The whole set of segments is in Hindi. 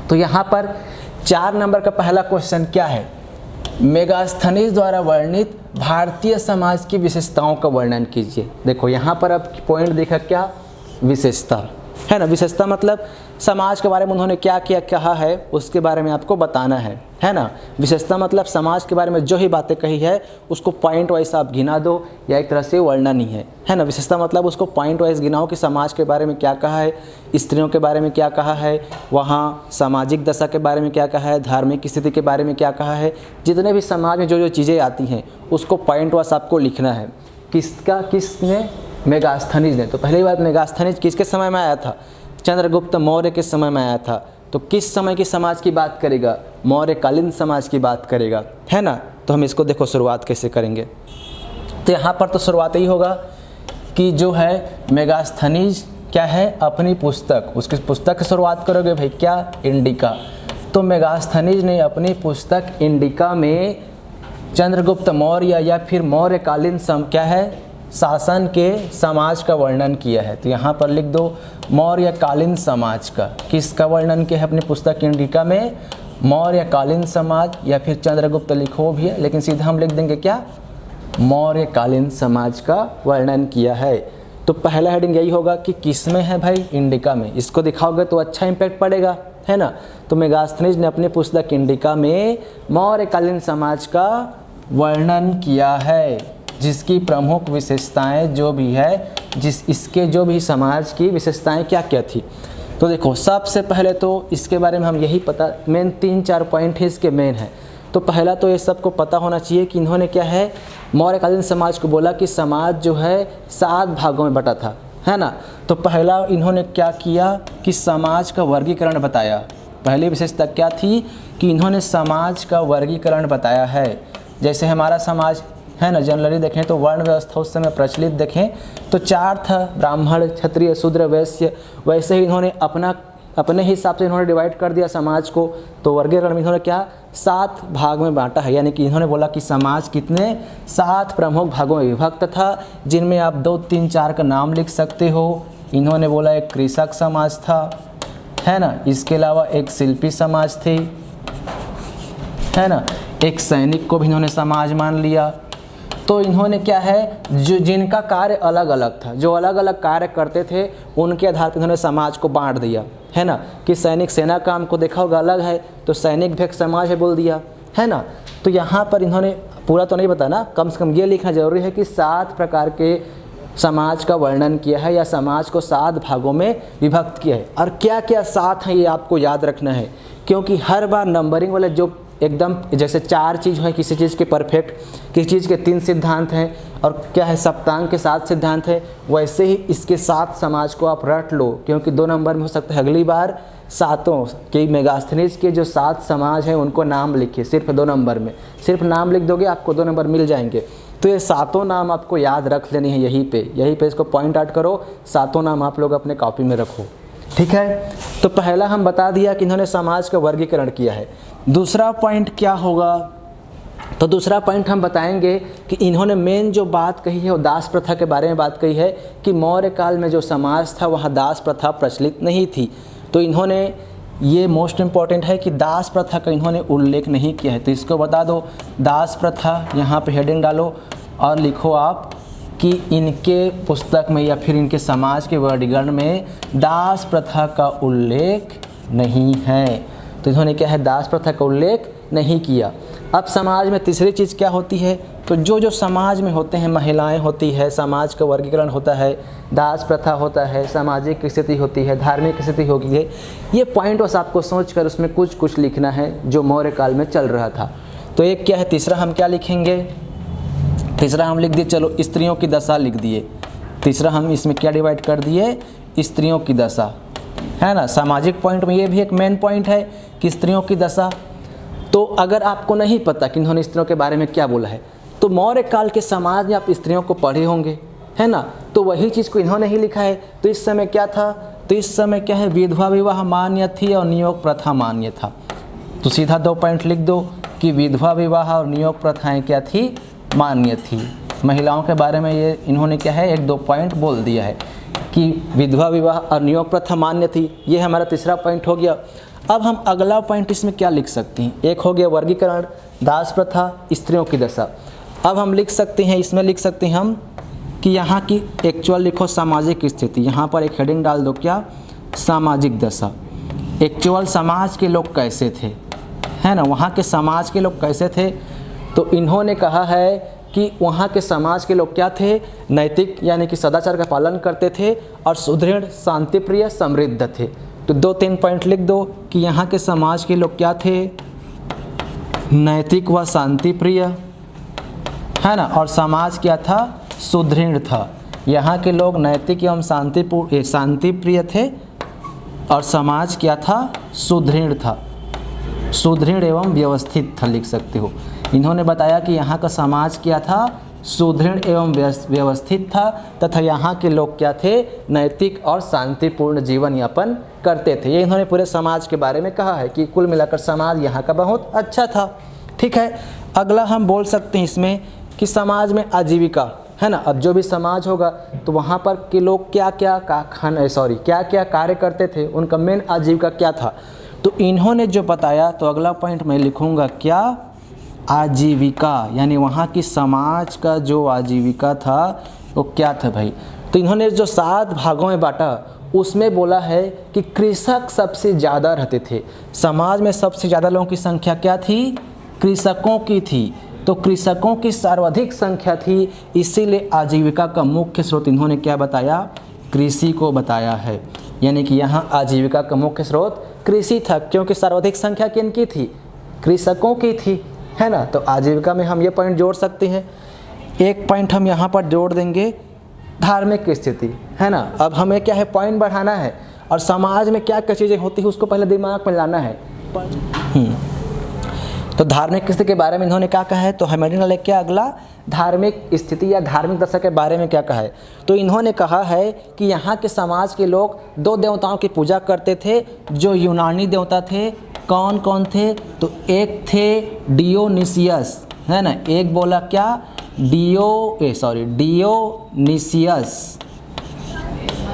तो यहाँ पर 4 नंबर का पहला क्वेश्चन क्या है, मेगास्थनीज द्वारा वर्णित भारतीय समाज की विशेषताओं का वर्णन कीजिए। देखो यहाँ पर अब पॉइंट देखा, क्या विशेषता है ना, विशेषता मतलब समाज के बारे में उन्होंने क्या क्या कहा है उसके बारे में आपको बताना है ना। विशेषता मतलब समाज के बारे में जो ही बातें कही है उसको पॉइंट वाइज आप गिना दो, या एक तरह से वर्णन ही है ना। विशेषता मतलब उसको पॉइंट वाइज गिनाओ कि समाज के बारे में क्या कहा है, स्त्रियों के बारे में क्या कहा है, वहाँ सामाजिक दशा के बारे में क्या कहा है, धार्मिक स्थिति के बारे में क्या कहा है, जितने भी समाज में जो जो चीज़ें आती हैं उसको पॉइंट वाइज आपको लिखना है। किसने, मेगास्थनीज ने। तो पहली बात, मेगास्थनीज किसके समय में आया था, चंद्रगुप्त मौर्य के समय में आया था। तो किस समय की समाज की बात करेगा, मौर्यकालीन समाज की बात करेगा, है ना। तो हम इसको देखो शुरुआत कैसे करेंगे। तो यहाँ पर तो शुरुआत यही होगा कि जो है मेगास्थनीज क्या है, अपनी पुस्तक, उसकी पुस्तक की शुरुआत करोगे भाई, क्या, इंडिका। तो मेगास्थनीज ने अपनी पुस्तक इंडिका में चंद्रगुप्त मौर्य या फिर मौर्यकालीन क्या है, शासन के समाज का वर्णन किया है। तो यहाँ पर लिख दो मौर्यकालीन समाज का, किसका वर्णन किया है अपनी पुस्तक इंडिका में, मौर्यकालीन समाज, या फिर चंद्रगुप्त लिखो भी है लेकिन सीधा हम लिख देंगे क्या, मौर्यकालीन समाज का वर्णन किया है। तो पहला हेडिंग यही होगा कि किस में है भाई, इंडिका में। इसको दिखाओगे तो अच्छा इम्पैक्ट पड़ेगा, है ना। तो मेगास्थनीज ने अपनी पुस्तक इंडिका में मौर्यकालीन समाज का वर्णन किया है, जिसकी प्रमुख विशेषताएं जो भी है, इसके जो भी समाज की विशेषताएं क्या क्या थी। तो देखो सबसे पहले तो इसके बारे में हम यही पता, मेन 3-4 पॉइंट है इसके मेन है। तो पहला तो ये सबको पता होना चाहिए कि इन्होंने क्या है, मौर्यकालीन समाज को बोला कि समाज जो है 7 भागों में बटा था, है ना। तो पहला इन्होंने क्या किया कि समाज का वर्गीकरण बताया। पहली विशेषता क्या थी कि इन्होंने समाज का वर्गीकरण बताया है। जैसे हमारा समाज है ना, जनरली देखें तो वर्ण व्यवस्था उस समय प्रचलित देखें तो 4 था, ब्राह्मण, क्षत्रिय, शूद्र, वैश्य। वैसे ही इन्होंने अपने हिसाब से इन्होंने डिवाइड कर दिया समाज को। तो वर्गीकरण में इन्होंने क्या 7 भाग में बांटा है, यानी कि इन्होंने बोला कि समाज कितने 7 प्रमुख भागों में विभक्त था, जिनमें आप 2, 3, 4 का नाम लिख सकते हो। इन्होंने बोला एक कृषक समाज था, है ना, इसके अलावा एक शिल्पी समाज थी, है ना, एक सैनिक को भी इन्होंने समाज मान लिया। तो इन्होंने क्या है, जो जिनका कार्य अलग अलग था, जो अलग अलग कार्य करते थे, उनके आधार पर इन्होंने समाज को बांट दिया, है ना। कि सैनिक सेना काम को देखा होगा अलग है, तो सैनिक भी एक समाज है बोल दिया, है ना। तो यहाँ पर इन्होंने पूरा तो नहीं बताना, कम से कम ये लिखना जरूरी है कि 7 प्रकार के समाज का वर्णन किया है, या समाज को 7 भागों में विभक्त किया है। और क्या क्या 7 हैं ये आपको याद रखना है, क्योंकि हर बार नंबरिंग वाले जो एकदम जैसे 4 चीज़ है किसी चीज़ के परफेक्ट, किसी चीज़ के 3 सिद्धांत हैं, और क्या है सप्तांग के 7 सिद्धांत हैं, वैसे ही इसके 7 समाज को आप रट लो, क्योंकि 2 नंबर में हो सकता है अगली बार 7 के मेगास्थनीज के जो 7 समाज हैं उनको नाम लिखिए, सिर्फ 2 नंबर में, सिर्फ नाम लिख दोगे आपको 2 नंबर मिल जाएंगे। तो ये 7 नाम आपको याद रख लेनी है, यहीं पे इसको पॉइंट आउट करो, 7 नाम आप लोग अपने कॉपी में रखो, ठीक है। तो पहला हम बता दिया कि इन्होंने समाज का वर्गीकरण किया है। दूसरा पॉइंट क्या होगा, तो दूसरा पॉइंट हम बताएंगे कि इन्होंने मेन जो बात कही है वो दास प्रथा के बारे में बात कही है कि मौर्य काल में जो समाज था वहाँ दास प्रथा प्रचलित नहीं थी। तो इन्होंने ये मोस्ट इम्पॉर्टेंट है कि दास प्रथा का इन्होंने उल्लेख नहीं किया है। तो इसको बता दो, दास प्रथा, यहाँ पे हेडिंग डालो और लिखो आप कि इनके पुस्तक में या फिर इनके समाज के वर्गीकरण में दास प्रथा का उल्लेख नहीं है। तो इन्होंने क्या है, दास प्रथा का उल्लेख नहीं किया। अब समाज में तीसरी चीज़ क्या होती है, तो जो समाज में होते हैं, महिलाएं होती है, समाज का वर्गीकरण होता है, दास प्रथा होता है, सामाजिक स्थिति होती है, धार्मिक स्थिति होती है, ये पॉइंट बस आपको सोचकर उसमें कुछ लिखना है जो मौर्य काल में चल रहा था। तो एक क्या है, तीसरा हम क्या लिखेंगे, तीसरा हम लिख दिए, चलो स्त्रियों की दशा लिख दिए। तीसरा हम इसमें क्या डिवाइड कर दिए, स्त्रियों की दशा, है ना। सामाजिक पॉइंट में ये भी एक मेन पॉइंट है कि स्त्रियों की दशा। तो अगर आपको नहीं पता कि इन्होंने स्त्रियों के बारे में क्या बोला है, तो मौर्य काल के समाज में आप स्त्रियों को पढ़े होंगे, है ना। तो वही चीज़ को इन्होंने ही लिखा है। तो इस समय क्या था, तो इस समय क्या है, विधवा विवाह मान्य थी और नियोग प्रथा मान्य था। तो सीधा 2 पॉइंट लिख दो कि विधवा विवाह और नियोग प्रथाएं क्या थी, मान्य थी। महिलाओं के बारे में ये इन्होंने क्या है 1-2 पॉइंट बोल दिया है कि विधवा विवाह और नियोग प्रथा मान्य थी। ये हमारा तीसरा पॉइंट हो गया। अब हम अगला पॉइंट इसमें क्या लिख सकते हैं, एक हो गया वर्गीकरण, दास प्रथा, स्त्रियों की दशा। अब हम लिख सकते हैं, इसमें लिख सकते हैं हम कि यहाँ की एक्चुअल लिखो सामाजिक स्थिति, यहाँ पर एक हेडिंग डाल दो क्या, सामाजिक दशा। एक्चुअल समाज के लोग कैसे थे, है ना, वहाँ के समाज के लोग कैसे थे। तो इन्होंने कहा है कि वहाँ के समाज के लोग क्या थे, नैतिक यानी कि सदाचार का पालन करते थे और सुदृढ़, शांतिप्रिय, समृद्ध थे। तो 2-3 पॉइंट लिख दो कि यहाँ के समाज के लोग क्या थे, नैतिक व शांतिप्रिय, है ना, और समाज क्या था, सुदृढ़ था। यहाँ के लोग नैतिक एवं शांतिप्रिय थे और समाज क्या था, सुदृढ़ था, सुदृढ़ एवं व्यवस्थित था, लिख सकते हो। इन्होंने बताया कि यहाँ का समाज क्या था, सुदृढ़ एवं व्यवस्थित था तथा यहाँ के लोग क्या थे, नैतिक और शांतिपूर्ण जीवन यापन करते थे। ये इन्होंने पूरे समाज के बारे में कहा है कि कुल मिलाकर समाज यहाँ का बहुत अच्छा था। ठीक है, अगला हम बोल सकते हैं इसमें कि समाज में आजीविका, है ना। अब जो भी समाज होगा तो वहाँ पर के लोग क्या क्या कार्य करते थे, उनका मेन आजीविका क्या था। तो इन्होंने जो बताया, तो अगला पॉइंट मैं लिखूँगा क्या, आजीविका, यानी वहाँ की समाज का जो आजीविका था वो क्या था भाई। तो इन्होंने जो 7 भागों में बांटा, उसमें बोला है कि कृषक सबसे ज़्यादा रहते थे। समाज में सबसे ज़्यादा लोगों की संख्या क्या थी, कृषकों की थी। तो कृषकों की सर्वाधिक संख्या थी, इसीलिए आजीविका का मुख्य स्रोत इन्होंने क्या बताया, कृषि को बताया है। यानी कि यहाँ आजीविका का मुख्य स्रोत कृषि था, क्योंकि सर्वाधिक संख्या किनकी थी, कृषकों की थी, है ना। तो आजीविका में हम ये पॉइंट जोड़ सकते हैं। एक पॉइंट हम यहाँ पर जोड़ देंगे, धार्मिक स्थिति, है ना। अब हमें क्या है, पॉइंट बढ़ाना है और समाज में क्या क्या चीज़ें होती है उसको पहले दिमाग में लाना है। तो धार्मिक स्थिति के बारे में इन्होंने क्या कहा है, तो हेडिंग डालें क्या, अगला, धार्मिक स्थिति या धार्मिक दशा के बारे में क्या कहा है। तो इन्होंने कहा है कि यहाँ के समाज के लोग 2 देवताओं की पूजा करते थे जो यूनानी देवता थे। कौन कौन थे, तो एक थे डियोनिसियस, है ना, एक बोला क्या, डियोनिसियस,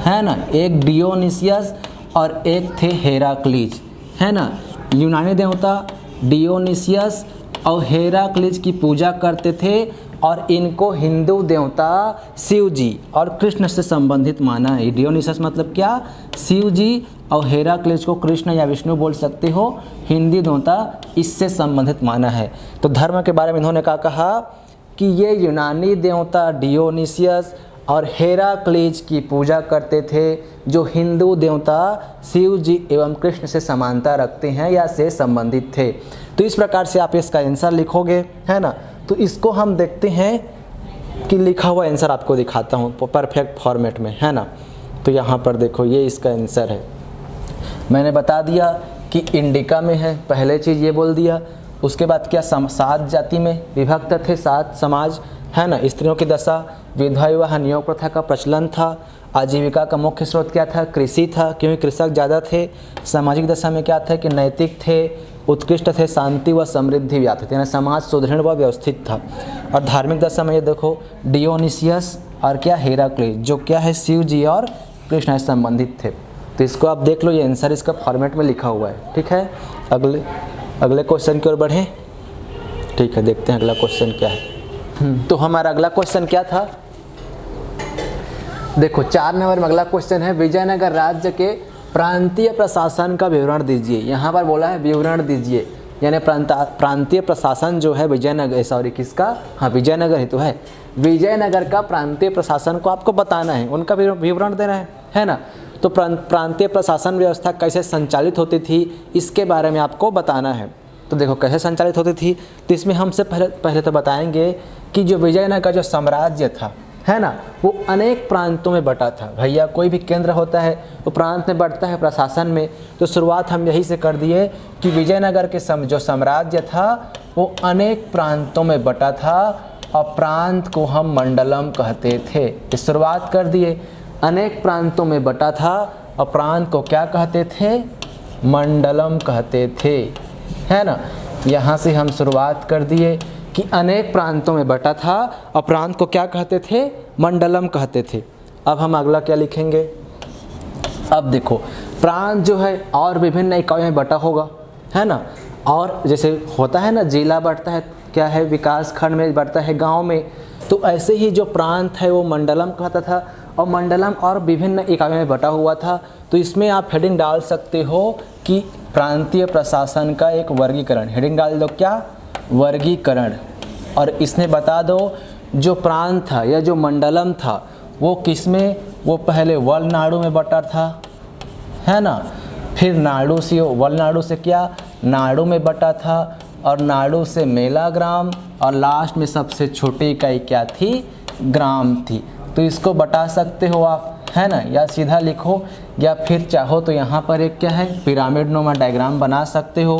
है ना, एक डियोनिसियस और एक थे हेराक्लीज, है ना। यूनानी देवता डियोनिसियस और हेराक्लीज की पूजा करते थे और इनको हिंदू देवता शिव जी और कृष्ण से संबंधित माना है। डियोनिसियस मतलब क्या, शिव जी, और हेराक्लीज को कृष्ण या विष्णु बोल सकते हो, हिंदी देवता इससे संबंधित माना है। तो धर्म के बारे में इन्होंने क्या कहा कि ये यूनानी देवता डियोनिसियस और हेराक्लीज की पूजा करते थे, जो हिंदू देवता शिव जी एवं कृष्ण से समानता रखते हैं या से संबंधित थे। तो इस प्रकार से आप इसका आंसर लिखोगे, है ना। तो इसको हम देखते हैं कि लिखा हुआ आंसर आपको दिखाता हूँ परफेक्ट फॉर्मेट में, है ना। तो यहाँ पर देखो, ये इसका आंसर है। मैंने बता दिया कि इंडिका में है, पहले चीज़ ये बोल दिया। उसके बाद क्या, 7 जाति में विभक्त थे, 7 समाज, है ना। स्त्रियों की दशा, विधवा विवाह, नियोग प्रथा का प्रचलन था। आजीविका का मुख्य स्रोत क्या था, कृषि था, क्योंकि कृषक ज़्यादा थे। सामाजिक दशा में क्या था कि नैतिक थे, उत्कृष्ट थे, शांति व समृद्धि व्याप्त थे, यानी समाज सुदृढ़ व व्यवस्थित था। और धार्मिक दशा में ये देखो, डियोनिसियस और क्या, हेराक्लीज, जो क्या है, शिव जी और कृष्ण से संबंधित थे। तो इसको आप देख लो, ये आंसर इसका फॉर्मेट में लिखा हुआ है। ठीक है, अगले क्वेश्चन की ओर बढ़ें। ठीक है, देखते हैं अगला क्वेश्चन क्या है। तो हमारा अगला क्वेश्चन क्या था, देखो 4 नंबर में अगला क्वेश्चन है, विजयनगर राज्य के प्रांतीय प्रशासन का विवरण दीजिए। यहाँ पर बोला है विवरण दीजिए, यानी प्रांतीय प्रशासन जो है विजयनगर, किसका, हाँ विजयनगर ही तो है। विजयनगर का प्रांतीय प्रशासन को आपको बताना है, उनका विवरण देना है ना। तो प्रांतीय प्रशासन व्यवस्था कैसे संचालित होती थी, इसके बारे में आपको बताना है। तो देखो कैसे संचालित होती थी, तो इसमें हमसे पहले तो बताएंगे कि जो विजयनगर का जो साम्राज्य था, है ना, वो अनेक प्रांतों में बटा था। भैया कोई भी केंद्र होता है वो प्रांत में बढ़ता है प्रशासन में। तो शुरुआत हम यही से कर दिए कि विजयनगर के जो साम्राज्य था वो अनेक प्रांतों में बटा था और प्रांत को हम मंडलम कहते थे। तो शुरुआत कर दिए, अनेक प्रांतों में बटा था और प्रांत को क्या कहते थे, मंडलम कहते थे, है ना। यहाँ से हम शुरुआत कर दिए कि अनेक प्रांतों में बटा था और प्रांत को क्या कहते थे? मंडलम कहते थे। अब हम अगला क्या लिखेंगे? अब देखो प्रांत जो है और विभिन्न इकाइयों में बटा होगा, है ना। और जैसे होता है ना जिला बढ़ता है क्या है, विकास खंड में बढ़ता है, गांव में, तो ऐसे ही जो प्रांत है वो मंडलम कहता था और मंडलम और विभिन्न इकाइयों में बटा हुआ था। तो इसमें आप हेडिंग डाल सकते हो कि प्रांतीय प्रशासन का एक वर्गीकरण। हेडिंग डाल दो क्या? वर्गीकरण। और इसमें बता दो जो प्रांत था या जो मंडलम था वो किसमें, वो पहले वलनाडु में बटा था, है ना। फिर नाडु से, वलनाडु से क्या, नाडु में बटा था, और नाडु से मेला ग्राम, और लास्ट में सबसे छोटी इकाई क्या थी? ग्राम थी। तो इसको बता सकते हो आप, है ना, या सीधा लिखो, या फिर चाहो तो यहाँ पर एक क्या है पिरामिड नुमा डायग्राम बना सकते हो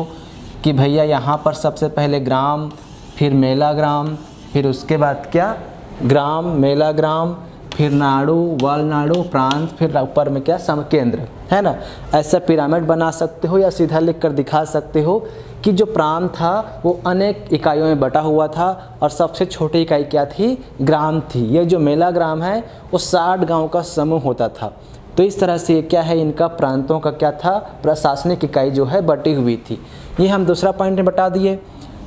कि भैया यहाँ पर सबसे पहले ग्राम, फिर मेला ग्राम, फिर उसके बाद क्या ग्राम, मेला ग्राम, फिर नाडु, वलनाडु, प्रांत, फिर ऊपर में क्या समकेंद्र, है ना। ऐसा पिरामिड बना सकते हो या सीधा लिख कर दिखा सकते हो कि जो प्रांत था वो अनेक इकाइयों में बटा हुआ था और सबसे छोटी इकाई क्या थी? ग्राम थी। ये जो मेला ग्राम है वो 60 गांव का समूह होता था। तो इस तरह से क्या है इनका प्रांतों का क्या था? प्रशासनिक इकाई जो है बटी हुई थी। ये हम दूसरा पॉइंट में बता दिए।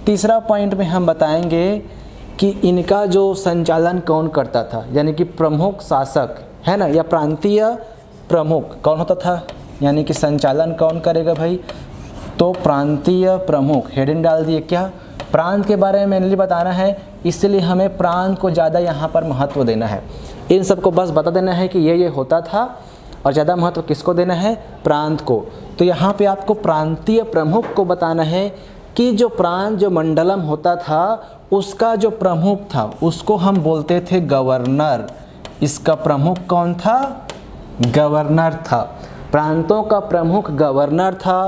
तीसरा पॉइंट में हम बताएंगे कि इनका जो संचालन कौन करता था, यानी कि प्रमुख शासक, है ना, या प्रांतीय प्रमुख कौन होता था, यानी कि संचालन कौन करेगा भाई? तो प्रांतीय प्रमुख। हेडिंग डाल दिए क्या? प्रांत के बारे में मेनली बताना है, इसलिए हमें प्रांत को ज़्यादा यहाँ पर महत्व देना है। इन सबको बस बता देना है कि ये होता था और ज़्यादा महत्व किसको देना है? प्रांत को। तो यहाँ पे आपको प्रांतीय प्रमुख को बताना है कि जो प्रांत, जो मंडलम होता था उसका जो प्रमुख था उसको हम बोलते थे गवर्नर। इसका प्रमुख कौन था? गवर्नर था। प्रांतों का प्रमुख गवर्नर था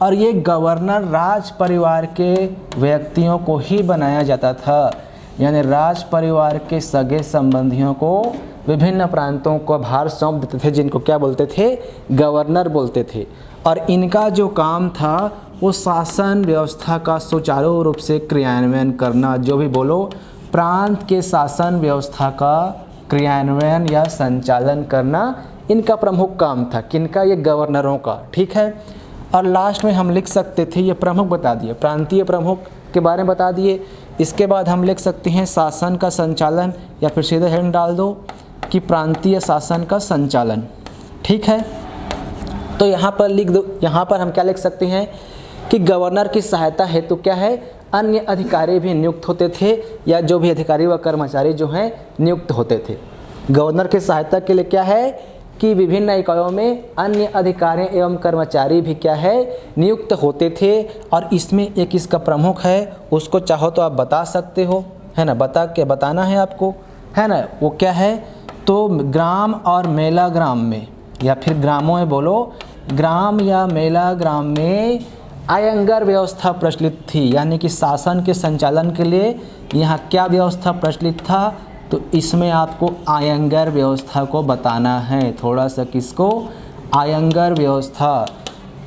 और ये गवर्नर राज परिवार के व्यक्तियों को ही बनाया जाता था, यानी राज परिवार के सगे संबंधियों को विभिन्न प्रांतों को भार सौंप देते थे, जिनको क्या बोलते थे? गवर्नर बोलते थे। और इनका जो काम था वो शासन व्यवस्था का सुचारू रूप से क्रियान्वयन करना। जो भी बोलो, प्रांत के शासन व्यवस्था का क्रियान्वयन या संचालन करना इनका प्रमुख काम था। किनका? ये गवर्नरों का, ठीक है। और लास्ट में हम लिख सकते थे, ये प्रमुख बता दिए, प्रांतीय प्रमुख के बारे में बता दिए। इसके बाद हम लिख सकते हैं शासन का संचालन, या फिर सीधे हेडिंग डाल दो कि प्रांतीय शासन का संचालन, ठीक है। तो यहाँ पर लिख दो, यहाँ पर हम क्या लिख सकते हैं कि गवर्नर की सहायता हेतु क्या है? अन्य अधिकारी भी नियुक्त होते थे, या जो भी अधिकारी व कर्मचारी जो हैं नियुक्त होते थे। गवर्नर की सहायता के लिए क्या है कि विभिन्न इकाइयों में अन्य अधिकारी एवं कर्मचारी भी क्या है? नियुक्त होते थे। और इसमें एक इसका प्रमुख है, उसको चाहो तो आप बता सकते हो, है ना, बताना है आपको, है ना। वो क्या है? तो ग्राम और मेला ग्राम में, या फिर ग्रामों में बोलो, ग्राम या मेला ग्राम में आयंगर व्यवस्था प्रचलित थी, यानी कि शासन के संचालन के लिए यहाँ क्या व्यवस्था प्रचलित था? तो इसमें आपको आयंगर व्यवस्था को बताना है थोड़ा सा। किसको? आयंगर व्यवस्था।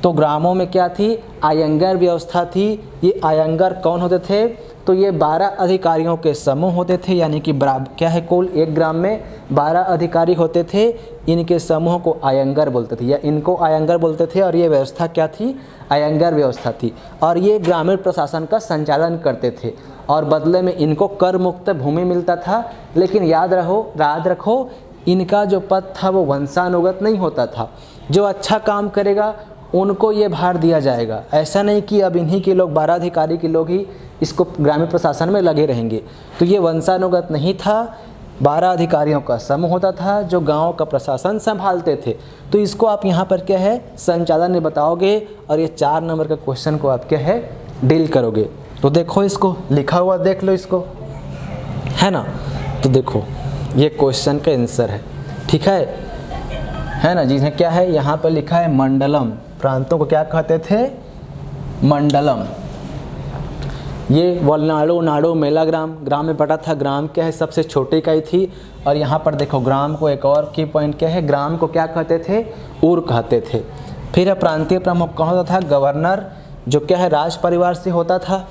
तो ग्रामों में क्या थी? आयंगर व्यवस्था थी। ये आयंगर कौन होते थे? तो ये 12 अधिकारियों के समूह होते थे, यानी कि क्या है, कुल एक ग्राम में 12 अधिकारी होते थे। इनके समूह को आयंगर बोलते थे, या इनको आयंगर बोलते थे। और ये व्यवस्था क्या थी? आयंगर व्यवस्था थी। और ये ग्रामीण प्रशासन का संचालन करते थे और बदले में इनको कर मुक्त भूमि मिलता था। लेकिन याद रखो इनका जो पद था वो वंशानुगत नहीं होता था। जो अच्छा काम करेगा उनको ये भार दिया जाएगा। ऐसा नहीं कि अब इन्हीं के लोग 12 अधिकारी के लोग ही इसको ग्रामीण प्रशासन में लगे रहेंगे। तो ये वंशानुगत नहीं था, 12 अधिकारियों का समूह होता था जो गांव का प्रशासन संभालते थे। तो इसको आप यहाँ पर क्या है? संचालन में बताओगे और ये 4 नंबर का क्वेश्चन को आप क्या है? डील करोगे। तो देखो इसको लिखा हुआ, देख लो इसको, है ना। तो देखो ये क्वेश्चन का आंसर है, ठीक है ना। जिन्हें क्या है यहाँ पर लिखा है मंडलम। प्रांतों को क्या कहते थे? मंडलम। ये वलनाडु, नाडु, मेला ग्राम में बटा था। ग्राम क्या है? सबसे छोटी इकाई थी। और यहाँ पर देखो ग्राम को एक और की पॉइंट क्या है? ग्राम को क्या कहते थे? ऊर कहते थे। फिर प्रांतीय प्रमुख कौन होता था? गवर्नर, जो क्या है राज परिवार से होता था।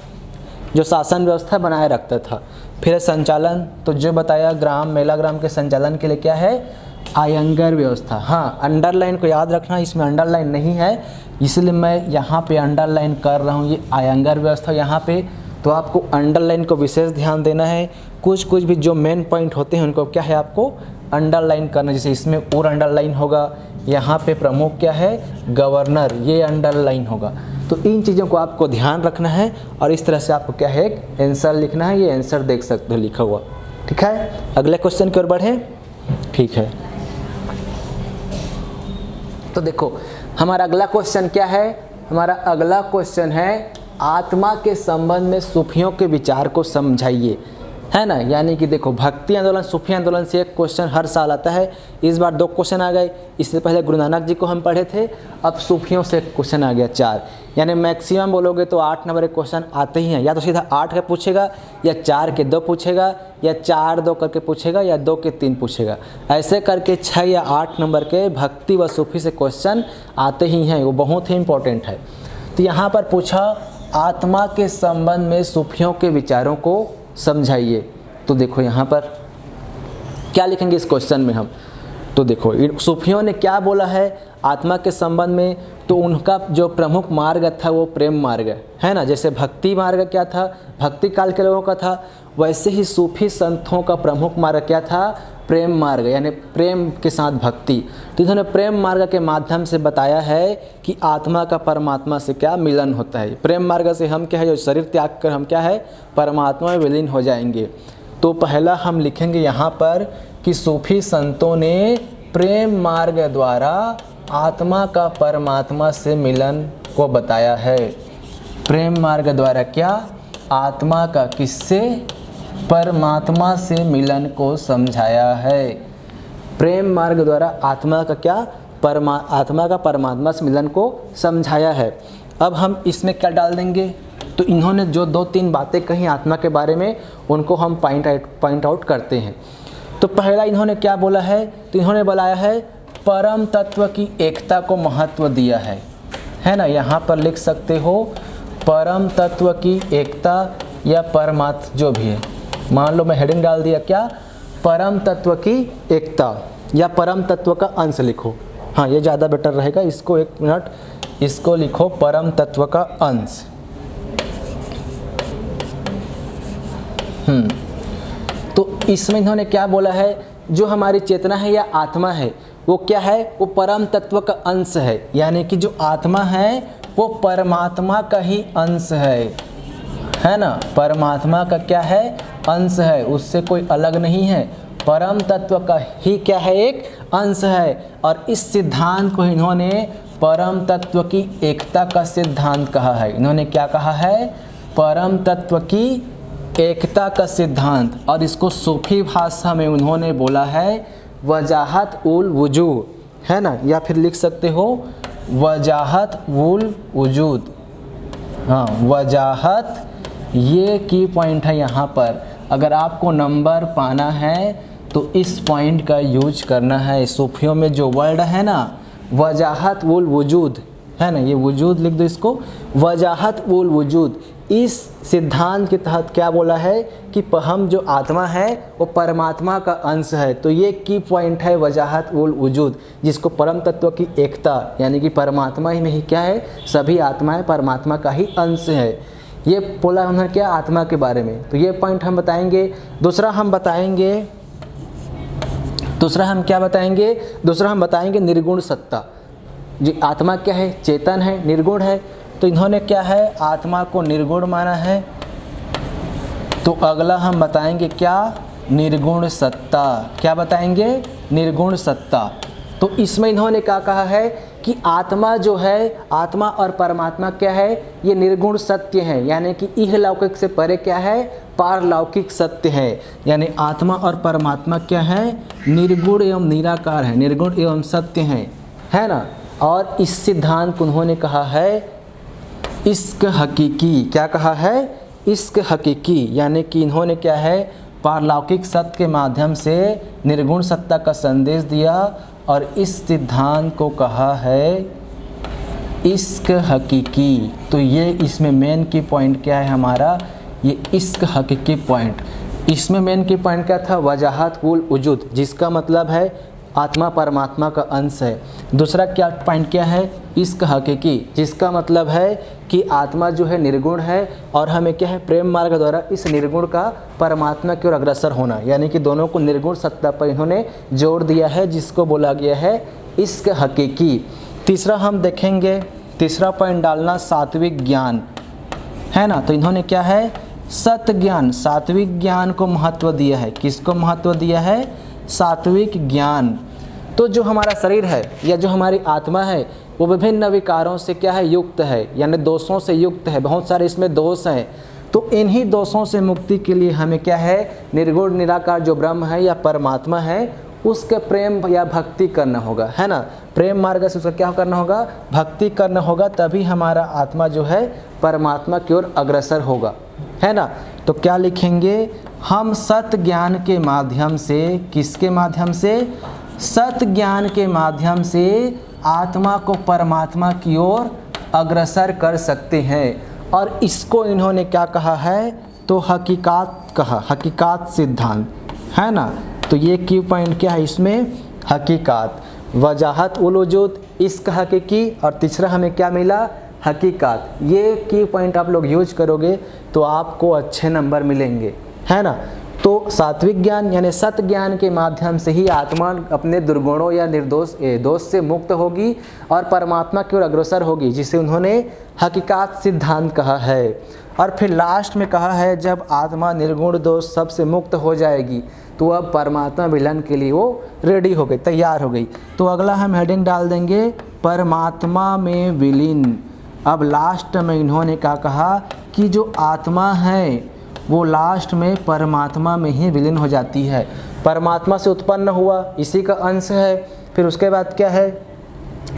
जो शासन व्यवस्था बनाए रखता था। फिर संचालन, तो जो बताया ग्राम मेला ग्राम के संचालन के लिए क्या है, आयंगर व्यवस्था। हाँ, अंडरलाइन को याद रखना, इसमें अंडरलाइन नहीं है इसलिए मैं यहाँ पे अंडरलाइन कर रहा हूँ, ये आयंगर व्यवस्था यहाँ पे। तो आपको अंडरलाइन को विशेष ध्यान देना है, कुछ भी जो मेन पॉइंट होते हैं उनको क्या है आपको अंडरलाइन करना। जैसे इसमें और अंडरलाइन होगा, यहाँ पे प्रमुख क्या है गवर्नर, ये अंडरलाइन होगा। तो इन चीज़ों को आपको ध्यान रखना है और इस तरह से आपको क्या है एक आंसर लिखना है, ये आंसर देख सकते हो लिखा हुआ। ठीक है, अगले क्वेश्चन की ओर बढ़ें। ठीक है, तो देखो हमारा अगला क्वेश्चन क्या है, हमारा अगला क्वेश्चन है आत्मा के संबंध में सूफियों के विचार को समझाइए, है ना। यानी कि देखो भक्ति आंदोलन सूफी आंदोलन से एक क्वेश्चन हर साल आता है, इस बार 2 क्वेश्चन आ गए। इससे पहले गुरु नानक जी को हम पढ़े थे, अब सूफियों से एक क्वेश्चन आ गया 4। यानी मैक्सिमम बोलोगे तो 8 नंबर के क्वेश्चन आते ही हैं, या तो सीधा 8 का पूछेगा, या 4 के 2 पूछेगा, या 4 2 करके पूछेगा, या 2 के 3 पूछेगा। ऐसे करके 6 या 8 नंबर के भक्ति व सूफी से क्वेश्चन आते ही हैं, वो बहुत ही इंपॉर्टेंट है। तो यहाँ पर पूछा आत्मा के संबंध में सूफियों के विचारों को समझाइए। तो देखो यहाँ पर क्या लिखेंगे इस क्वेश्चन में हम, तो देखो सूफियों ने क्या बोला है आत्मा के संबंध में। तो उनका जो प्रमुख मार्ग था वो प्रेम मार्ग है ना। जैसे भक्ति मार्ग क्या था, भक्ति काल के लोगों का था, वैसे ही सूफी संतों का प्रमुख मार्ग क्या था, प्रेम मार्ग, यानी प्रेम के साथ भक्ति। तो इन्होंने प्रेम मार्ग के माध्यम से बताया है कि आत्मा का परमात्मा से क्या मिलन होता है। प्रेम मार्ग से हम क्या है, जो शरीर त्याग कर हम क्या है परमात्मा में विलीन हो जाएंगे। तो पहला हम लिखेंगे यहाँ पर कि सूफी संतों ने प्रेम मार्ग द्वारा आत्मा का परमात्मा से मिलन को बताया है। प्रेम मार्ग द्वारा क्या, आत्मा का किससे, परमात्मा से मिलन को समझाया है। प्रेम मार्ग द्वारा आत्मा का क्या, आत्मा का परमात्मा से मिलन को समझाया है। अब हम इसमें क्या डाल देंगे, तो इन्होंने जो 2-3 बातें कही आत्मा के बारे में उनको हम पॉइंट आउट करते हैं। तो पहला इन्होंने क्या बोला है, तो इन्होंने बताया है परम तत्व की एकता को महत्व दिया है ना। यहाँ पर लिख सकते हो परम तत्व की एकता या परमात्मा जो भी है, मान लो मैं हेडिंग डाल दिया क्या, परम तत्व की एकता या परम तत्व का अंश लिखो। हाँ, ये ज़्यादा बेटर रहेगा, इसको 1 मिनट, इसको लिखो परम तत्व का अंश। तो इसमें इन्होंने क्या बोला है, जो हमारी चेतना है या आत्मा है वो क्या है, वो परम तत्व का अंश है। यानी कि जो आत्मा है वो परमात्मा का ही अंश है ना। परमात्मा का क्या है, अंश है, उससे कोई अलग नहीं है, परम तत्व का ही क्या है, एक अंश है। और इस सिद्धांत को इन्होंने परम तत्व की एकता का सिद्धांत कहा है। इन्होंने क्या कहा है, परम तत्व की एकता का सिद्धांत। और इसको सूफी भाषा में उन्होंने बोला है वजाहत उल वजूद, है ना, या फिर लिख सकते हो वजाहत उल वजूद। हाँ, वजाहत ये की पॉइंट है यहाँ पर। अगर आपको नंबर पाना है तो इस पॉइंट का यूज करना है। सूफियों में जो वर्ड है ना वजाहत उल वजूद, है ना, ये वजूद लिख दो इसको, वजाहत उल वजूद। इस सिद्धांत के तहत क्या बोला है कि हम जो आत्मा है वो परमात्मा का अंश है। तो ये की पॉइंट है वजाहत उल वजूद, जिसको परम तत्व की एकता, यानी कि परमात्मा ही नहीं क्या है, सभी आत्माएं परमात्मा का ही अंश है। ये बोला उन्होंने क्या, आत्मा के बारे में। तो ये पॉइंट हम बताएंगे। दूसरा हम बताएंगे निर्गुण सत्ता। जी, आत्मा क्या है, चेतन है, निर्गुण है। तो इन्होंने क्या है, आत्मा को निर्गुण माना है। तो अगला हम बताएंगे क्या, निर्गुण सत्ता। क्या बताएंगे, निर्गुण सत्ता। तो इसमें इन्होंने क्या कहा है कि आत्मा जो है, आत्मा और परमात्मा क्या है, ये निर्गुण सत्य है। यानी कि इहलौकिक से परे क्या है, पारलौकिक सत्य है। यानी आत्मा और परमात्मा क्या है, निर्गुण एवं निराकार है, निर्गुण एवं सत्य है ना। और इस सिद्धांत को उन्होंने कहा है इश्क हकीकी। क्या कहा है, इश्क हकीकी। यानी कि इन्होंने क्या है, पारलौकिक सत्य के माध्यम से निर्गुण सत्ता का संदेश दिया और इस सिद्धांत को कहा है इश्क हकीकी। तो ये इसमें मेन की पॉइंट क्या है हमारा, ये इश्क हकीकी पॉइंट। इसमें मेन की पॉइंट क्या था, वजाहत कुल वजूद, जिसका मतलब है आत्मा परमात्मा का अंश है। दूसरा क्या पॉइंट क्या है, इश्क हकीकी, जिसका मतलब है कि आत्मा जो है निर्गुण है और हमें क्या है प्रेम मार्ग द्वारा इस निर्गुण का परमात्मा की ओर अग्रसर होना, यानी कि दोनों को निर्गुण सत्ता पर इन्होंने जोड़ दिया है, जिसको बोला गया है इश्क हकीकी। तीसरा हम देखेंगे, तीसरा पॉइंट डालना सात्विक ज्ञान, है ना। तो इन्होंने क्या है, सत्य ज्ञान, सात्विक ज्ञान को महत्व दिया है। किसको महत्व दिया है, सात्विक ज्ञान। तो जो हमारा शरीर है या जो हमारी आत्मा है वो विभिन्न विकारों से क्या है, युक्त है, यानी दोषों से युक्त है, बहुत सारे इसमें दोष हैं। तो इन्हीं दोषों से मुक्ति के लिए हमें क्या है, निर्गुण निराकार जो ब्रह्म है या परमात्मा है उसके प्रेम या भक्ति करना होगा, है ना। प्रेम मार्ग से उसका क्या करना होगा, भक्ति करना होगा, तभी हमारा आत्मा जो है परमात्मा की ओर अग्रसर होगा, है ना। तो क्या लिखेंगे, हम सत्य ज्ञान के माध्यम से, किसके माध्यम से, सत्य ज्ञान के माध्यम से आत्मा को परमात्मा की ओर अग्रसर कर सकते हैं। और इसको इन्होंने क्या कहा है, तो हकीकात कहा, हकीकात सिद्धांत, है ना। तो ये की पॉइंट क्या है इसमें, हकीकात, वजाहत उल वजूद, इश्क हकीकी, और तीसरा हमें क्या मिला, हकीकात। ये की पॉइंट आप लोग यूज करोगे तो आपको अच्छे नंबर मिलेंगे, है ना। तो सात्विक ज्ञान यानी सत्य ज्ञान के माध्यम से ही आत्मा अपने दुर्गुणों या दोष से मुक्त होगी और परमात्मा की ओर अग्रसर होगी, जिसे उन्होंने हकीकात सिद्धांत कहा है। और फिर लास्ट में कहा है जब आत्मा निर्गुण दोष सबसे मुक्त हो जाएगी तो अब परमात्मा मिलन के लिए वो रेडी हो गई, तैयार हो गई। तो अगला हम हेडिंग डाल देंगे परमात्मा में विलीन। अब लास्ट में इन्होंने क्या कहा कि जो आत्मा है वो लास्ट में परमात्मा में ही विलीन हो जाती है। परमात्मा से उत्पन्न हुआ, इसी का अंश है। फिर उसके बाद क्या है,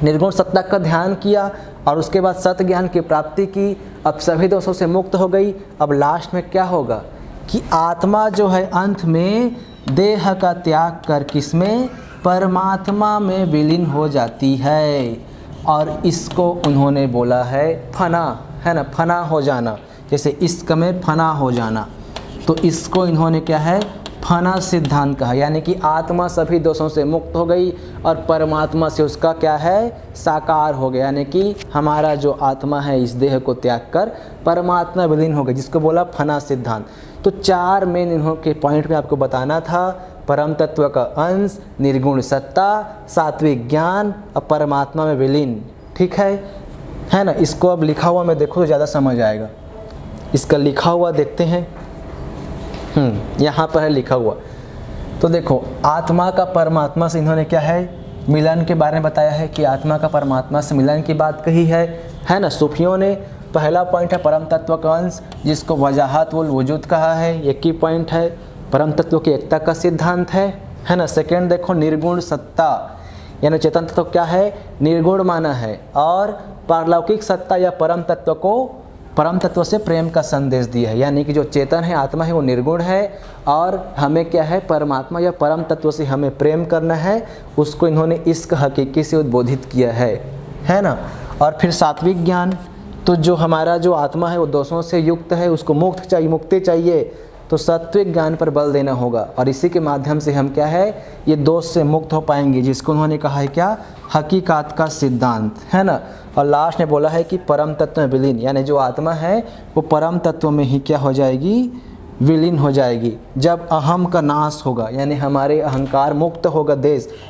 निर्गुण सत्ता का ध्यान किया और उसके बाद सत्य ज्ञान की प्राप्ति की, अब सभी दोषों से मुक्त हो गई। अब लास्ट में क्या होगा कि आत्मा जो है अंत में देह का त्याग कर किसमें, परमात्मा में विलीन हो जाती है। और इसको उन्होंने बोला है फना, है ना, फना हो जाना, जैसे इश्क में फना हो जाना। तो इसको इन्होंने क्या है, फना सिद्धांत कहा, यानी कि आत्मा सभी दोषों से मुक्त हो गई और परमात्मा से उसका क्या है, साकार हो गया, यानी कि हमारा जो आत्मा है इस देह को त्याग कर परमात्मा विलीन हो गई, जिसको बोला फना सिद्धांत। तो चार मेन इन्हों के पॉइंट में आपको बताना था, परम तत्व का अंश, निर्गुण सत्ता, सात्विक ज्ञान और परमात्मा में विलीन, ठीक है ना। इसको अब लिखा हुआ में देखो तो ज़्यादा समझ आएगा। इसका लिखा हुआ देखते हैं, यहाँ पर है लिखा हुआ। तो देखो आत्मा का परमात्मा से इन्होंने क्या है, मिलन के बारे में बताया है कि आत्मा का परमात्मा से मिलन की बात कही है ना। सूफियों ने पहला पॉइंट है परम तत्व का अंश, जिसको वजाहत वल वजूद कहा है, एक ही पॉइंट है, परम तत्व की एकता का सिद्धांत है ना। सेकेंड देखो निर्गुण सत्ता, यानी चेतन तत्व क्या है, निर्गुण माना है, और पारलौकिक सत्ता या परम तत्व को परम तत्व से प्रेम का संदेश दिया है, यानी कि जो चेतन है आत्मा है वो निर्गुण है और हमें क्या है, परमात्मा या परम तत्व से हमें प्रेम करना है, उसको इन्होंने इश्क हकीकी से उद्बोधित किया है ना। और फिर सात्विक ज्ञान, तो जो हमारा जो आत्मा है वो दोषों से युक्त है, उसको मुक्ति चाहिए, तो सात्विक ज्ञान पर बल देना होगा और इसी के माध्यम से हम क्या है, ये दोष से मुक्त हो पाएंगे, जिसको उन्होंने कहा है क्या, हकीकात का सिद्धांत, है ना। और लास्ट ने बोला है कि परम तत्व में विलीन, यानी जो आत्मा है वो परम तत्व में ही क्या हो जाएगी, विलीन हो जाएगी। जब अहम का नाश होगा, यानी हमारे अहंकार मुक्त होगा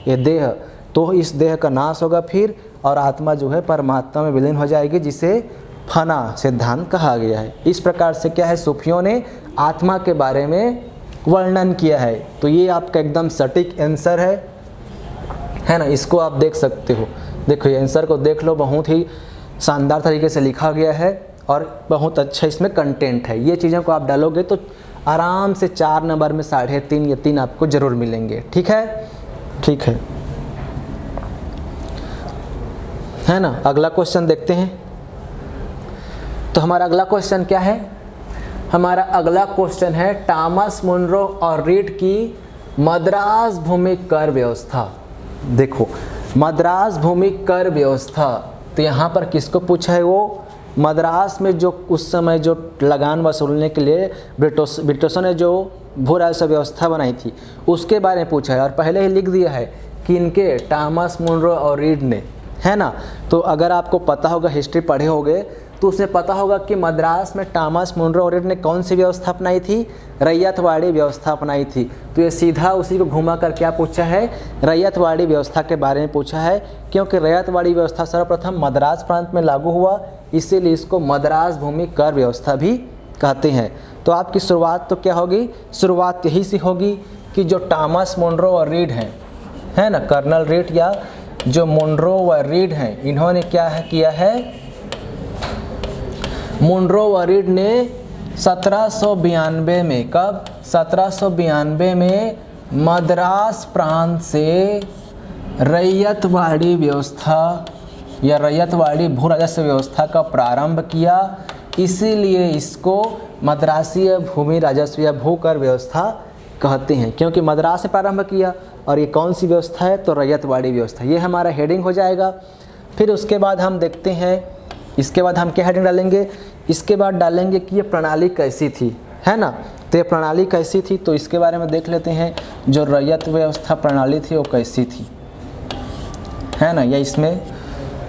ये देह, तो इस देह का नाश होगा फिर, और आत्मा जो है परमात्मा में विलीन हो जाएगी, जिसे फना सिद्धांत कहा गया है। इस प्रकार से क्या है, सूफियों ने आत्मा के बारे में वर्णन किया है। तो ये आपका एकदम सटीक आंसर है ना। इसको आप देख सकते हो, देखो ये आंसर को देख लो, बहुत ही शानदार तरीके से लिखा गया है और बहुत अच्छा इसमें कंटेंट है। ये चीज़ों को आप डालोगे तो आराम से 4 नंबर में 3.5 या 3 आपको ज़रूर मिलेंगे, ठीक है ना। अगला क्वेश्चन देखते हैं। तो हमारा अगला क्वेश्चन क्या है, हमारा अगला क्वेश्चन है टॉमस मुनरो और रीड की मद्रास भूमि कर व्यवस्था। देखो मद्रास भूमि कर व्यवस्था, तो यहाँ पर किसको पूछा है, वो मद्रास में जो उस समय जो लगान वसूलने के लिए ब्रिटिशों ने जो भू राजस्व व्यवस्था बनाई थी उसके बारे में पूछा है, और पहले ही लिख दिया है कि इनके टॉमस मुनरो और रीड ने, है ना। तो अगर आपको पता होगा, हिस्ट्री पढ़े होगे तो उसे पता होगा कि मद्रास में टॉमस मुनरो और रीड ने कौन सी व्यवस्था अपनाई थी, रैयतवाड़ी व्यवस्था अपनाई थी। तो ये सीधा उसी को घुमा कर क्या पूछा है, रैयतवाड़ी व्यवस्था के बारे में पूछा है, क्योंकि रैयतवाड़ी व्यवस्था सर्वप्रथम मद्रास प्रांत में लागू हुआ, इसीलिए इसको मद्रास भूमि कर व्यवस्था भी कहते हैं। तो आपकी शुरुआत तो क्या होगी, शुरुआत यही से होगी कि जो टॉमस मुनरो और रीड हैं, है ना, कर्नल रीड या जो मुनरो व रीड हैं, इन्होंने क्या है किया है, मुनरो व रीड ने 1792 में, कब, 1792 में मद्रास प्रांत से रैयतवाड़ी व्यवस्था या रैयतवाड़ी भू राजस्व व्यवस्था का प्रारंभ किया, इसीलिए इसको मद्रासीय भूमि राजस्व या भू कर व्यवस्था कहते हैं, क्योंकि मद्रास से प्रारंभ किया। और ये कौन सी व्यवस्था है, तो रैयतवाड़ी व्यवस्था। ये हमारा हेडिंग हो जाएगा। फिर उसके बाद हम देखते हैं, इसके बाद हम क्या हेडिंग डालेंगे, इसके बाद डालेंगे कि ये प्रणाली कैसी थी, है ना। तो ये प्रणाली कैसी थी, तो इसके बारे में देख लेते हैं। जो रैयत व्यवस्था प्रणाली थी वो कैसी थी, है ना, या इसमें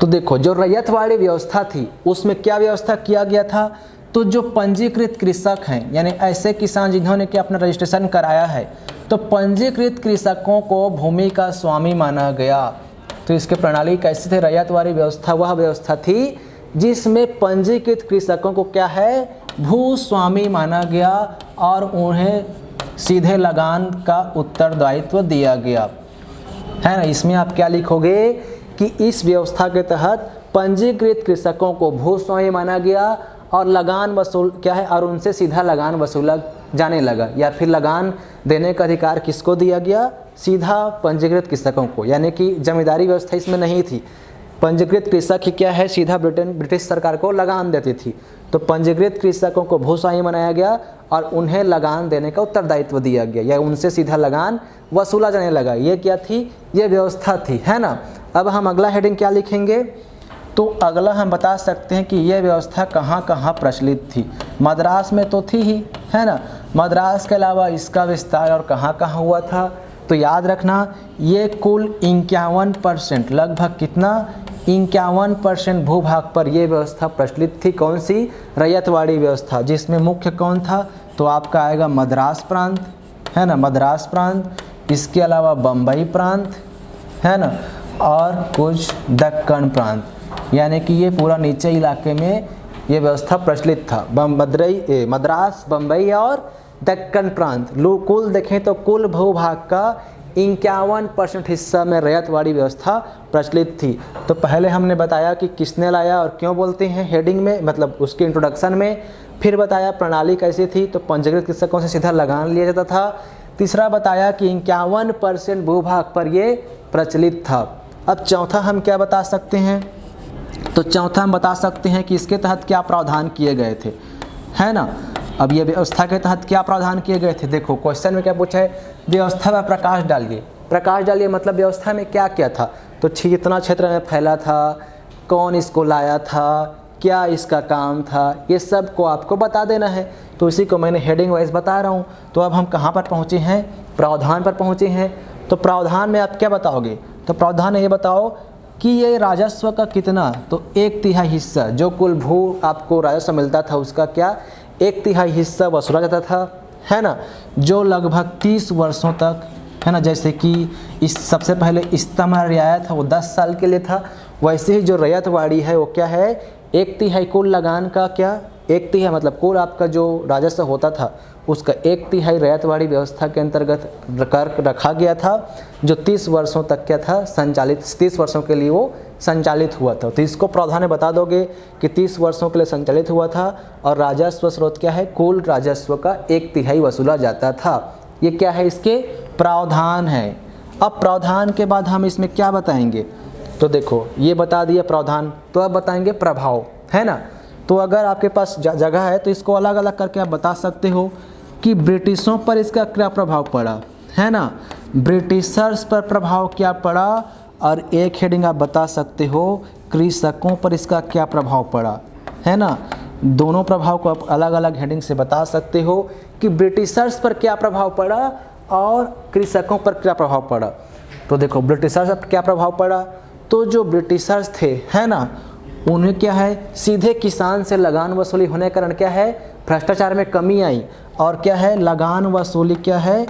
तो देखो जो रैयतवाड़ी व्यवस्था थी उसमें क्या व्यवस्था किया गया था, तो जो पंजीकृत कृषक हैं, यानी ऐसे किसान जिन्होंने कि अपना रजिस्ट्रेशन कराया है, तो पंजीकृत कृषकों को भूमि का स्वामी माना गया। तो इसके प्रणाली कैसी थी, रैयतवाड़ी व्यवस्था वह व्यवस्था थी जिसमें पंजीकृत कृषकों को क्या है, भूस्वामी माना गया और उन्हें सीधे लगान का उत्तरदायित्व दिया गया, है ना। इसमें आप क्या लिखोगे कि इस व्यवस्था के तहत पंजीकृत कृषकों को भूस्वामी माना गया और लगान वसूल क्या है, और उनसे सीधा लगान वसूला जाने लगा, या फिर लगान देने का अधिकार किसको दिया गया, सीधा पंजीकृत कृषकों को, यानी कि जमींदारी व्यवस्था इसमें नहीं थी। पंजीकृत कृषक ही क्या है, सीधा ब्रिटिश सरकार को लगान देती थी। तो पंजीकृत कृषकों को भूस्वामी बनाया गया और उन्हें लगान देने का उत्तरदायित्व दिया गया, या उनसे सीधा लगान वसूला जाने लगा। ये क्या थी, ये व्यवस्था थी, है ना। अब हम अगला हेडिंग क्या लिखेंगे, तो अगला हम बता सकते हैं कि यह व्यवस्था कहाँ कहाँ प्रचलित थी। मद्रास में तो थी ही, है ना। मद्रास के अलावा इसका विस्तार और कहाँ कहाँ हुआ था, तो याद रखना ये कुल 51%, लगभग कितना, 51% भूभाग पर यह व्यवस्था प्रचलित थी। कौन सी, रैयतवाड़ी व्यवस्था, जिसमें मुख्य कौन था, तो आपका आएगा मद्रास प्रांत, है ना, मद्रास प्रांत, इसके अलावा बम्बई प्रांत, है ना, और कुछ दक्कन प्रांत, यानी कि ये पूरा नीचे इलाके में ये व्यवस्था प्रचलित था। मद्रास, बम्बई और दक्कन प्रांत, कुल देखें तो कुल भूभाग का 51% हिस्सा में रैयतवाड़ी व्यवस्था प्रचलित थी। तो पहले हमने बताया कि किसने लाया और क्यों बोलते हैं हेडिंग में, मतलब उसके इंट्रोडक्शन में। फिर बताया प्रणाली कैसी थी, तो पंजीकृत कृषकों से सीधा लगान लिया जाता था। तीसरा बताया कि 51% भूभाग पर ये प्रचलित था। अब चौथा हम क्या बता सकते हैं, तो चौथा हम बता सकते हैं कि इसके तहत क्या प्रावधान किए गए थे, है ना। अब ये व्यवस्था के तहत क्या प्रावधान किए गए थे, देखो क्वेश्चन में क्या पूछा है, व्यवस्था में प्रकाश डालिए। प्रकाश डालिए मतलब व्यवस्था में क्या क्या था, तो कितना क्षेत्र में फैला था, कौन इसको लाया था, क्या इसका काम था, ये सब को आपको बता देना है। तो इसी को मैंने हेडिंग वाइज बता रहा हूँ। तो अब हम कहाँ पर पहुँचे हैं, प्रावधान पर पहुँचे हैं। तो प्रावधान में आप क्या बताओगे, तो प्रावधान में ये बताओ कि ये राजस्व का कितना, तो 1/3 हिस्सा, जो कुल भू आपको राजस्व मिलता था उसका क्या 1/3 हिस्सा वसूला जाता था, है ना, जो लगभग 30 वर्षों तक, है ना। जैसे कि इस सबसे पहले इस्तेमाल रियायत है वो 10 साल के लिए था, वैसे ही जो रैयतवाड़ी है वो क्या है 1/3 कुल लगान का, क्या 1/3 मतलब कुल आपका जो राजस्व होता था उसका 1/3 रैयतवाड़ी व्यवस्था के अंतर्गत कर रखा गया था, जो 30 वर्षों तक क्या था संचालित, 30 वर्षों के लिए वो संचालित हुआ था। तो इसको प्रावधान में बता दोगे कि 30 वर्षों के लिए संचालित हुआ था और राजस्व स्रोत क्या है, कुल राजस्व का 1/3 वसूला जाता था। ये क्या है, इसके प्रावधान है। अब प्रावधान के बाद हम इसमें क्या बताएंगे, तो देखो ये बता दिया प्रावधान, तो अब बताएंगे प्रभाव, है ना। तो अगर आपके पास जगह है तो इसको अलग अलग करके आप बता सकते हो कि ब्रिटिशों पर इसका क्या प्रभाव पड़ा, है ना, ब्रिटिशर्स पर प्रभाव क्या पड़ा, और एक हेडिंग आप बता सकते हो कृषकों पर इसका क्या प्रभाव पड़ा, है ना। दोनों प्रभाव को आप अलग अलग हेडिंग से बता सकते हो कि ब्रिटिशर्स पर क्या प्रभाव पड़ा और कृषकों पर क्या प्रभाव पड़ा। तो देखो ब्रिटिशर्स पर क्या प्रभाव पड़ा, तो जो ब्रिटिशर्स थे, है ना, उन्हें क्या है, सीधे किसान से लगान वसूली होने के कारण क्या है, भ्रष्टाचार में कमी आई। और क्या है, लगान वसूली क्या है,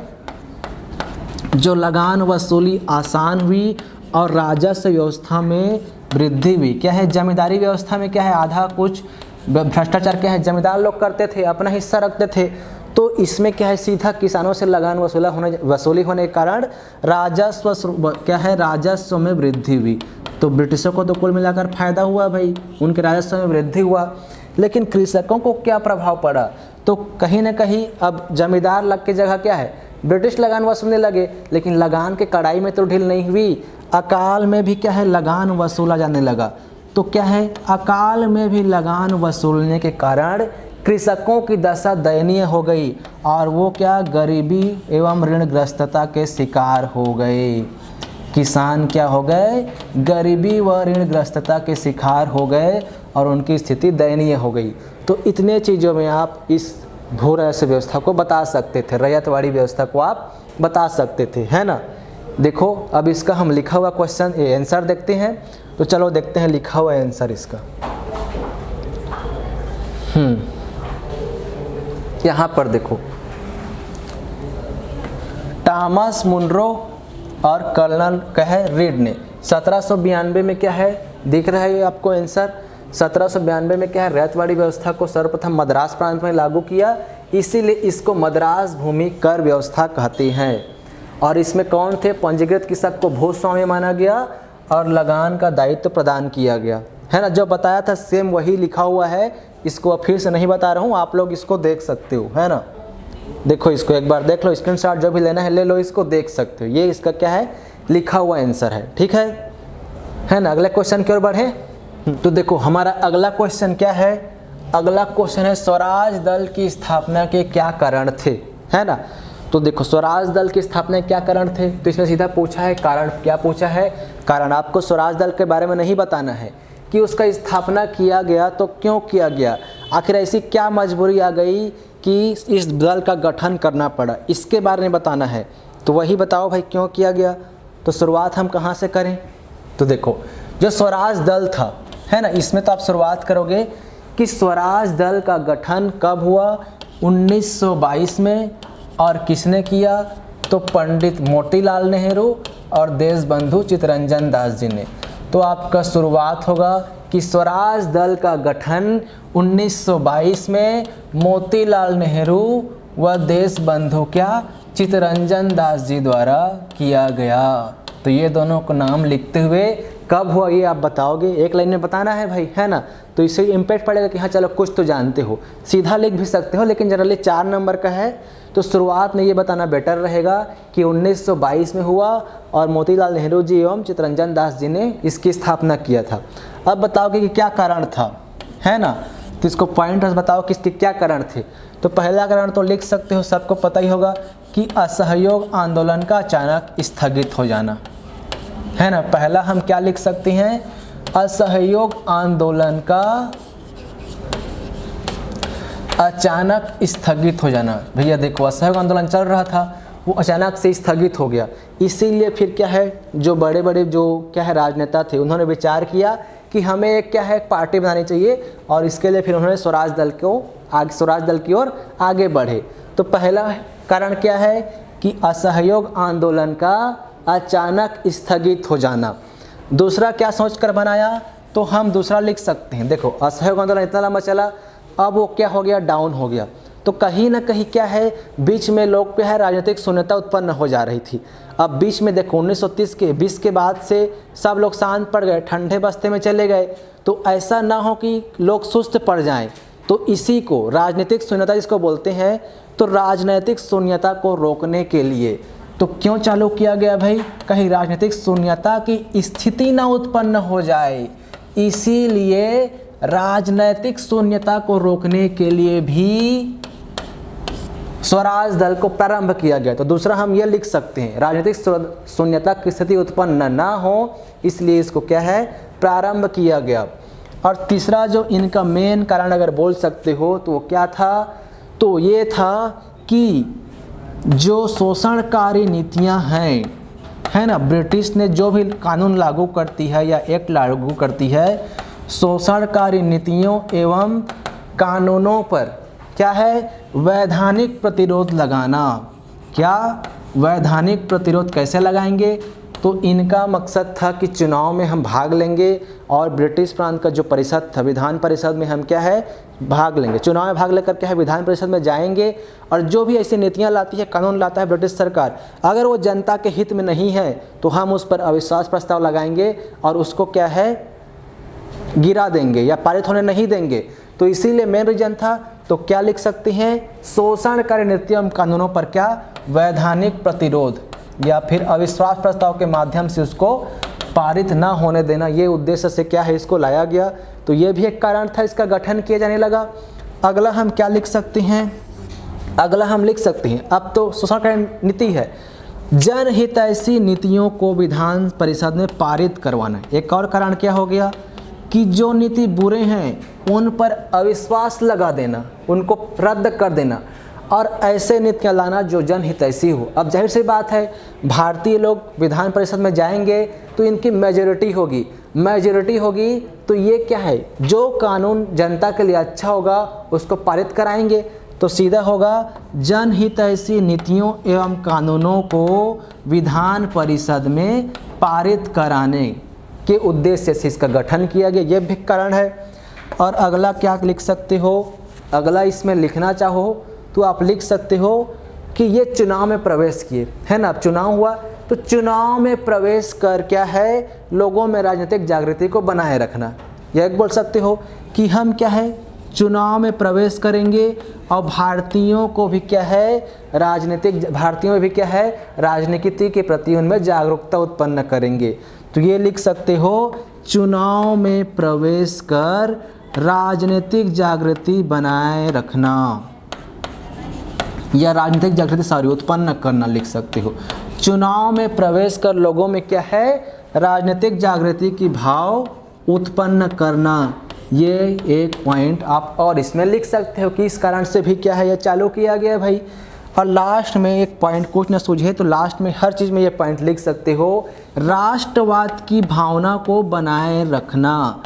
जो लगान वसूली आसान हुई और राजस्व व्यवस्था में वृद्धि हुई। क्या है, जमींदारी व्यवस्था में क्या है, आधा कुछ भ्रष्टाचार क्या है, जमींदार लोग करते थे, अपना हिस्सा रखते थे। तो इसमें क्या है, सीधा किसानों से लगान वसूली होने के कारण राजस्व क्या है, राजस्व में वृद्धि हुई। तो ब्रिटिशों को तो कुल मिलाकर फायदा हुआ भाई, उनके राजस्व में वृद्धि हुआ। लेकिन कृषकों को क्या प्रभाव पड़ा, तो कहीं ना कहीं अब जमींदार लग के जगह क्या है, ब्रिटिश लगान वसूलने लगे। लेकिन लगान के कड़ाई में तो ढील नहीं हुई, अकाल में भी क्या है, लगान वसूला जाने लगा। तो क्या है, अकाल में भी लगान वसूलने के कारण कृषकों की दशा दयनीय हो गई और वो क्या, गरीबी एवं ऋणग्रस्तता के शिकार हो गए। किसान क्या हो गए, गरीबी व ऋणग्रस्तता के शिकार हो गए और उनकी स्थिति दयनीय हो गई। तो इतने चीज़ों में आप इस भू राजस्व व्यवस्था को बता सकते थे, रैयतवाड़ी व्यवस्था को आप बता सकते थे, है ना। देखो अब इसका हम लिखा हुआ क्वेश्चन आंसर देखते हैं। तो चलो देखते हैं लिखा हुआ आंसर इसका। यहाँ पर देखो, टॉमस मुनरो और कर्नल कहे रीड ने 1792 में क्या है, दिख रहा है आपको आंसर। 1792 में क्या है, रैयतवाड़ी व्यवस्था को सर्वप्रथम मद्रास प्रांत में लागू किया, इसीलिए इसको मद्रास भूमि कर व्यवस्था कहते हैं। और इसमें कौन थे, पंजीकृत कृषक को भूस्वामी माना गया और लगान का दायित्व प्रदान किया गया, है ना। जो बताया था सेम वही लिखा हुआ है, इसको फिर से नहीं बता रहा हूँ, आप लोग इसको देख सकते हो, है ना। देखो इसको एक बार देख लो, स्क्रीनशॉट जो भी लेना है ले लो, इसको देख सकते हो। ये इसका क्या है, लिखा हुआ आंसर है, ठीक है ना। अगले क्वेश्चन की ओर बढ़े। तो देखो हमारा अगला क्वेश्चन क्या है, अगला क्वेश्चन है स्वराज दल की स्थापना के क्या कारण थे, है ना। तो देखो स्वराज दल की स्थापना क्या कारण थे, तो इसमें सीधा पूछा है कारण। क्या पूछा है, कारण। आपको स्वराज दल के बारे में नहीं बताना है कि उसका स्थापना किया गया तो क्यों किया गया, आखिर ऐसी क्या मजबूरी आ गई कि इस दल का गठन करना पड़ा, इसके बारे में बताना है। तो वही बताओ भाई क्यों किया गया। तो शुरुआत हम कहाँ से करें, तो देखो जो स्वराज दल था, है ना, इसमें तो आप शुरुआत करोगे कि स्वराज दल का गठन कब हुआ, 1922 में। और किसने किया, तो पंडित मोतीलाल नेहरू और देशबंधु चित्तरंजन दास जी ने। तो आपका शुरुआत होगा कि स्वराज दल का गठन 1922 में मोतीलाल नेहरू व देशबंधु क्या, चित्तरंजन दास जी द्वारा किया गया। तो ये दोनों को नाम लिखते हुए कब हुआ ये आप बताओगे, एक लाइन में बताना है भाई, है ना। तो इससे इम्पैक्ट पड़ेगा कि हाँ चलो कुछ तो जानते हो, सीधा लिख भी सकते हो, लेकिन जनरली 4 नंबर का है तो शुरुआत में ये बताना बेटर रहेगा कि 1922 में हुआ और मोतीलाल नेहरू जी एवं चित्तरंजन दास जी ने इसकी स्थापना किया था। अब बताओगे कि क्या कारण था, है ना। तो इसको पॉइंटर्स बताओ कि इसके क्या कारण थे। तो पहला कारण तो लिख सकते हो, सबको पता ही होगा कि असहयोग आंदोलन का अचानक स्थगित हो जाना, है ना। पहला हम क्या लिख सकते हैं, असहयोग आंदोलन का अचानक स्थगित हो जाना। भैया देखो असहयोग आंदोलन चल रहा था, वो अचानक से स्थगित हो गया, इसीलिए फिर क्या है, जो बड़े बड़े जो क्या है राजनेता थे, उन्होंने विचार किया कि हमें एक क्या है पार्टी बनानी चाहिए, और इसके लिए फिर उन्होंने स्वराज दल की ओर आगे बढ़े। तो पहला कारण क्या है कि असहयोग आंदोलन का अचानक स्थगित हो जाना। दूसरा क्या सोचकर बनाया, तो हम दूसरा लिख सकते हैं, देखो असहयोग आंदोलन इतना लंबा चला, अब वो क्या हो गया, डाउन हो गया। तो कहीं ना कहीं क्या है, बीच में लोग क्या है राजनीतिक शून्यता उत्पन्न हो जा रही थी। अब बीच में देखो 1930 के 20 के बाद से सब लोग शांत पड़ गए, ठंडे बस्ते में चले गए। तो ऐसा ना हो कि लोग सुस्त पड़ जाएं, तो इसी को राजनीतिक शून्यता जिसको बोलते हैं, तो राजनीतिक शून्यता को रोकने के लिए तो क्यों चालू किया गया भाई, कहीं राजनीतिक शून्यता की स्थिति ना उत्पन्न हो जाए, इसीलिए राजनीतिक शून्यता को रोकने के लिए भी स्वराज दल को प्रारंभ किया गया। तो दूसरा हम ये लिख सकते हैं, राजनीतिक शून्यता की स्थिति उत्पन्न ना हो, इसलिए इसको क्या है प्रारंभ किया गया। और तीसरा जो इनका मेन कारण अगर बोल सकते हो तो वो क्या था, तो ये था कि जो शोषणकारी नीतियां हैं, है ना, ब्रिटिश ने जो भी कानून लागू करती है या एक्ट लागू करती है, शोषणकारी नीतियों एवं कानूनों पर क्या है, वैधानिक प्रतिरोध लगाना। क्या वैधानिक प्रतिरोध कैसे लगाएंगे, तो इनका मकसद था कि चुनाव में हम भाग लेंगे और ब्रिटिश प्रांत का जो परिषद था, विधान परिषद में हम क्या है, भाग लेंगे। चुनाव में भाग लेकर क्या है, विधान परिषद में जाएंगे और जो भी ऐसी नीतियां लाती है, कानून लाता है ब्रिटिश सरकार, अगर वो जनता के हित में नहीं है तो हम उस पर अविश्वास प्रस्ताव लगाएंगे और उसको क्या है, गिरा देंगे या पारित होने नहीं देंगे। तो इसीलिए मेन रीजन था। तो क्या लिख सकते हैं, शोषणकारी नीतियों एवं कानूनों पर क्या, वैधानिक प्रतिरोध या फिर अविश्वास प्रस्ताव के माध्यम से उसको पारित ना होने देना, ये उद्देश्य से क्या है, इसको लाया गया। तो ये भी एक कारण था, इसका गठन किया जाने लगा। अगला हम क्या लिख सकते हैं, अगला हम लिख सकते हैं, अब तो शोषणकारी नीति है, जनहितैषी नीतियों को विधान परिषद में पारित करवाना। एक और कारण क्या हो गया कि जो नीति बुरे हैं उन पर अविश्वास लगा देना, उनको रद्द कर देना और ऐसे नीतियाँ लाना जो जनहितैषी हो। अब जाहिर सी बात है, भारतीय लोग विधान परिषद में जाएंगे तो इनकी मेजॉरिटी होगी, मेजॉरिटी होगी तो ये क्या है, जो कानून जनता के लिए अच्छा होगा उसको पारित कराएंगे। तो सीधा होगा जनहितैषी नीतियों एवं कानूनों को विधान परिषद में पारित कराने के उद्देश्य से इसका गठन किया गया, ये भी कारण है। और अगला क्या लिख सकते हो, अगला इसमें लिखना चाहो तो आप लिख सकते हो कि ये चुनाव में प्रवेश किए, है ना, चुनाव हुआ तो चुनाव में प्रवेश कर क्या है, लोगों में राजनीतिक जागृति को बनाए रखना। यह एक बोल सकते हो कि हम क्या है, चुनाव में प्रवेश करेंगे और भारतीयों को भी क्या है, भारतीयों में भी क्या है, राजनीति के प्रति उनमें जागरूकता उत्पन्न करेंगे। तो ये लिख सकते हो, चुनाव में प्रवेश कर राजनीतिक जागृति बनाए रखना या राजनीतिक जागृति उत्पन्न करना लिख सकते हो। चुनाव में प्रवेश कर लोगों में क्या है, राजनीतिक जागृति की भाव उत्पन्न करना, ये एक पॉइंट आप और इसमें लिख सकते हो कि इस कारण से भी क्या है, ये चालू किया गया है भाई। और लास्ट में एक पॉइंट कुछ न सूझे तो लास्ट में हर चीज़ में ये पॉइंट लिख सकते हो, राष्ट्रवाद की भावना को बनाए रखना,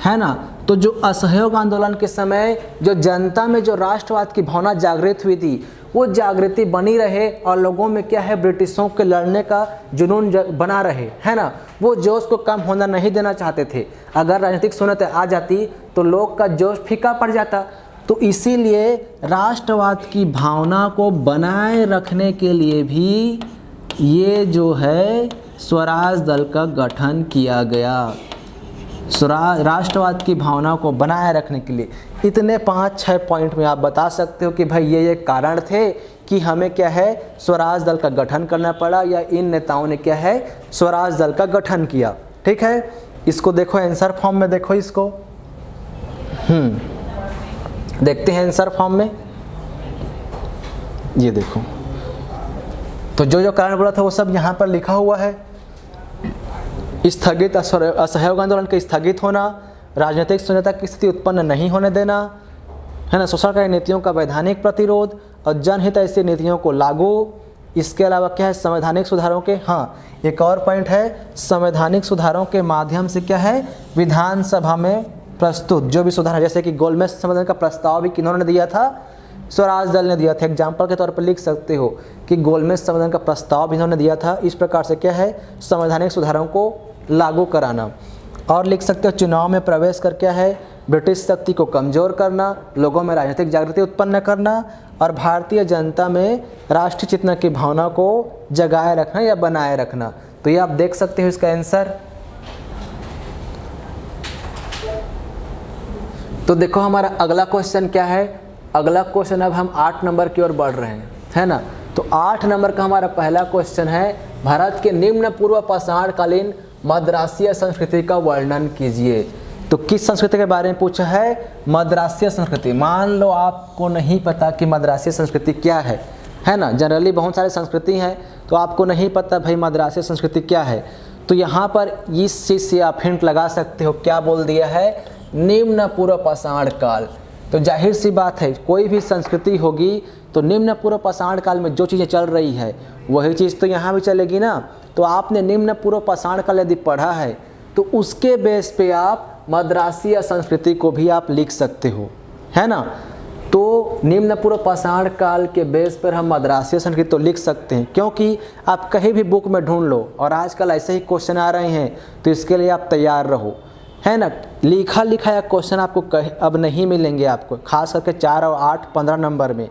है ना। तो जो असहयोग आंदोलन के समय जो जनता में जो राष्ट्रवाद की भावना जागृत हुई थी, वो जागृति बनी रहे और लोगों में क्या है, ब्रिटिशों के लड़ने का जुनून बना रहे, है ना। वो जोश को कम होना नहीं देना चाहते थे। अगर राजनीतिक सुन्नत आ जाती तो लोग का जोश फीका पड़ जाता। तो इसीलिए राष्ट्रवाद की भावना को बनाए रखने के लिए भी ये जो है स्वराज दल का गठन किया गया। राष्ट्रवाद की भावना को बनाए रखने के लिए इतने 5-6 पॉइंट में आप बता सकते हो कि भाई ये कारण थे कि हमें क्या है, स्वराज दल का गठन करना पड़ा या इन नेताओं ने क्या है, स्वराज दल का गठन किया। ठीक है, इसको देखो आंसर फॉर्म में, देखो इसको देखते हैं आंसर फॉर्म में, ये देखो। तो जो जो कारण बोला था वो सब यहाँ पर लिखा हुआ है। स्थगित असहयोग आंदोलन के स्थगित होना, राजनीतिक शून्यता की स्थिति उत्पन्न नहीं होने देना, है ना, शोषणकारी नीतियों का वैधानिक प्रतिरोध और जनहितैषी नीतियों को लागू। इसके अलावा क्या है, संवैधानिक सुधारों के, हाँ एक और पॉइंट है, संवैधानिक सुधारों के माध्यम से क्या है, विधानसभा में प्रस्तुत जो भी सुधार है, जैसे कि गोलमेज संशोधन का प्रस्ताव भी किन्होंने दिया था, स्वराज दल ने दिया था। एग्जाम्पल के तौर पर लिख सकते हो कि गोलमेज संशोधन का प्रस्ताव भी इन्होंने दिया था। इस प्रकार से क्या है, संवैधानिक सुधारों को लागू कराना। और लिख सकते हो चुनाव में प्रवेश कर क्या है, ब्रिटिश शक्ति को कमज़ोर करना, लोगों में राजनीतिक जागृति उत्पन्न करना और भारतीय जनता में राष्ट्रीय चेतना की भावना को जगाए रखना या बनाए रखना। तो ये आप देख सकते हो इसका आंसर। तो देखो हमारा अगला क्वेश्चन क्या है, अगला क्वेश्चन अब हम 8 नंबर की ओर बढ़ रहे हैं, है ना। तो 8 नंबर का हमारा पहला क्वेश्चन है, भारत के निम्न पूर्व पाषाणकालीन मद्रासीय संस्कृति का वर्णन कीजिए। तो किस संस्कृति के बारे में पूछा है, मद्रासीय संस्कृति। मान लो आपको नहीं पता कि मद्रासीय संस्कृति क्या है ना। जनरली बहुत सारी संस्कृति हैं तो आपको नहीं पता भाई मद्रासीय संस्कृति क्या है। तो यहाँ पर इस चीज़ से आप हिंट लगा सकते हो, क्या बोल दिया है निम्न पूर्व पाषाण काल। तो जाहिर सी बात है, कोई भी संस्कृति होगी तो निम्न पूर्व पाषाण काल में जो चीज़ें चल रही है वही चीज़ तो यहाँ भी चलेगी ना। तो आपने निम्न पूर्व पाषाण काल यदि पढ़ा है तो उसके बेस पे आप मद्रासीय संस्कृति को भी आप लिख सकते हो, है ना। तो निम्न पूर्व पाषाण काल के बेस पर हम मद्रासीय संस्कृति तो लिख सकते हैं, क्योंकि आप कहीं भी बुक में ढूंढ लो और आजकल ऐसे ही क्वेश्चन आ रहे हैं, तो इसके लिए आप तैयार रहो, है ना। लिखा लिखाया क्वेश्चन आपको अब नहीं मिलेंगे आपको, खास करके 4 और 8 15 नंबर में।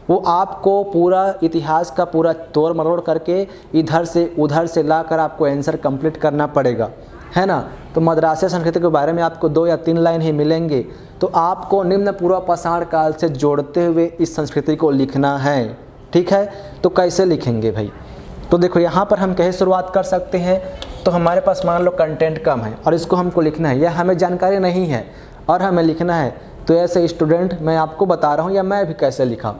वो आपको पूरा इतिहास का पूरा तोड़ मरोड़ करके इधर से उधर से लाकर आपको आंसर कंप्लीट करना पड़ेगा, है ना। तो मद्रासीय संस्कृति के बारे में आपको 2 या 3 लाइन ही मिलेंगे, तो आपको निम्न पूर्व पाषाण काल से जोड़ते हुए इस संस्कृति को लिखना है, ठीक है। तो कैसे लिखेंगे भाई, तो देखो यहाँ पर हम कैसे शुरुआत कर सकते हैं। तो हमारे पास मान लो कंटेंट कम है और इसको हमको लिखना है, या हमें जानकारी नहीं है और हमें लिखना है, तो ऐसे स्टूडेंट मैं आपको बता रहा हूँ या मैं भी कैसे लिखा।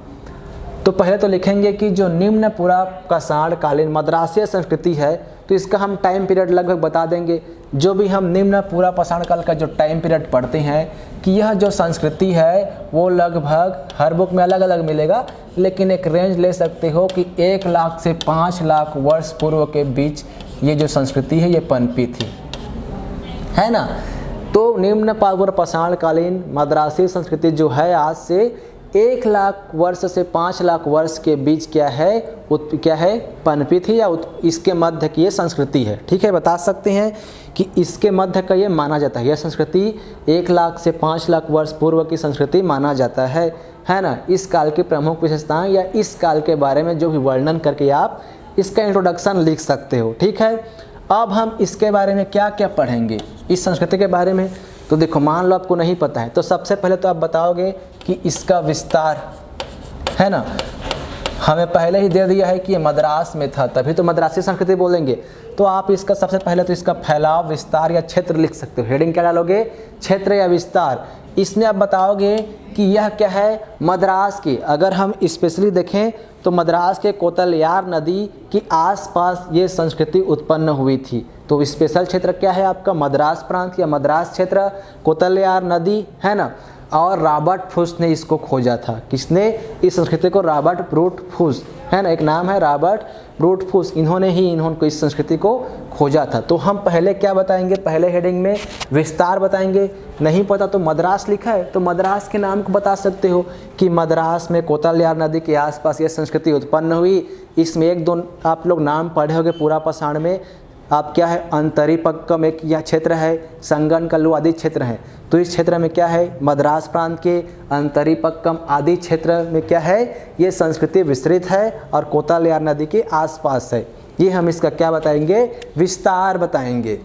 तो पहले तो लिखेंगे कि जो निम्न पूर्व पाषाण कालीन मद्रासीय संस्कृति है, तो इसका हम टाइम पीरियड लगभग बता देंगे। जो भी हम निम्न पूर्व पाषाण काल का जो टाइम पीरियड पढ़ते हैं कि यह जो संस्कृति है वो लगभग हर बुक में अलग अलग मिलेगा, लेकिन एक रेंज ले सकते हो कि 1 लाख से 5 लाख वर्ष पूर्व के बीच ये जो संस्कृति है ये पनपी थी, है ना। तो निम्न पूर्व पाषाण कालीन मद्रासी संस्कृति जो है आज से 1 लाख वर्ष से 5 लाख वर्ष के बीच क्या है पनपी थी, या इसके मध्य की ये संस्कृति है, ठीक है। बता सकते हैं कि इसके मध्य का ये माना जाता है, यह संस्कृति 1 लाख से 5 लाख वर्ष पूर्व की संस्कृति माना जाता है ना। इस काल की प्रमुख विशेषताएं या इस काल के बारे में जो भी वर्णन करके आप इसका इंट्रोडक्शन लिख सकते हो, ठीक है। अब हम इसके बारे में क्या क्या पढ़ेंगे इस संस्कृति के बारे में। तो देखो, मान लो आपको नहीं पता है, तो सबसे पहले तो आप बताओगे कि इसका विस्तार, है ना। हमें पहले ही दे दिया है कि ये मद्रास में था, तभी तो मद्रासी संस्कृति बोलेंगे। तो आप इसका सबसे पहले तो इसका फैलाव, विस्तार या क्षेत्र लिख सकते हो। हेडिंग क्या डालोगे, क्षेत्र या विस्तार। इसमें आप बताओगे कि यह क्या है, मद्रास की, अगर हम स्पेशली देखें तो मद्रास के कोतलयार नदी के आसपास ये संस्कृति उत्पन्न हुई थी। तो स्पेशल क्षेत्र क्या है आपका, मद्रास प्रांत या मद्रास क्षेत्र, कोतलयार नदी, है ना। और रॉबर्ट फुस ने इसको खोजा था। किसने, इस संस्कृति को, रॉबर्ट ब्रूट फुस, है ना, एक नाम है रॉबर्ट ब्रूट फुस, इन्होंने इस संस्कृति को खोजा था। तो हम पहले क्या बताएंगे, पहले हेडिंग में विस्तार बताएंगे। नहीं पता तो मद्रास लिखा है तो मद्रास के नाम को बता सकते हो कि मद्रास में कोतलयार नदी के आसपास यह संस्कृति उत्पन्न हुई। इसमें 1-2 आप लोग नाम पढ़े होंगे पूरा पाषाण में। आप क्या है, अंतरीपक्कम एक यह क्षेत्र है, संगन कल्लू आदि क्षेत्र है। तो इस क्षेत्र में क्या है, मद्रास प्रांत के अंतरीपक्कम आदि क्षेत्र में क्या है, ये संस्कृति विस्तृत है और कोतलयार नदी के आसपास है। ये हम इसका क्या बताएंगे, विस्तार बताएंगे।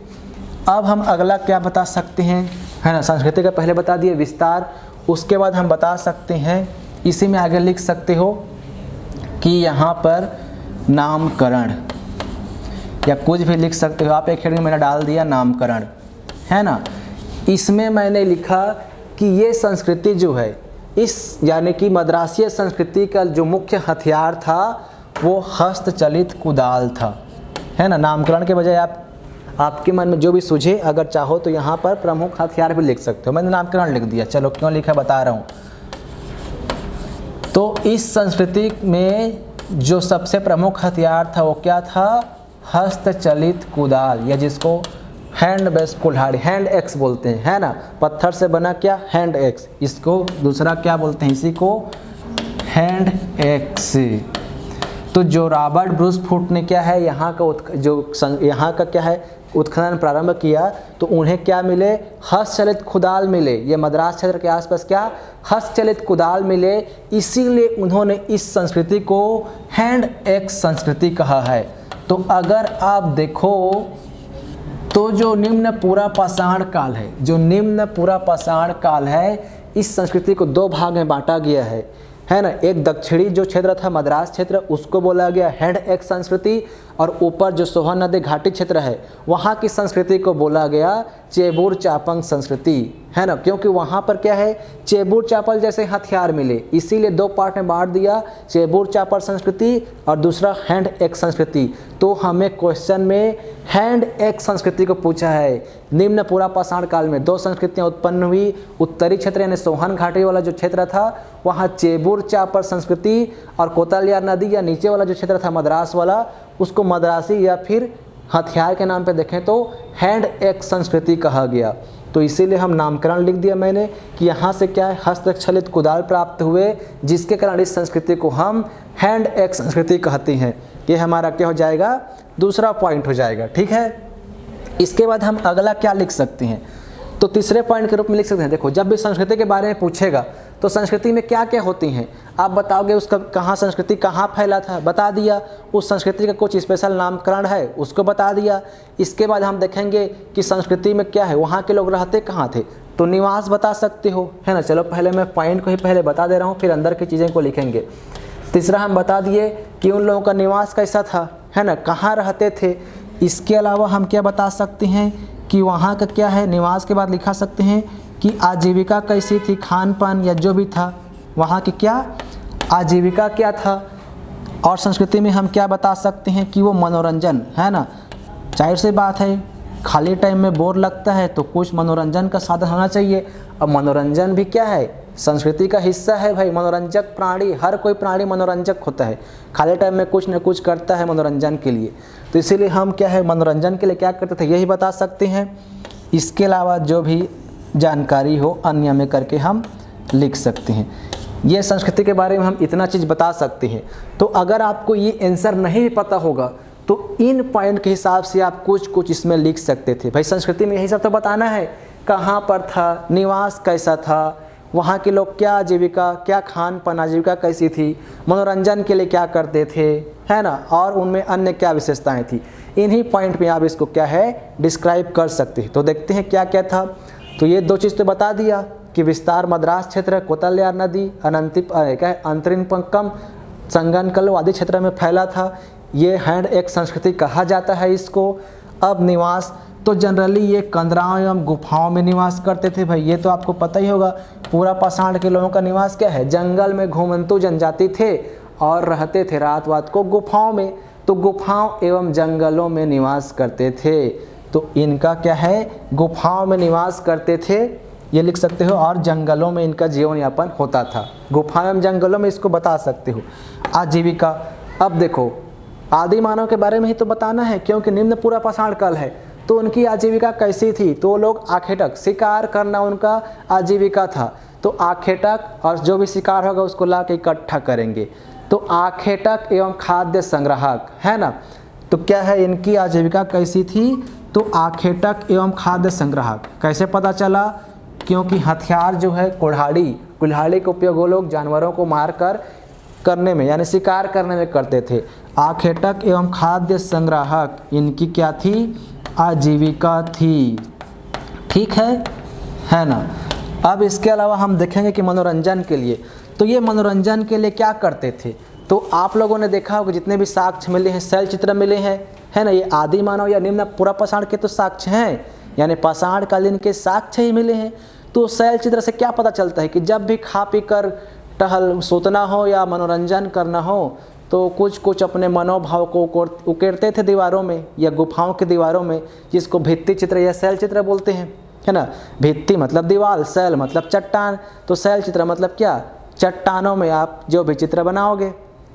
अब हम अगला क्या बता सकते हैं, है ना। संस्कृति का पहले बता दिए विस्तार, उसके बाद हम बता सकते हैं, इसी में आगे लिख सकते हो कि यहाँ पर नामकरण या कुछ भी लिख सकते हो आप। एक हेडिंग मैंने डाल दिया नामकरण, है ना। इसमें मैंने लिखा कि ये संस्कृति जो है, इस यानी कि मद्रासीय संस्कृति का जो मुख्य हथियार था वो हस्तचलित कुदाल था, है ना। नामकरण के बजाय आपके मन में जो भी सूझे, अगर चाहो तो यहाँ पर प्रमुख हथियार भी लिख सकते हो। मैंने नामकरण लिख दिया, चलो क्यों लिखा बता रहा हूँ। तो इस संस्कृति में जो सबसे प्रमुख हथियार था वो क्या था, हस्तचलित कुदाल, या जिसको हैंड बेस्ड कुल्हाड़ी, हैंड एक्स बोलते हैं, है ना। पत्थर से बना क्या, हैंड एक्स, इसको दूसरा क्या बोलते हैं, इसी को हैंड एक्स। तो जो रॉबर्ट ब्रूस फुट ने क्या है, यहाँ का क्या है उत्खनन प्रारंभ किया, तो उन्हें क्या मिले, हस्तचलित कुदाल मिले। ये मद्रास क्षेत्र के आसपास क्या, हस्तचलित कुदाल मिले, इसीलिए उन्होंने इस संस्कृति को हैंड एक्स संस्कृति कहा है। तो अगर आप देखो तो जो निम्न पूर्व पाषाण काल है, जो निम्न पूर्व पाषाण काल है, इस संस्कृति को 2 भाग में बांटा गया है ना। एक दक्षिणी जो क्षेत्र था मद्रास क्षेत्र, उसको बोला गया हैंड एक्स संस्कृति, और ऊपर जो सोहन नदी घाटी क्षेत्र है वहाँ की संस्कृति को बोला गया चेबूर चापंग संस्कृति, है ना। क्योंकि वहाँ पर क्या है, चेबूर चापल जैसे हथियार मिले, इसीलिए 2 पार्ट में बांट दिया, चेबूर चापल संस्कृति और दूसरा हैंड एक्स संस्कृति। तो हमें क्वेश्चन में हैंड एक संस्कृति को पूछा है। निम्न पूरा पाषाण काल में 2 संस्कृतियां उत्पन्न हुई। उत्तरी क्षेत्र यानी सोहन घाटी वाला जो क्षेत्र था वहाँ चेबूर चापर संस्कृति, और कोतलियार नदी या नीचे वाला जो क्षेत्र था मद्रास वाला, उसको मद्रासी या फिर हथियार के नाम पे देखें तो हैंड एक संस्कृति कहा गया। तो इसीलिए हम नामकरण लिख दिया मैंने कि यहाँ से क्या है, हस्तक्षलित कुदाल प्राप्त हुए, जिसके कारण इस संस्कृति को हम हैंड एक संस्कृति कहते हैं। ये हमारा क्या हो जाएगा, दूसरा पॉइंट हो जाएगा। ठीक है, इसके बाद हम अगला क्या लिख सकते हैं, तो तीसरे पॉइंट के रूप में लिख सकते हैं। देखो, जब भी संस्कृति के बारे में पूछेगा तो संस्कृति में क्या क्या होती हैं आप बताओगे, उसका कहाँ संस्कृति कहाँ फैला था बता दिया, उस संस्कृति का कुछ स्पेशल नामकरण है उसको बता दिया। इसके बाद हम देखेंगे कि संस्कृति में क्या है, वहाँ के लोग रहते कहाँ थे, तो निवास बता सकते हो, है ना। चलो पहले मैं पॉइंट को ही पहले बता दे रहा हूँ, फिर अंदर की चीज़ें को लिखेंगे। तीसरा हम बता दिए कि उन लोगों का निवास कैसा था, है ना, कहाँ रहते थे। इसके अलावा हम क्या बता सकते हैं कि वहाँ का क्या है, निवास के बाद लिखा सकते हैं कि आजीविका कैसी थी, खान पान या जो भी था वहाँ की क्या आजीविका क्या था। और संस्कृति में हम क्या बता सकते हैं कि वो मनोरंजन, है ना, जाहिर सी बात है खाली टाइम में बोर लगता है तो कुछ मनोरंजन का साधन होना चाहिए। अब मनोरंजन भी क्या है, संस्कृति का हिस्सा है भाई। मनोरंजक प्राणी, हर कोई प्राणी मनोरंजक होता है, खाली टाइम में कुछ न कुछ करता है मनोरंजन के लिए। तो इसीलिए हम क्या है, मनोरंजन के लिए क्या करते थे यही बता सकते हैं। इसके अलावा जो भी जानकारी हो अन्य में करके हम लिख सकते हैं। ये संस्कृति के बारे में हम इतना चीज़ बता सकते हैं। तो अगर आपको ये आंसर नहीं पता होगा तो इन पॉइंट के हिसाब से आप कुछ इसमें लिख सकते थे। भाई संस्कृति में यही सब तो बताना है, कहाँ पर था, निवास कैसा था, वहाँ के लोग क्या आजीविका, क्या खान पान, आजीविका कैसी थी, मनोरंजन के लिए क्या करते थे, है ना, और उनमें अन्य क्या विशेषताएं थी। इन्हीं पॉइंट में आप इसको क्या है डिस्क्राइब कर सकते हैं। तो देखते हैं क्या क्या था। तो ये 2 चीज़ तो बता दिया कि विस्तार मद्रास क्षेत्र, कोतलियार नदी, अंतरिम पंकम, संगनकल आदि क्षेत्र में फैला था। ये हैंड एक संस्कृति कहा जाता है इसको। अब निवास, तो जनरली ये कंदराओं एवं गुफाओं में निवास करते थे। भाई ये तो आपको पता ही होगा, पूरा पाषाण के लोगों का निवास क्या है, जंगल में घूमंतु जनजाति थे और रहते थे रात को गुफाओं में। तो गुफाओं एवं जंगलों में निवास करते थे। तो इनका क्या है, गुफाओं में निवास करते थे, ये लिख सकते हो, और जंगलों में इनका जीवन यापन होता था। गुफाओं एवं जंगलों में इसको बता सकते हो। आजीविका, अब देखो आदि मानव के बारे में ही तो बताना है, क्योंकि निम्न पूरा पाषाण काल है। तो उनकी आजीविका कैसी थी, तो लोग आखेटक, शिकार करना उनका आजीविका था। तो आखेटक और जो भी शिकार होगा उसको ला के इकट्ठा करेंगे। तो आखेटक एवं खाद्य संग्राहक, है ना। तो क्या है, इनकी आजीविका कैसी थी, तो आखेटक एवं खाद्य संग्राहक। कैसे पता चला, क्योंकि हथियार जो है कुल्हाड़ी का उपयोग वो लोग जानवरों को मारकर करने में यानी शिकार करने में करते थे। आखेटक एवं खाद्य संग्राहक इनकी क्या थी, आजीविका थी। ठीक है ना। अब इसके अलावा हम देखेंगे कि मनोरंजन के लिए, तो ये मनोरंजन के लिए क्या करते थे। तो आप लोगों ने देखा होगा जितने भी साक्ष्य मिले हैं, शैल चित्र मिले हैं, है ना, ये आदि मानव या निम्न पूरा पाषाण के तो साक्ष्य हैं, यानी पाषाण कालीन के साक्ष्य ही मिले हैं। तो शैल चित्र से क्या पता चलता है कि जब भी खा पी कर टहल सोतना हो या मनोरंजन करना हो तो कुछ अपने मनोभाव को उकेरते थे दीवारों में या गुफाओं की दीवारों में, जिसको भित्ति चित्र या शैल चित्र बोलते हैं, है ना। भित्ति मतलब दीवार, शैल मतलब चट्टान, तो शैल चित्र मतलब क्या, चट्टानों में आप जो भी चित्र बनाओगे,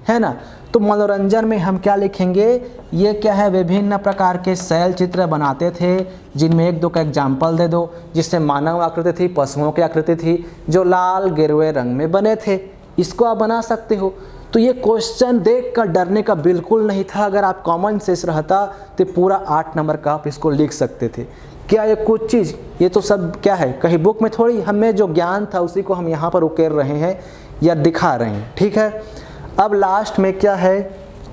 है ना। तो मनोरंजन में हम क्या लिखेंगे, ये क्या है, विभिन्न प्रकार के शैल चित्र बनाते थे, जिनमें 1-2 का एग्जाम्पल दे दो। जिससे मानव आकृति थी, पशुओं की आकृति थी, जो लाल गेरुए रंग में बने थे, इसको आप बना सकते हो। तो ये क्वेश्चन देख कर डरने का बिल्कुल नहीं था। अगर आप कॉमन सेंस रहता तो पूरा 8 नंबर का आप इसको लिख सकते थे। क्या ये कुछ चीज़, ये तो सब क्या है, कहीं बुक में थोड़ी, हमें जो ज्ञान था उसी को हम यहाँ पर उकेर रहे हैं या दिखा रहे हैं। ठीक है। अब लास्ट में क्या है,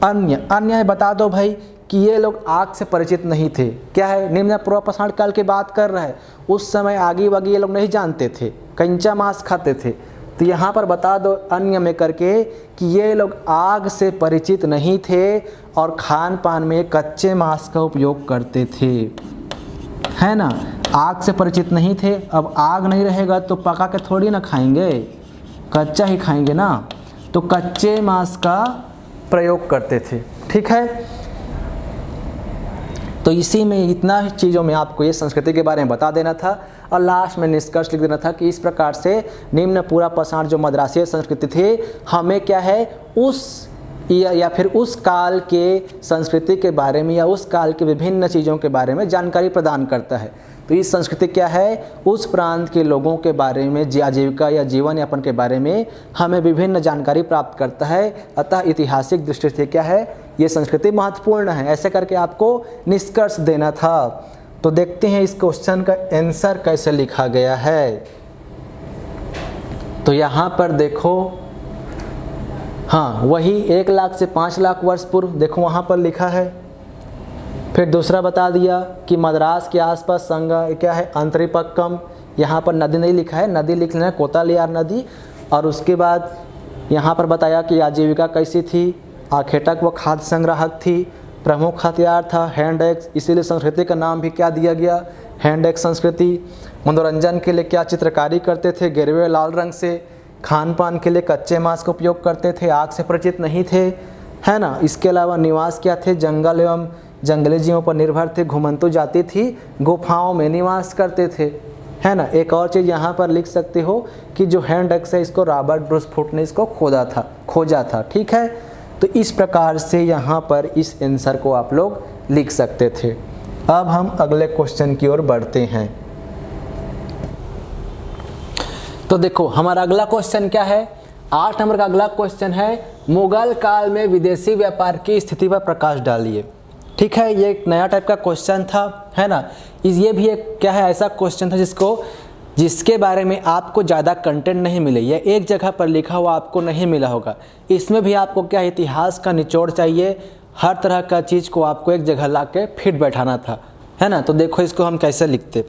अन्य बता दो भाई कि ये लोग आग से परिचित नहीं थे। क्या है, निम्न पूर्व पाषाण काल की बात कर रहा है, उस समय आगी वागी ये लोग नहीं जानते थे, कंचा मांस खाते थे। तो यहाँ पर बता दो अन्य में करके कि ये लोग आग से परिचित नहीं थे और खान पान में कच्चे मांस का उपयोग करते थे, है ना। आग से परिचित नहीं थे, अब आग नहीं रहेगा तो पका के थोड़ी ना खाएंगे, कच्चा ही खाएंगे ना। तो कच्चे मांस का प्रयोग करते थे। ठीक है। तो इसी में इतना चीज़ों में आपको ये संस्कृति के बारे में बता देना था और लास्ट में निष्कर्ष लिख देना था कि इस प्रकार से निम्न पूरा पाषाण जो मद्रासीय संस्कृति थी हमें क्या है उस या फिर उस काल के संस्कृति के बारे में या उस काल के विभिन्न चीज़ों के बारे में जानकारी प्रदान करता है। तो ये संस्कृति क्या है, उस प्रांत के लोगों के बारे में आजीविका या जीवन यापन के बारे में हमें विभिन्न जानकारी प्राप्त करता है। अतः ऐतिहासिक दृष्टि से क्या है, ये संस्कृति महत्वपूर्ण है। ऐसे करके आपको निष्कर्ष देना था। तो देखते हैं इस क्वेश्चन का आंसर कैसे लिखा गया है। तो यहाँ पर देखो, हाँ वही 1 लाख से 5 लाख वर्ष पूर्व देखो वहाँ पर लिखा है। फिर दूसरा बता दिया कि मद्रास के आसपास संगा क्या है, अंतरिपक्कम, यहाँ पर नदी नहीं लिखा है, नदी लिख लेना है कोतालियार नदी। और उसके बाद यहाँ पर बताया कि आजीविका कैसी थी, आखेटक व खाद्य संग्राहक थी, प्रमुख हथियार था हैंड एक्स, इसीलिए संस्कृति का नाम भी क्या दिया गया, हैंड एक्स संस्कृति। मनोरंजन के लिए क्या चित्रकारी करते थे, गिरवे लाल रंग से। खान पान के लिए कच्चे मांस का उपयोग करते थे, आग से परिचित नहीं थे, है ना। इसके अलावा निवास क्या थे, जंगल एवं जंगली जीवों पर निर्भर थे। घुमंतु जाति थी, गुफाओं में निवास करते थे, है ना। एक और चीज़ यहाँ पर लिख सकते हो कि जो हैंड एक्स है इसको रॉबर्ट ब्रूस फुट ने इसको खोजा था, ठीक है। तो इस प्रकार से यहाँ पर इस आंसर को आप लोग लिख सकते थे। अब हम अगले क्वेश्चन की ओर बढ़ते हैं। तो देखो हमारा अगला क्वेश्चन क्या है, 8 नंबर का अगला क्वेश्चन है, मुगल काल में विदेशी व्यापार की स्थिति पर प्रकाश डालिए। ठीक है, ये एक नया टाइप का क्वेश्चन था, है ना। ये भी एक क्या है, ऐसा क्वेश्चन था जिसके बारे में आपको ज़्यादा कंटेंट नहीं मिले, या एक जगह पर लिखा हुआ आपको नहीं मिला होगा। इसमें भी आपको क्या इतिहास का निचोड़ चाहिए, हर तरह का चीज़ को आपको एक जगह ला के फिट बैठाना था, है ना। तो देखो इसको हम कैसे लिखते,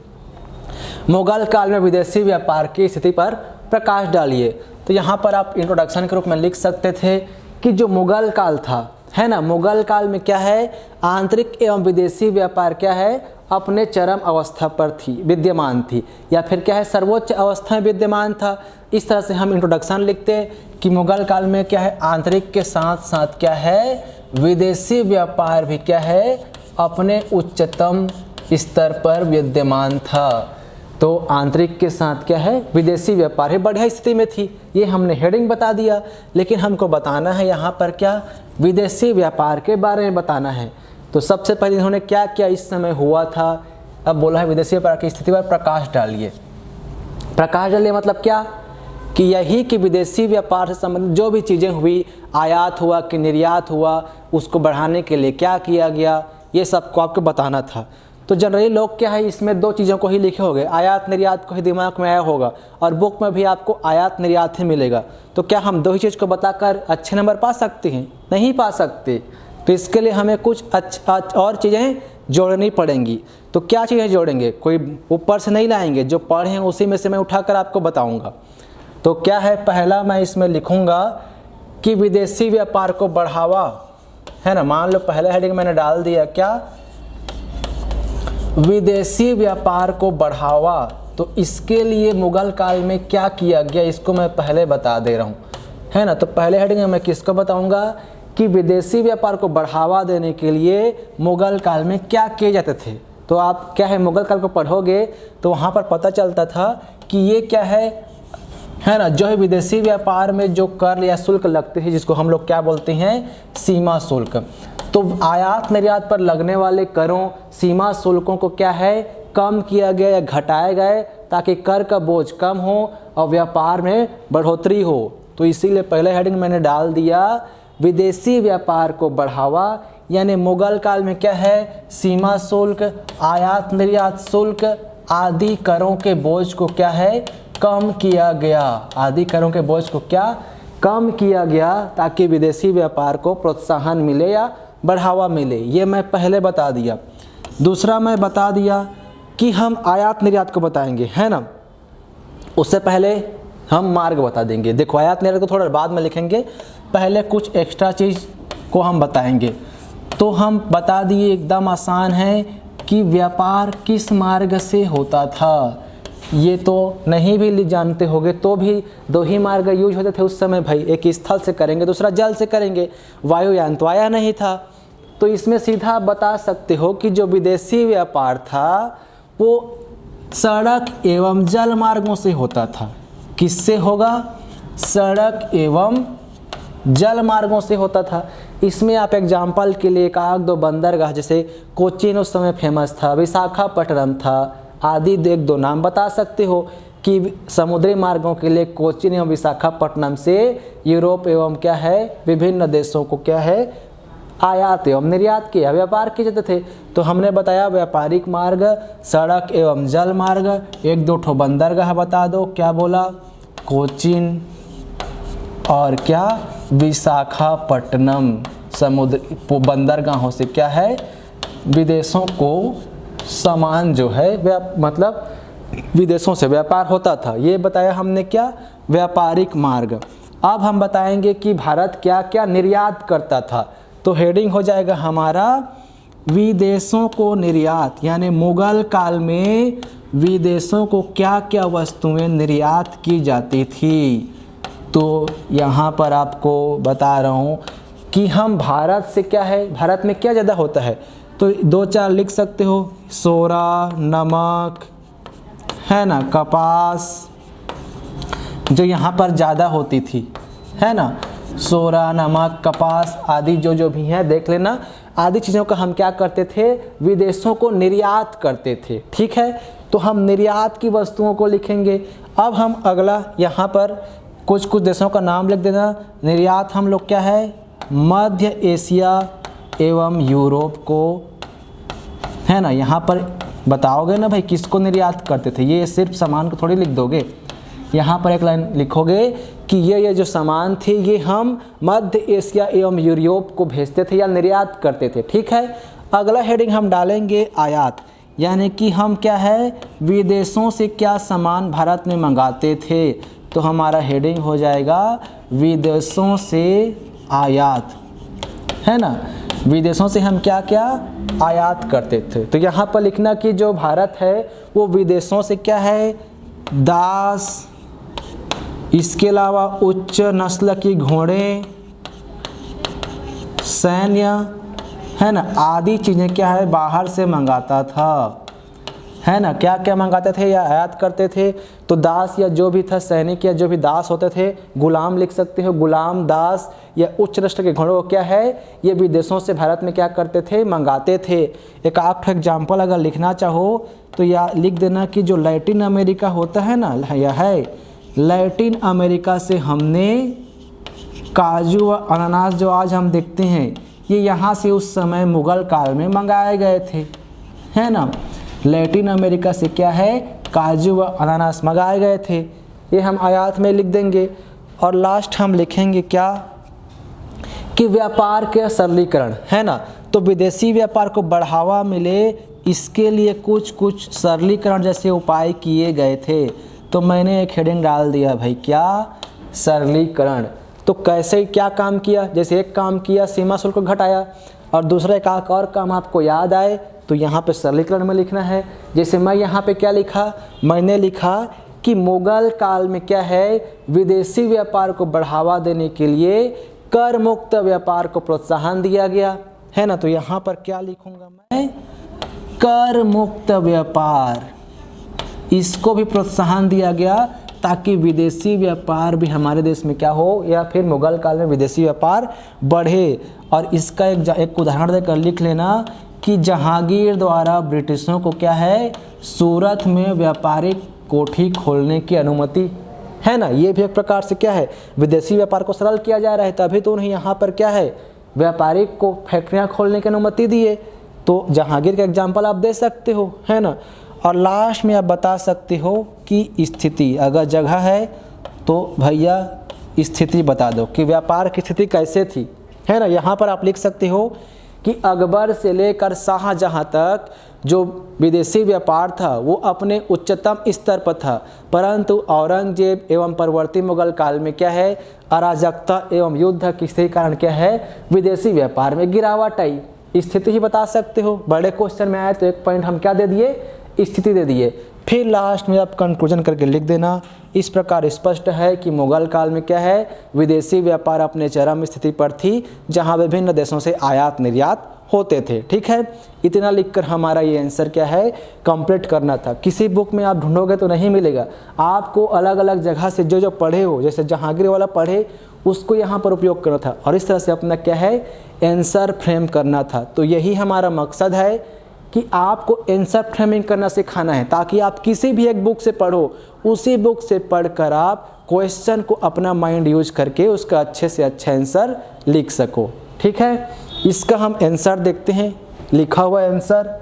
मुगल काल में विदेशी व्यापार की स्थिति पर प्रकाश डालिए। तो यहाँ पर आप इंट्रोडक्शन के रूप में लिख सकते थे कि जो मुगल काल था, है ना, मुगल काल में क्या है, आंतरिक एवं विदेशी व्यापार क्या है, अपने चरम अवस्था पर विद्यमान थी, या फिर क्या है, सर्वोच्च अवस्था में विद्यमान था। इस तरह से हम इंट्रोडक्शन लिखते हैं कि मुगल काल में क्या है, आंतरिक के साथ साथ क्या है, विदेशी व्यापार भी क्या है, अपने उच्चतम स्तर पर विद्यमान था। तो आंतरिक के साथ क्या है, विदेशी व्यापार है, बढ़िया स्थिति में थी। ये हमने हेडिंग बता दिया, लेकिन हमको बताना है यहाँ पर क्या, विदेशी व्यापार के बारे में बताना है। तो सबसे पहले इन्होंने क्या क्या इस समय हुआ था, अब बोला है विदेशी व्यापार की स्थिति पर प्रकाश डालिए। प्रकाश डालिए मतलब क्या, कि यही कि विदेशी व्यापार से संबंधित जो भी चीज़ें हुई, आयात हुआ कि निर्यात हुआ, उसको बढ़ाने के लिए क्या किया गया, ये सबको आपको बताना था। तो जनरली लोग क्या है, इसमें 2 चीज़ों को ही लिखे होंगे, आयात निर्यात को ही दिमाग में आया होगा, और बुक में भी आपको आयात निर्यात ही मिलेगा। तो क्या हम 2 ही चीज़ को बताकर अच्छे नंबर पा सकते हैं? नहीं पा सकते। तो इसके लिए हमें कुछ और चीज़ें जोड़नी पड़ेंगी। तो क्या चीज़ें जोड़ेंगे, कोई ऊपर से नहीं लाएंगे, जो पढ़े हैं उसी में से मैं उठाकर आपको बताऊँगा। तो क्या है, पहला मैं इसमें लिखूँगा कि विदेशी व्यापार को बढ़ावा, है ना। मान लो पहले हेडिंग मैंने डाल दिया क्या, विदेशी व्यापार को बढ़ावा। तो इसके लिए मुगल काल में क्या किया गया, इसको मैं पहले बता दे रहा हूँ, है ना। तो पहले हेडिंग में मैं किसको बताऊंगा कि विदेशी व्यापार को बढ़ावा देने के लिए मुगल काल में क्या किए जाते थे। तो आप क्या है, मुगल काल को पढ़ोगे तो वहाँ पर पता चलता था कि ये क्या है ना, जो है विदेशी व्यापार में जो कर या शुल्क लगते हैं, जिसको हम लोग क्या बोलते हैं, सीमा शुल्क। तो आयात निर्यात पर लगने वाले करों, सीमा शुल्कों को क्या है, कम किया गया या घटाए गए, ताकि कर का बोझ कम हो और व्यापार में बढ़ोतरी हो। तो इसीलिए पहले हेडिंग मैंने डाल दिया विदेशी व्यापार को बढ़ावा, यानी मुगल काल में क्या है, सीमा शुल्क, आयात निर्यात शुल्क आदि करों के बोझ को क्या है, कम किया गया। आदि करों के बोझ को क्या, कम किया गया, ताकि विदेशी व्यापार को प्रोत्साहन मिले या बढ़ावा मिले। ये मैं पहले बता दिया। दूसरा मैं बता दिया कि हम आयात निर्यात को बताएंगे, है ना। उससे पहले हम मार्ग बता देंगे। देखो आयात निर्यात को थोड़ा बाद में लिखेंगे, पहले कुछ एक्स्ट्रा चीज़ को हम बताएंगे। तो हम बता दिए, एकदम आसान है कि व्यापार किस मार्ग से होता था। ये तो नहीं भी जानते होगे तो भी 2 ही मार्ग यूज होते थे उस समय भाई, एक स्थल से करेंगे, दूसरा जल से करेंगे। वायुयान तो आया नहीं था, तो इसमें सीधा आप बता सकते हो कि जो विदेशी व्यापार था वो सड़क एवं जल मार्गों से होता था। किससे होगा? सड़क एवं जल मार्गों से होता था। इसमें आप एग्जाम्पल के लिए एक आध दो बंदरगाह, जैसे कोचीन उस समय फेमस था, विशाखापट्टनम था, आदि एक दो नाम बता सकते हो कि समुद्री मार्गों के लिए कोचीन एवं विशाखापट्टनम से यूरोप एवं क्या है विभिन्न देशों को क्या है आयात एवं निर्यात किया, व्यापार किए जाते थे। तो हमने बताया व्यापारिक मार्ग, सड़क एवं जल मार्ग, एक दो ठो बंदरगाह बता दो, क्या बोला? कोचीन और क्या विशाखापट्टनम। समुद्र बंदरगाहों से क्या है विदेशों को सामान जो है मतलब विदेशों से व्यापार होता था। ये बताया हमने क्या? व्यापारिक मार्ग। अब हम बताएंगे कि भारत क्या क्या निर्यात करता था। तो हेडिंग हो जाएगा हमारा विदेशों को निर्यात, यानी मुगल काल में विदेशों को क्या क्या वस्तुएं निर्यात की जाती थी। तो यहाँ पर आपको बता रहा हूँ कि हम भारत से क्या है, भारत में क्या ज़्यादा होता है, तो दो चार लिख सकते हो। सोरा, नमक है ना, कपास जो यहाँ पर ज़्यादा होती थी, है ना, सोरा, नमक, कपास आदि जो भी है देख लेना। आदि चीज़ों का हम क्या करते थे? विदेशों को निर्यात करते थे। ठीक है, तो हम निर्यात की वस्तुओं को लिखेंगे। अब हम अगला यहाँ पर कुछ देशों का नाम लिख देना। निर्यात हम लोग क्या है? मध्य एशिया एवं यूरोप को, है ना। यहाँ पर बताओगे ना भाई किसको निर्यात करते थे, ये सिर्फ सामान को थोड़ी लिख दोगे। यहाँ पर एक लाइन लिखोगे कि ये जो सामान थे ये हम मध्य एशिया एवं यूरोप को भेजते थे या निर्यात करते थे। ठीक है, अगला हेडिंग हम डालेंगे आयात, यानी कि हम क्या है विदेशों से क्या सामान भारत में मंगाते थे। तो हमारा हेडिंग हो जाएगा विदेशों से आयात, है ना। विदेशों से हम क्या क्या आयात करते थे। तो यहाँ पर लिखना कि जो भारत है वो विदेशों से क्या है दास, इसके अलावा उच्च नस्ल की घोड़े, सैन्य, है ना, आदि चीज़ें क्या है बाहर से मंगाता था, है ना। क्या क्या मंगाते थे या आयात करते थे? तो दास या जो भी था सैनिक या जो भी दास होते थे, गुलाम लिख सकते हो, गुलाम, दास या उच्च नस्ल के घोड़ों क्या है ये विदेशों से भारत में क्या करते थे मंगाते थे। एक आप एग्जाम्पल अगर लिखना चाहो तो या लिख देना कि जो लैटिन अमेरिका होता है ना, यह है लैटिन अमेरिका से हमने काजू व अनानास जो आज हम देखते हैं ये यहाँ से उस समय मुग़ल काल में मंगाए गए थे, है ना। लैटिन अमेरिका से क्या है काजू व अनानास मंगाए गए थे, ये हम आयात में लिख देंगे। और लास्ट हम लिखेंगे क्या कि व्यापार के सरलीकरण, है ना। तो विदेशी व्यापार को बढ़ावा मिले इसके लिए कुछ सरलीकरण जैसे उपाय किए गए थे। तो मैंने एक हेडिंग डाल दिया भाई क्या सरलीकरण। तो कैसे क्या काम किया? जैसे एक काम किया सीमा शुल्क को घटाया, और दूसरा एक और काम आपको याद आए तो यहाँ पे सरलीकरण में लिखना है। जैसे मैं यहाँ पे क्या लिखा, मैंने लिखा कि मुगल काल में क्या है विदेशी व्यापार को बढ़ावा देने के लिए कर मुक्त व्यापार को प्रोत्साहन दिया गया, है ना। तो यहाँ पर क्या लिखूंगा मैं कर मुक्त व्यापार, इसको भी प्रोत्साहन दिया गया ताकि विदेशी व्यापार भी हमारे देश में क्या हो, या फिर मुगल काल में विदेशी व्यापार बढ़े। और इसका एक उदाहरण देकर लिख लेना कि जहांगीर द्वारा ब्रिटिशों को क्या है सूरत में व्यापारिक कोठी खोलने की अनुमति, है ना। ये भी एक प्रकार से क्या है विदेशी व्यापार को सरल किया जा रहा है, तभी तो उन्हें यहाँ पर क्या है व्यापारिक को फैक्ट्रियाँ खोलने की अनुमति दिए। तो जहांगीर का एग्जाम्पल आप दे सकते हो, है ना। और लास्ट में आप बता सकते हो कि स्थिति, अगर जगह है तो भैया स्थिति बता दो कि व्यापार की स्थिति कैसे थी, है ना। यहाँ पर आप लिख सकते हो कि अकबर से लेकर शाहजहाँ तक जो विदेशी व्यापार था वो अपने उच्चतम स्तर पर था, परंतु औरंगजेब एवं परवर्ती मुगल काल में क्या है अराजकता एवं युद्ध की स्थिति कारण क्या है विदेशी व्यापार में गिरावट आई। स्थिति ही बता सकते हो। बड़े क्वेश्चन में आए तो एक पॉइंट हम क्या दे दिए स्थिति दे दिए। फिर लास्ट में आप कंक्लूजन करके लिख देना। इस प्रकार स्पष्ट है कि मुगल काल में क्या है विदेशी व्यापार अपने चरम स्थिति पर थी, जहां विभिन्न देशों से आयात निर्यात होते थे। ठीक है, इतना लिखकर हमारा ये आंसर क्या है, कंप्लीट करना था। किसी बुक में आप ढूंढोगे तो नहीं मिलेगा, आपको अलग अलग जगह से जो जो पढ़े हो, जैसे जहांगीर वाला पढ़े उसको यहाँ पर उपयोग करना था और इस तरह से अपना क्या है आंसर फ्रेम करना था। तो यही हमारा मकसद है कि आपको आंसर फ्रेमिंग करना सिखाना है, ताकि आप किसी भी एक बुक से पढ़ो, उसी बुक से पढ़कर आप क्वेश्चन को अपना माइंड यूज करके उसका अच्छे से अच्छा आंसर लिख सको। ठीक है, इसका हम आंसर देखते हैं। लिखा हुआ आंसर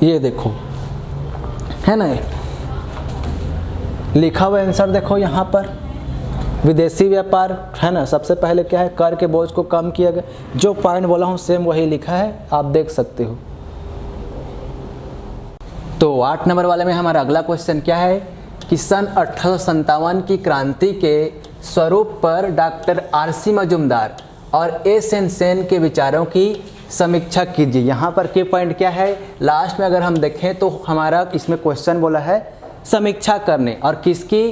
ये देखो, है ना, लिखा हुआ आंसर देखो यहाँ पर, विदेशी व्यापार, है ना। सबसे पहले क्या है, कर के बोझ को कम किया गया। जो पॉइंट बोला हूँ सेम वही लिखा है, आप देख सकते हो। तो 8 नंबर वाले में हमारा अगला क्वेश्चन क्या है कि सन 1857 की क्रांति के स्वरूप पर डॉक्टर आर.सी. मजूमदार और एस.एन. सेन के विचारों की समीक्षा कीजिए। यहाँ पर के पॉइंट क्या है, लास्ट में अगर हम देखें तो हमारा इसमें क्वेश्चन बोला है समीक्षा करने, और किसकी,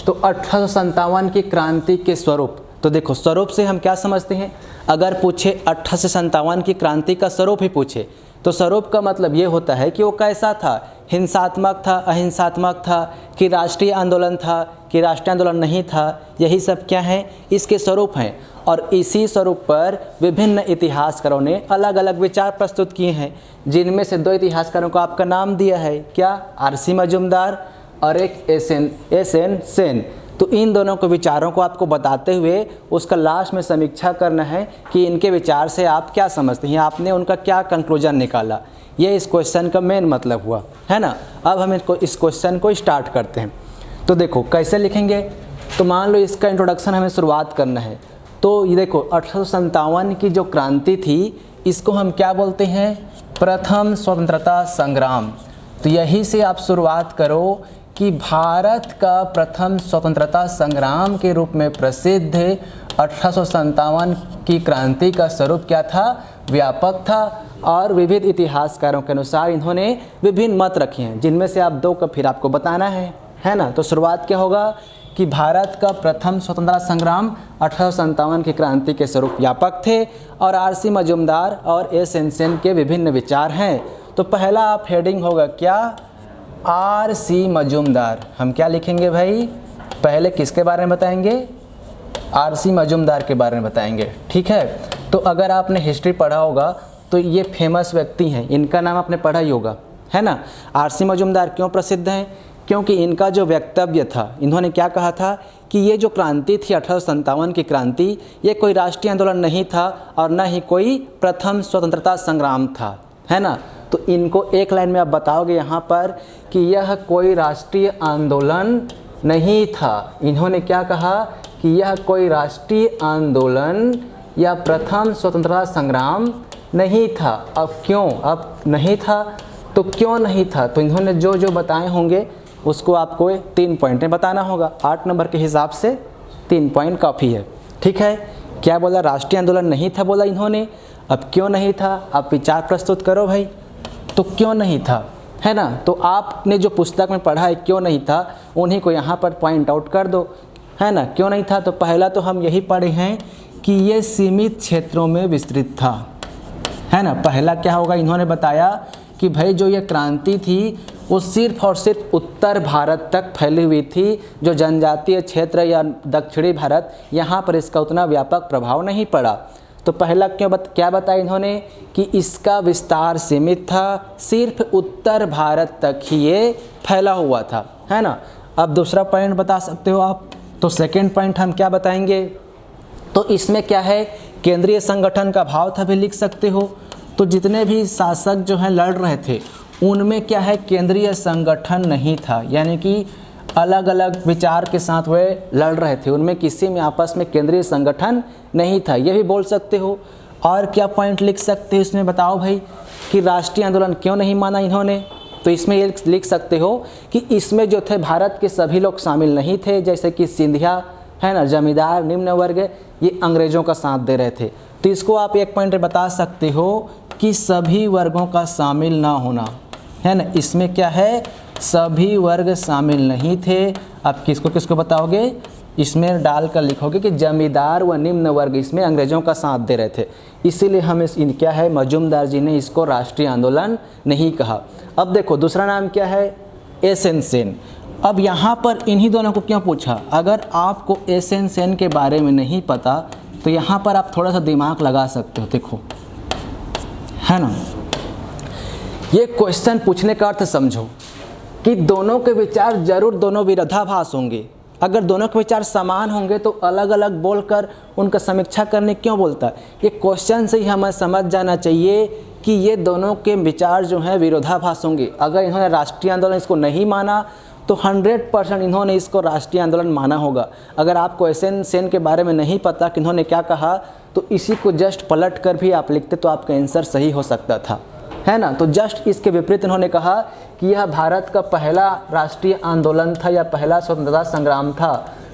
तो 1857 की क्रांति के स्वरूप। तो देखो स्वरूप से हम क्या समझते हैं, अगर पूछे 1857 की क्रांति का स्वरूप ही पूछे तो स्वरूप का मतलब ये होता है कि वो कैसा था, हिंसात्मक था, अहिंसात्मक था, कि राष्ट्रीय आंदोलन था, कि राष्ट्रीय आंदोलन नहीं था, यही सब क्या है इसके स्वरूप हैं। और इसी स्वरूप पर विभिन्न इतिहासकारों ने अलग अलग विचार प्रस्तुत किए हैं, जिनमें से 2 इतिहासकारों को आपका नाम दिया है, क्या, आर.सी. मजूमदार और एक एस.एन. सेन। तो इन दोनों के विचारों को आपको बताते हुए उसका लास्ट में समीक्षा करना है कि इनके विचार से आप क्या समझते हैं, आपने उनका क्या कंक्लूजन निकाला। ये इस क्वेश्चन का मेन मतलब हुआ, है ना। अब हम इस क्वेश्चन को स्टार्ट करते हैं। तो देखो कैसे लिखेंगे, तो मान लो इसका इंट्रोडक्शन हमें शुरुआत करना है। तो ये देखो 1857 की जो क्रांति थी इसको हम क्या बोलते हैं, प्रथम स्वतंत्रता संग्राम। तो यही से आप शुरुआत करो कि भारत का प्रथम स्वतंत्रता संग्राम के रूप में प्रसिद्ध 1857 की क्रांति का स्वरूप क्या था, व्यापक था। और विविध इतिहासकारों के अनुसार इन्होंने विभिन्न मत रखे हैं, जिनमें से आप 2 का फिर आपको बताना है ना। तो शुरुआत क्या होगा कि भारत का प्रथम स्वतंत्रता संग्राम 1857 की क्रांति के स्वरूप व्यापक थे और आर.सी. मजूमदार और एस.एन. सेन के विभिन्न विचार हैं। तो पहला आप हेडिंग होगा क्या, आर.सी. मजूमदार। हम क्या लिखेंगे भाई, पहले किसके बारे में बताएंगे, आर.सी. मजूमदार के बारे में बताएंगे। ठीक है, तो अगर आपने हिस्ट्री पढ़ा होगा तो ये फेमस व्यक्ति हैं, इनका नाम आपने पढ़ा ही होगा, है ना। आर.सी. मजूमदार क्यों प्रसिद्ध हैं, क्योंकि इनका जो वक्तव्य था, इन्होंने क्या कहा था कि ये जो क्रांति थी 1857 की क्रांति, ये कोई राष्ट्रीय आंदोलन नहीं था और न ही कोई प्रथम स्वतंत्रता संग्राम था, है ना। तो इनको एक लाइन में आप बताओगे यहाँ पर कि यह कोई राष्ट्रीय आंदोलन नहीं था। इन्होंने क्या कहा कि यह कोई राष्ट्रीय आंदोलन या प्रथम स्वतंत्रता संग्राम नहीं था। अब क्यों, अब नहीं था तो क्यों नहीं था, तो इन्होंने जो जो बताए होंगे उसको आपको 3 पॉइंट में बताना होगा। 8 नंबर के हिसाब से 3 पॉइंट काफ़ी है। ठीक है, क्या बोला, राष्ट्रीय आंदोलन नहीं था बोला इन्होंने। अब क्यों नहीं था, आप विचार प्रस्तुत करो भाई। तो क्यों नहीं था, है ना। तो आपने जो पुस्तक में पढ़ा है क्यों नहीं था, उन्हीं को यहाँ पर पॉइंट आउट कर दो, है ना। क्यों नहीं था, तो पहला तो हम यही पढ़े हैं कि ये सीमित क्षेत्रों में विस्तृत था, है ना। पहला क्या होगा, इन्होंने बताया कि भाई जो ये क्रांति थी वो सिर्फ और सिर्फ उत्तर भारत तक फैली हुई थी, जो जनजातीय क्षेत्र या दक्षिणी भारत, यहाँ पर इसका उतना व्यापक प्रभाव नहीं पड़ा। तो पहला क्या बताया इन्होंने कि इसका विस्तार सीमित था, सिर्फ उत्तर भारत तक ही ये फैला हुआ था, है ना। अब दूसरा पॉइंट बता सकते हो आप। तो सेकंड पॉइंट हम क्या बताएंगे, तो इसमें क्या है, केंद्रीय संगठन का भाव था भी लिख सकते हो। तो जितने भी शासक जो हैं लड़ रहे थे उनमें क्या है, केंद्रीय संगठन नहीं था, यानी कि अलग अलग विचार के साथ वे लड़ रहे थे, उनमें किसी में आपस में केंद्रीय संगठन नहीं था, ये भी बोल सकते हो। और क्या पॉइंट लिख सकते हो इसमें, बताओ भाई, कि राष्ट्रीय आंदोलन क्यों नहीं माना इन्होंने। तो इसमें ये लिख सकते हो कि इसमें जो थे भारत के सभी लोग शामिल नहीं थे, जैसे कि सिंधिया, है ना, जमींदार, निम्न वर्ग, ये अंग्रेज़ों का साथ दे रहे थे। तो इसको आप एक पॉइंट में बता सकते हो कि सभी वर्गों का शामिल ना होना, है ना। इसमें क्या है, सभी वर्ग शामिल नहीं थे। आप किसको किसको बताओगे, इसमें डालकर लिखोगे कि जमींदार व निम्न वर्ग इसमें अंग्रेजों का साथ दे रहे थे, इसीलिए हम क्या है मजूमदार जी ने इसको राष्ट्रीय आंदोलन नहीं कहा। अब देखो दूसरा नाम क्या है, एस एन सेन। अब यहाँ पर इन्हीं दोनों को क्यों पूछा? अगर आपको एस एन सेन के बारे में नहीं पता तो यहाँ पर आप थोड़ा सा दिमाग लगा सकते हो। देखो है ना, ये क्वेश्चन पूछने का अर्थ समझो कि दोनों के विचार जरूर दोनों विरोधाभास होंगे। अगर दोनों के विचार समान होंगे तो अलग अलग बोलकर उनका समीक्षा करने क्यों बोलता है? ये क्वेश्चन से ही हमें समझ जाना चाहिए कि ये दोनों के विचार जो हैं विरोधाभास होंगे। अगर इन्होंने राष्ट्रीय आंदोलन इसको नहीं माना तो 100% इन्होंने इसको राष्ट्रीय आंदोलन माना होगा। अगर आपको एस एन सेन के बारे में नहीं पता कि इन्होंने क्या कहा तो इसी को जस्ट पलट कर भी आप लिखते तो आपका आंसर सही हो सकता था, है ना। तो जस्ट इसके विपरीत इन्होंने कहा कि यह भारत का पहला राष्ट्रीय आंदोलन था या पहला स्वतंत्रता संग्राम था।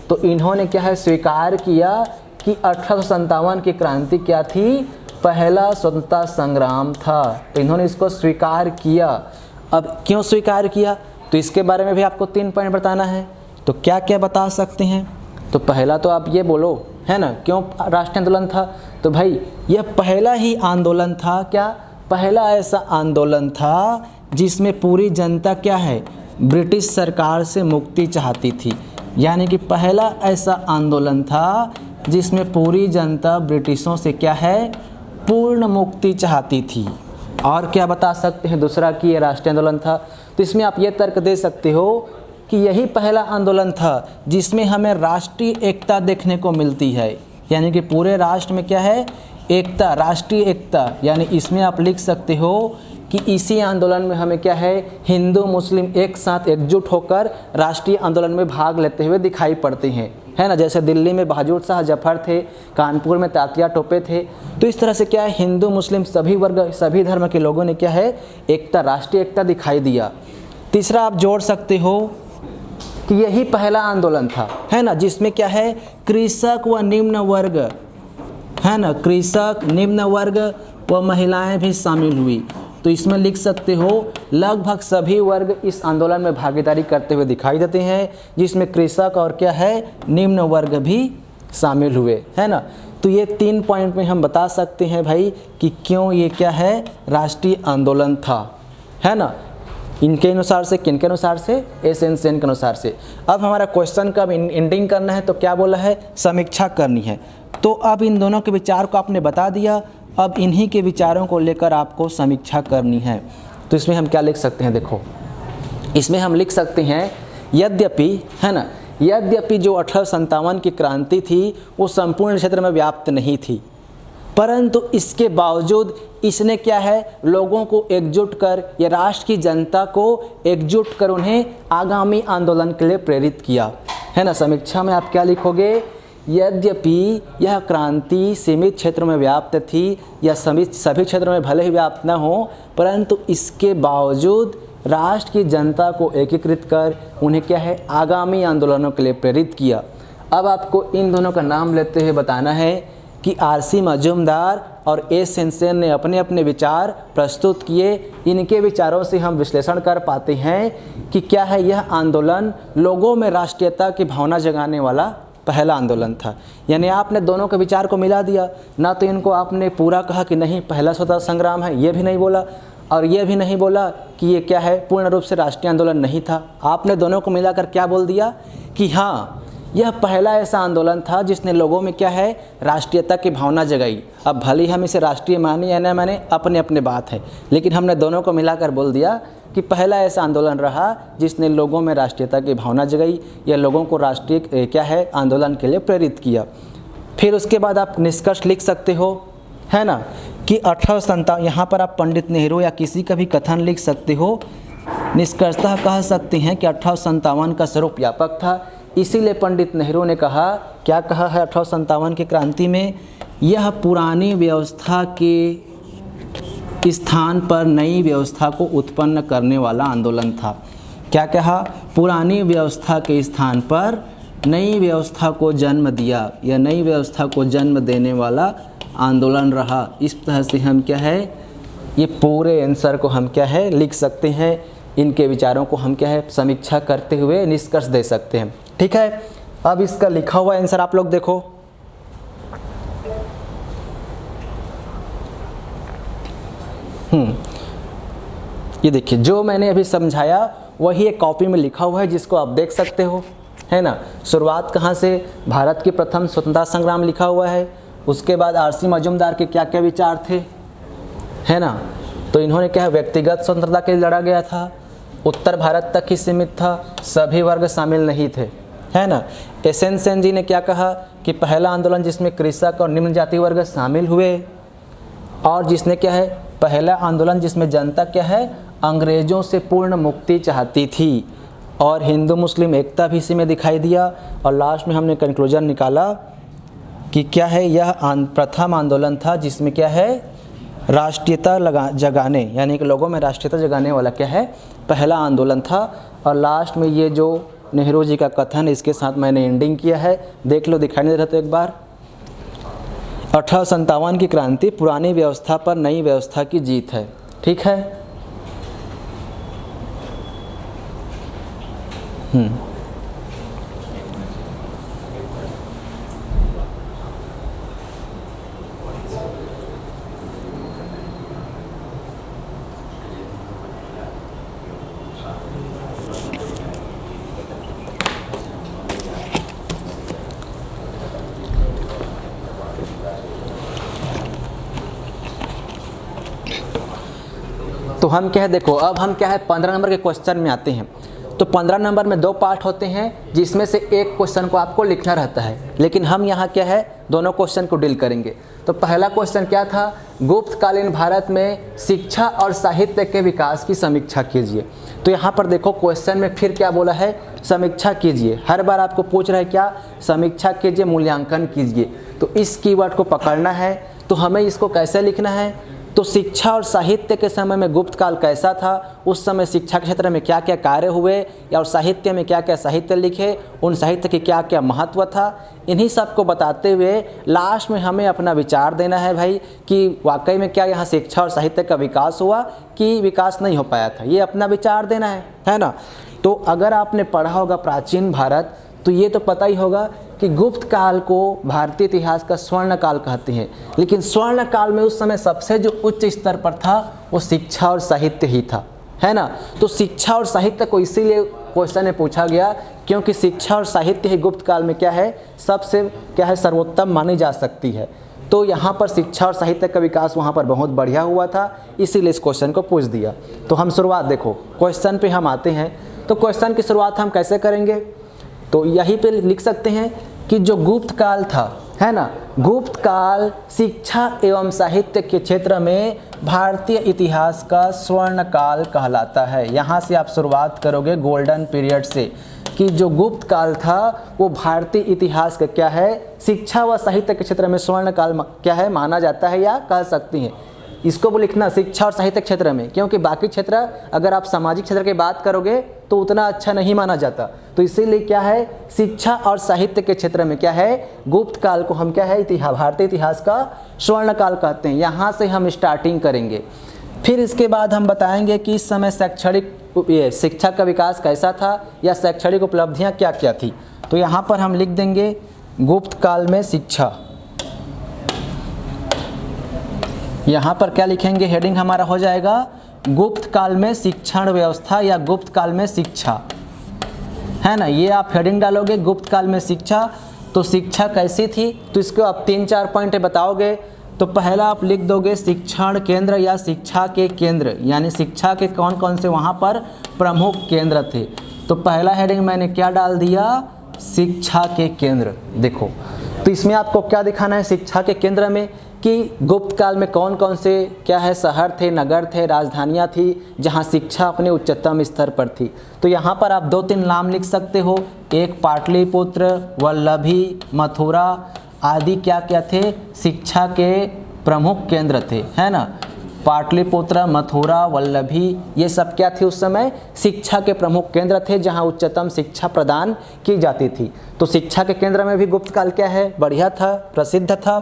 तो इन्होंने क्या है स्वीकार किया कि 1857 की क्रांति क्या थी, पहला स्वतंत्रता संग्राम था। तो इन्होंने इसको स्वीकार किया। अब क्यों स्वीकार किया तो इसके बारे में भी आपको 3 पॉइंट बताना है। तो क्या क्या बता सकते हैं? तो पहला तो आप ये बोलो, है ना, क्यों राष्ट्रीय आंदोलन था? तो भाई यह पहला ही आंदोलन था, क्या पहला ऐसा आंदोलन था जिसमें पूरी जनता क्या है ब्रिटिश सरकार से मुक्ति चाहती थी। यानी कि पहला ऐसा आंदोलन था जिसमें पूरी जनता ब्रिटिशों से क्या है पूर्ण मुक्ति चाहती थी। और क्या बता सकते हैं दूसरा कि ये राष्ट्रीय आंदोलन था? तो इसमें आप ये तर्क दे सकते हो कि यही पहला आंदोलन था जिसमें हमें राष्ट्रीय एकता देखने को मिलती है। यानी कि पूरे राष्ट्र में क्या है एकता, राष्ट्रीय एकता। यानी इसमें आप लिख सकते हो कि इसी आंदोलन में हमें क्या है हिंदू मुस्लिम एक साथ एकजुट होकर राष्ट्रीय आंदोलन में भाग लेते हुए दिखाई पड़ते हैं, है ना। जैसे दिल्ली में बहादुर शाह जफर थे, कानपुर में तात्या टोपे थे। तो इस तरह से क्या है हिंदू मुस्लिम सभी वर्ग सभी धर्म के लोगों ने क्या है एकता, राष्ट्रीय एकता दिखाई दिया। तीसरा आप जोड़ सकते हो कि यही पहला आंदोलन था, है ना, जिसमें क्या है कृषक व निम्न वर्ग, है ना, कृषक निम्न वर्ग व महिलाएं भी शामिल हुई। तो इसमें लिख सकते हो लगभग सभी वर्ग इस आंदोलन में भागीदारी करते हुए दिखाई देते हैं, जिसमें कृषक और क्या है निम्न वर्ग भी शामिल हुए, है ना। तो ये 3 पॉइंट में हम बता सकते हैं भाई कि क्यों ये क्या है राष्ट्रीय आंदोलन था, है ना। इनके अनुसार से, किनके अनुसार से, एस एन सेन के अनुसार से। अब हमारा क्वेश्चन का एंडिंग करना है तो क्या बोला है समीक्षा करनी है। तो अब इन दोनों के विचार को आपने बता दिया, अब इन्हीं के विचारों को लेकर आपको समीक्षा करनी है। तो इसमें हम क्या लिख सकते हैं, देखो इसमें हम लिख सकते हैं यद्यपि, है ना, यद्यपि जो 1857 की क्रांति थी वो संपूर्ण क्षेत्र में व्याप्त नहीं थी, परंतु इसके बावजूद इसने क्या है लोगों को एकजुट कर या राष्ट्र की जनता को एकजुट कर उन्हें आगामी आंदोलन के लिए प्रेरित किया, है ना। समीक्षा में आप क्या लिखोगे, यद्यपि यह क्रांति सीमित क्षेत्रों में व्याप्त थी या सभी क्षेत्रों में भले ही व्याप्त न हो, परंतु इसके बावजूद राष्ट्र की जनता को एकीकृत कर उन्हें क्या है आगामी आंदोलनों के लिए प्रेरित किया। अब आपको इन दोनों का नाम लेते हुए बताना है कि आर.सी. मजूमदार और एस एन सेन ने अपने अपने विचार प्रस्तुत किए। इनके विचारों से हम विश्लेषण कर पाते हैं कि क्या है यह आंदोलन लोगों में राष्ट्रीयता की भावना जगाने वाला पहला आंदोलन था। यानी आपने दोनों के विचार को मिला दिया, ना तो इनको आपने पूरा कहा कि नहीं पहला स्वतंत्रता संग्राम है, ये भी नहीं बोला, और ये भी नहीं बोला कि ये क्या है पूर्ण रूप से राष्ट्रीय आंदोलन नहीं था। आपने दोनों को मिलाकर क्या बोल दिया कि हाँ यह पहला ऐसा आंदोलन था जिसने लोगों में क्या है राष्ट्रीयता की भावना जगाई। अब भले ही हम इसे राष्ट्रीय माने या न माने अपने अपने बात है, लेकिन हमने दोनों को मिलाकर बोल दिया कि पहला ऐसा आंदोलन रहा जिसने लोगों में राष्ट्रीयता की भावना जगाई या लोगों को राष्ट्रीय क्या है आंदोलन के लिए प्रेरित किया। फिर उसके बाद आप निष्कर्ष लिख सकते हो, है ना, कि 1857, यहाँ पर आप पंडित नेहरू या किसी का भी कथन लिख सकते हो। निष्कर्षतः कह सकते हैं कि 1857 का स्वरूप व्यापक था, इसीलिए पंडित नेहरू ने कहा, क्या कहा है 1857 की क्रांति में, यह पुरानी व्यवस्था के स्थान पर नई व्यवस्था को उत्पन्न करने वाला आंदोलन था। क्या कहा, पुरानी व्यवस्था के स्थान पर नई व्यवस्था को जन्म दिया या नई व्यवस्था को जन्म देने वाला आंदोलन रहा। इस तरह से हम क्या है ये पूरे आंसर को हम क्या है लिख सकते हैं। इनके विचारों को हम क्या है समीक्षा करते हुए निष्कर्ष दे सकते हैं। ठीक है, अब इसका लिखा हुआ आंसर आप लोग देखो, ये देखिए जो मैंने अभी समझाया वही एक कॉपी में लिखा हुआ है जिसको आप देख सकते हो, है ना। शुरुआत कहाँ से, भारत की प्रथम स्वतंत्रता संग्राम लिखा हुआ है, उसके बाद आरसी मजूमदार के क्या क्या विचार थे, है ना। तो इन्होंने क्या है, व्यक्तिगत स्वतंत्रता के लिए लड़ा गया था, उत्तर भारत तक ही सीमित था, सभी वर्ग शामिल नहीं थे, है ना। एसएन सेन जी ने क्या कहा कि पहला आंदोलन जिसमें कृषक और निम्न जाति वर्ग शामिल हुए, और जिसने क्या है, पहला आंदोलन जिसमें जनता क्या है, अंग्रेज़ों से पूर्ण मुक्ति चाहती थी, और हिंदू मुस्लिम एकता भी इसी में दिखाई दिया। और लास्ट में हमने कंक्लूजन निकाला कि क्या है, यह प्रथम आंदोलन था जिसमें क्या है, राष्ट्रीयता जगाने, यानी कि लोगों में राष्ट्रीयता जगाने वाला क्या है, पहला आंदोलन था। और लास्ट में ये जो नेहरू जी का कथन, इसके साथ मैंने एंडिंग किया है, देख लो, दिखाई नहीं दे रहा तो एक बार। 1857 की क्रांति पुरानी व्यवस्था पर नई व्यवस्था की जीत है, ठीक है। तो हम क्या है, देखो अब हम क्या है 15 नंबर के क्वेश्चन में आते हैं। तो 15 नंबर में 2 पार्ट होते हैं जिसमें से एक क्वेश्चन को आपको लिखना रहता है, लेकिन हम यहाँ क्या है, दोनों क्वेश्चन को डील करेंगे। तो पहला क्वेश्चन क्या था, गुप्तकालीन भारत में शिक्षा और साहित्य के विकास की समीक्षा कीजिए। तो यहाँ पर देखो क्वेश्चन में फिर क्या बोला है, समीक्षा कीजिए। हर बार आपको पूछ रहा है क्या, समीक्षा कीजिए, मूल्यांकन कीजिए। तो इस कीवर्ड को पकड़ना है। तो हमें इसको कैसे लिखना है, तो शिक्षा और साहित्य के समय में गुप्त काल कैसा था, उस समय शिक्षा के क्षेत्र में क्या क्या कार्य हुए, और साहित्य में क्या क्या साहित्य लिखे, उन साहित्य की क्या क्या महत्व था, इन्हीं सब को बताते हुए लास्ट में हमें अपना विचार देना है भाई कि वाकई में क्या यहाँ शिक्षा और साहित्य का विकास हुआ कि विकास नहीं हो पाया था, ये अपना विचार देना है ना। तो अगर आपने पढ़ा होगा प्राचीन भारत, तो ये तो पता ही होगा कि गुप्त काल को भारतीय इतिहास का स्वर्ण काल कहते हैं। लेकिन स्वर्ण काल में उस समय सबसे जो उच्च स्तर पर था वो शिक्षा और साहित्य ही था, है ना। तो शिक्षा और साहित्य को इसीलिए क्वेश्चन में पूछा गया क्योंकि शिक्षा और साहित्य ही गुप्त काल में क्या है, सबसे क्या है, सर्वोत्तम मानी जा सकती है। तो यहाँ पर शिक्षा और साहित्य का विकास वहाँ पर बहुत बढ़िया हुआ था, इसीलिए इस क्वेश्चन को पूछ दिया। तो हम शुरुआत देखो क्वेश्चन पे हम आते हैं। तो क्वेश्चन की शुरुआत हम कैसे करेंगे, तो यहीं पे लिख सकते हैं कि जो गुप्त काल था, है ना, गुप्त काल शिक्षा एवं साहित्य के क्षेत्र में भारतीय इतिहास का स्वर्ण काल कहलाता है। यहाँ से आप शुरुआत करोगे गोल्डन पीरियड से कि जो गुप्त काल था वो भारतीय इतिहास का क्या है, शिक्षा व साहित्य के क्षेत्र में स्वर्ण काल क्या है माना जाता है या कह सकती हैं। इसको वो लिखना शिक्षा और साहित्य क्षेत्र में, क्योंकि बाकी क्षेत्र अगर आप सामाजिक क्षेत्र की बात करोगे तो उतना अच्छा नहीं माना जाता। तो इसीलिए क्या है, शिक्षा और साहित्य के क्षेत्र में क्या है, गुप्त काल को हम क्या है, भारतीय इतिहास का स्वर्ण काल कहते हैं। यहाँ से हम स्टार्टिंग करेंगे। फिर इसके बाद हम बताएंगे कि इस समय शैक्षणिक शिक्षा का विकास कैसा था या शैक्षणिक उपलब्धियाँ क्या क्या थी। तो यहाँ पर हम लिख देंगे गुप्त काल में शिक्षा। यहाँ पर क्या लिखेंगे, हेडिंग हमारा हो जाएगा गुप्त काल में शिक्षण व्यवस्था या गुप्त काल में शिक्षा, है ना। ये आप हेडिंग डालोगे गुप्त काल में शिक्षा। तो शिक्षा कैसी थी, तो इसको आप 3-4 पॉइंट बताओगे। तो पहला आप लिख दोगे शिक्षण केंद्र या शिक्षा के केंद्र, यानी शिक्षा के कौन कौन से वहाँ पर प्रमुख केंद्र थे। तो पहला हेडिंग मैंने क्या डाल दिया, शिक्षा के केंद्र। देखो तो इसमें आपको क्या दिखाना है, शिक्षा के केंद्र में कि गुप्त काल में कौन कौन से क्या है शहर थे, नगर थे, राजधानियाँ थी जहाँ शिक्षा अपने उच्चतम स्तर पर थी। तो यहाँ पर आप 2-3 नाम लिख सकते हो, एक पाटलिपुत्र, वल्लभी, मथुरा आदि क्या क्या थे, शिक्षा के प्रमुख केंद्र थे, है ना। पाटलिपुत्र, मथुरा, वल्लभी ये सब क्या थे उस समय, शिक्षा के प्रमुख केंद्र थे जहाँ उच्चतम शिक्षा प्रदान की जाती थी। तो शिक्षा के केंद्र में भी गुप्त काल क्या है, बढ़िया था, प्रसिद्ध था।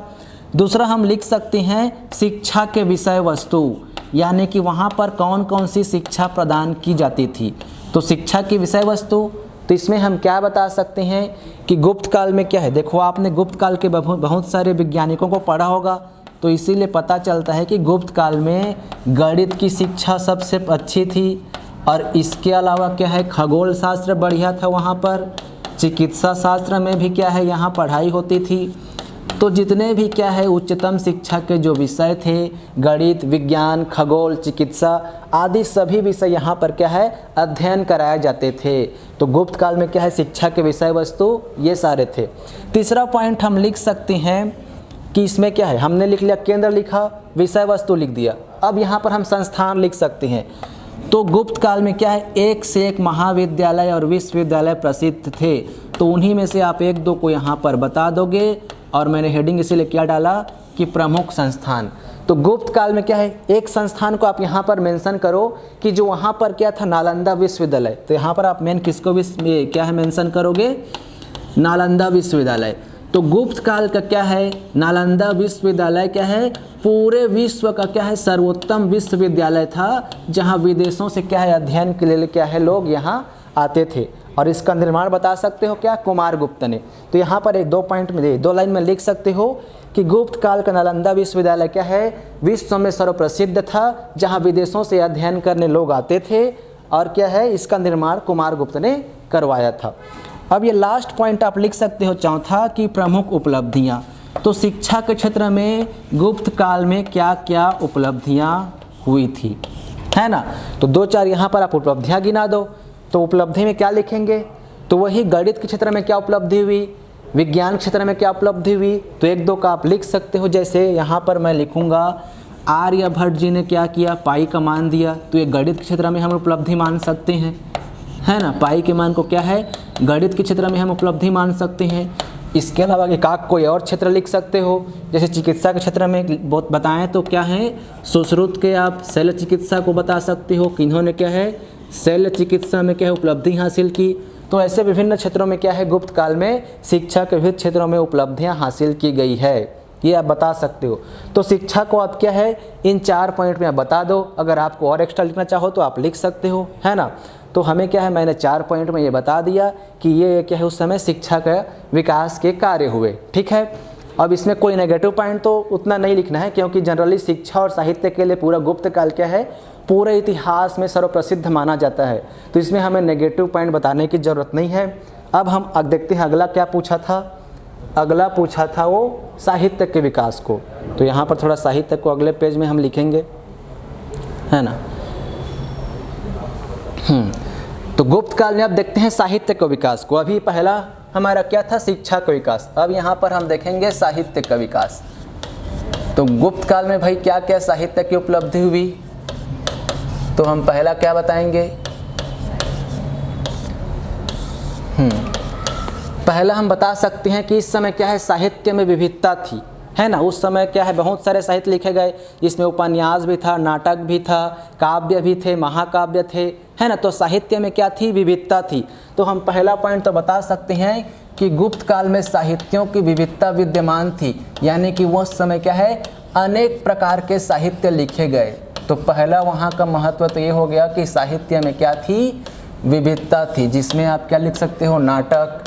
दूसरा हम लिख सकते हैं शिक्षा के विषय वस्तु, यानी कि वहाँ पर कौन कौन सी शिक्षा प्रदान की जाती थी। तो शिक्षा की विषय वस्तु तो इसमें हम क्या बता सकते हैं कि गुप्त काल में क्या है। देखो आपने गुप्त काल के बहुत सारे वैज्ञानिकों को पढ़ा होगा, तो इसीलिए पता चलता है कि गुप्त काल में गणित की शिक्षा सबसे अच्छी थी, और इसके अलावा क्या है खगोल शास्त्र बढ़िया था वहाँ पर, चिकित्सा शास्त्र में भी क्या है यहाँ पढ़ाई होती थी। तो जितने भी क्या है उच्चतम शिक्षा के जो विषय थे, गणित, विज्ञान, खगोल, चिकित्सा आदि सभी विषय यहाँ पर क्या है अध्ययन कराए जाते थे। तो गुप्त काल में क्या है शिक्षा के विषय वस्तु ये सारे थे। तीसरा पॉइंट हम लिख सकते हैं कि इसमें क्या है, हमने लिख लिया केंद्र लिखा, विषय वस्तु लिख दिया। अब यहाँ पर हम संस्थान लिख सकते हैं। तो गुप्त काल में क्या है एक से एक महाविद्यालय और विश्वविद्यालय प्रसिद्ध थे, तो उन्हीं में से आप एक दो को यहाँ पर बता दोगे, और मैंने हेडिंग इसीलिए क्या डाला कि प्रमुख संस्थान। तो गुप्त काल में क्या है एक संस्थान को आप यहाँ पर मेंशन करो कि जो वहाँ पर क्या था नालंदा विश्वविद्यालय, तो यहाँ पर आप मेन किसको क्या है मेंशन करोगे, नालंदा विश्वविद्यालय। तो गुप्त काल का क्या है नालंदा विश्वविद्यालय क्या है पूरे विश्व का क्या है सर्वोत्तम विश्वविद्यालय था, जहाँ विदेशों से क्या है अध्ययन के लिए क्या है लोग यहाँ आते थे। और इसका निर्माण बता सकते हो क्या कुमारगुप्त ने। तो यहाँ पर एक 2 पॉइंट में 2 लाइन में लिख सकते हो कि गुप्त काल का नालंदा विश्वविद्यालय क्या है विश्व में सर्वप्रसिद्ध था, जहाँ विदेशों से अध्ययन करने लोग आते थे, और क्या है इसका निर्माण कुमारगुप्त ने करवाया था। अब ये लास्ट पॉइंट आप लिख सकते हो चौथा कि प्रमुख उपलब्धियाँ। तो शिक्षा के क्षेत्र में गुप्त काल में क्या क्या उपलब्धियाँ हुई थी, है ना। तो 2-4 यहाँ पर आप उपलब्धियाँ गिना दो। तो उपलब्धि में क्या लिखेंगे, तो वही गणित के क्षेत्र में क्या उपलब्धि हुई, विज्ञान क्षेत्र में क्या उपलब्धि हुई, तो 1-2 का आप लिख सकते हो। जैसे यहाँ पर मैं लिखूँगा आर्यभट्ट जी ने क्या किया, पाई का मान दिया, तो ये गणित के क्षेत्र में हम उपलब्धि मान सकते हैं, है ना। पाई के मान को क्या है गणित के क्षेत्र में हम उपलब्धि मान सकते हैं। इसके अलावा एक आध कोई और क्षेत्र लिख सकते हो, जैसे चिकित्सा के क्षेत्र में बहुत बताएं तो क्या है सुश्रुत के आप शल्य चिकित्सा को बता सकते हो कि इन्होंने क्या है शल्य चिकित्सा में क्या है उपलब्धि हासिल की। तो ऐसे विभिन्न क्षेत्रों में क्या है गुप्त काल में शिक्षा के विभिन्न क्षेत्रों में उपलब्धियां हासिल की गई है, ये आप बता सकते हो। तो शिक्षा को आप क्या है इन 4 पॉइंट में आप बता दो। अगर आपको और एक्स्ट्रा लिखना चाहो तो आप लिख सकते हो, है ना। तो हमें क्या है मैंने 4 पॉइंट में ये बता दिया कि ये क्या है उस समय शिक्षा का विकास के कार्य हुए, ठीक है। अब इसमें कोई नेगेटिव पॉइंट तो उतना नहीं लिखना है, क्योंकि जनरली शिक्षा और साहित्य के लिए पूरा गुप्त काल क्या है पूरे इतिहास में सर्वप्रसिद्ध माना जाता है, तो इसमें हमें नेगेटिव पॉइंट बताने की ज़रूरत नहीं है। अब हम देखते हैं अगला क्या पूछा था। अगला पूछा था वो साहित्य के विकास को। तो यहाँ पर थोड़ा साहित्य को अगले पेज में हम लिखेंगे, है ना। तो गुप्त काल में अब देखते हैं साहित्य के विकास को। अभी पहला हमारा क्या था शिक्षा का विकास, अब यहाँ पर हम देखेंगे साहित्य का विकास। तो गुप्त काल में भाई क्या क्या साहित्य की उपलब्धि हुई, तो हम पहला क्या बताएंगे। पहला हम बता सकते हैं कि इस समय क्या है साहित्य में विविधता थी, है ना। उस समय क्या है बहुत सारे साहित्य लिखे गए, जिसमें उपन्यास भी था, नाटक भी था, काव्य भी थे, महाकाव्य थे, है ना। तो साहित्य में क्या थी विविधता थी। तो हम पहला पॉइंट तो बता सकते हैं कि गुप्त काल में साहित्यों की विविधता विद्यमान थी, यानी कि वो समय क्या है अनेक प्रकार के साहित्य लिखे गए। तो पहला वहाँ का महत्व तो ये हो गया कि साहित्य में क्या थी विविधता थी, जिसमें आप क्या लिख सकते हो नाटक,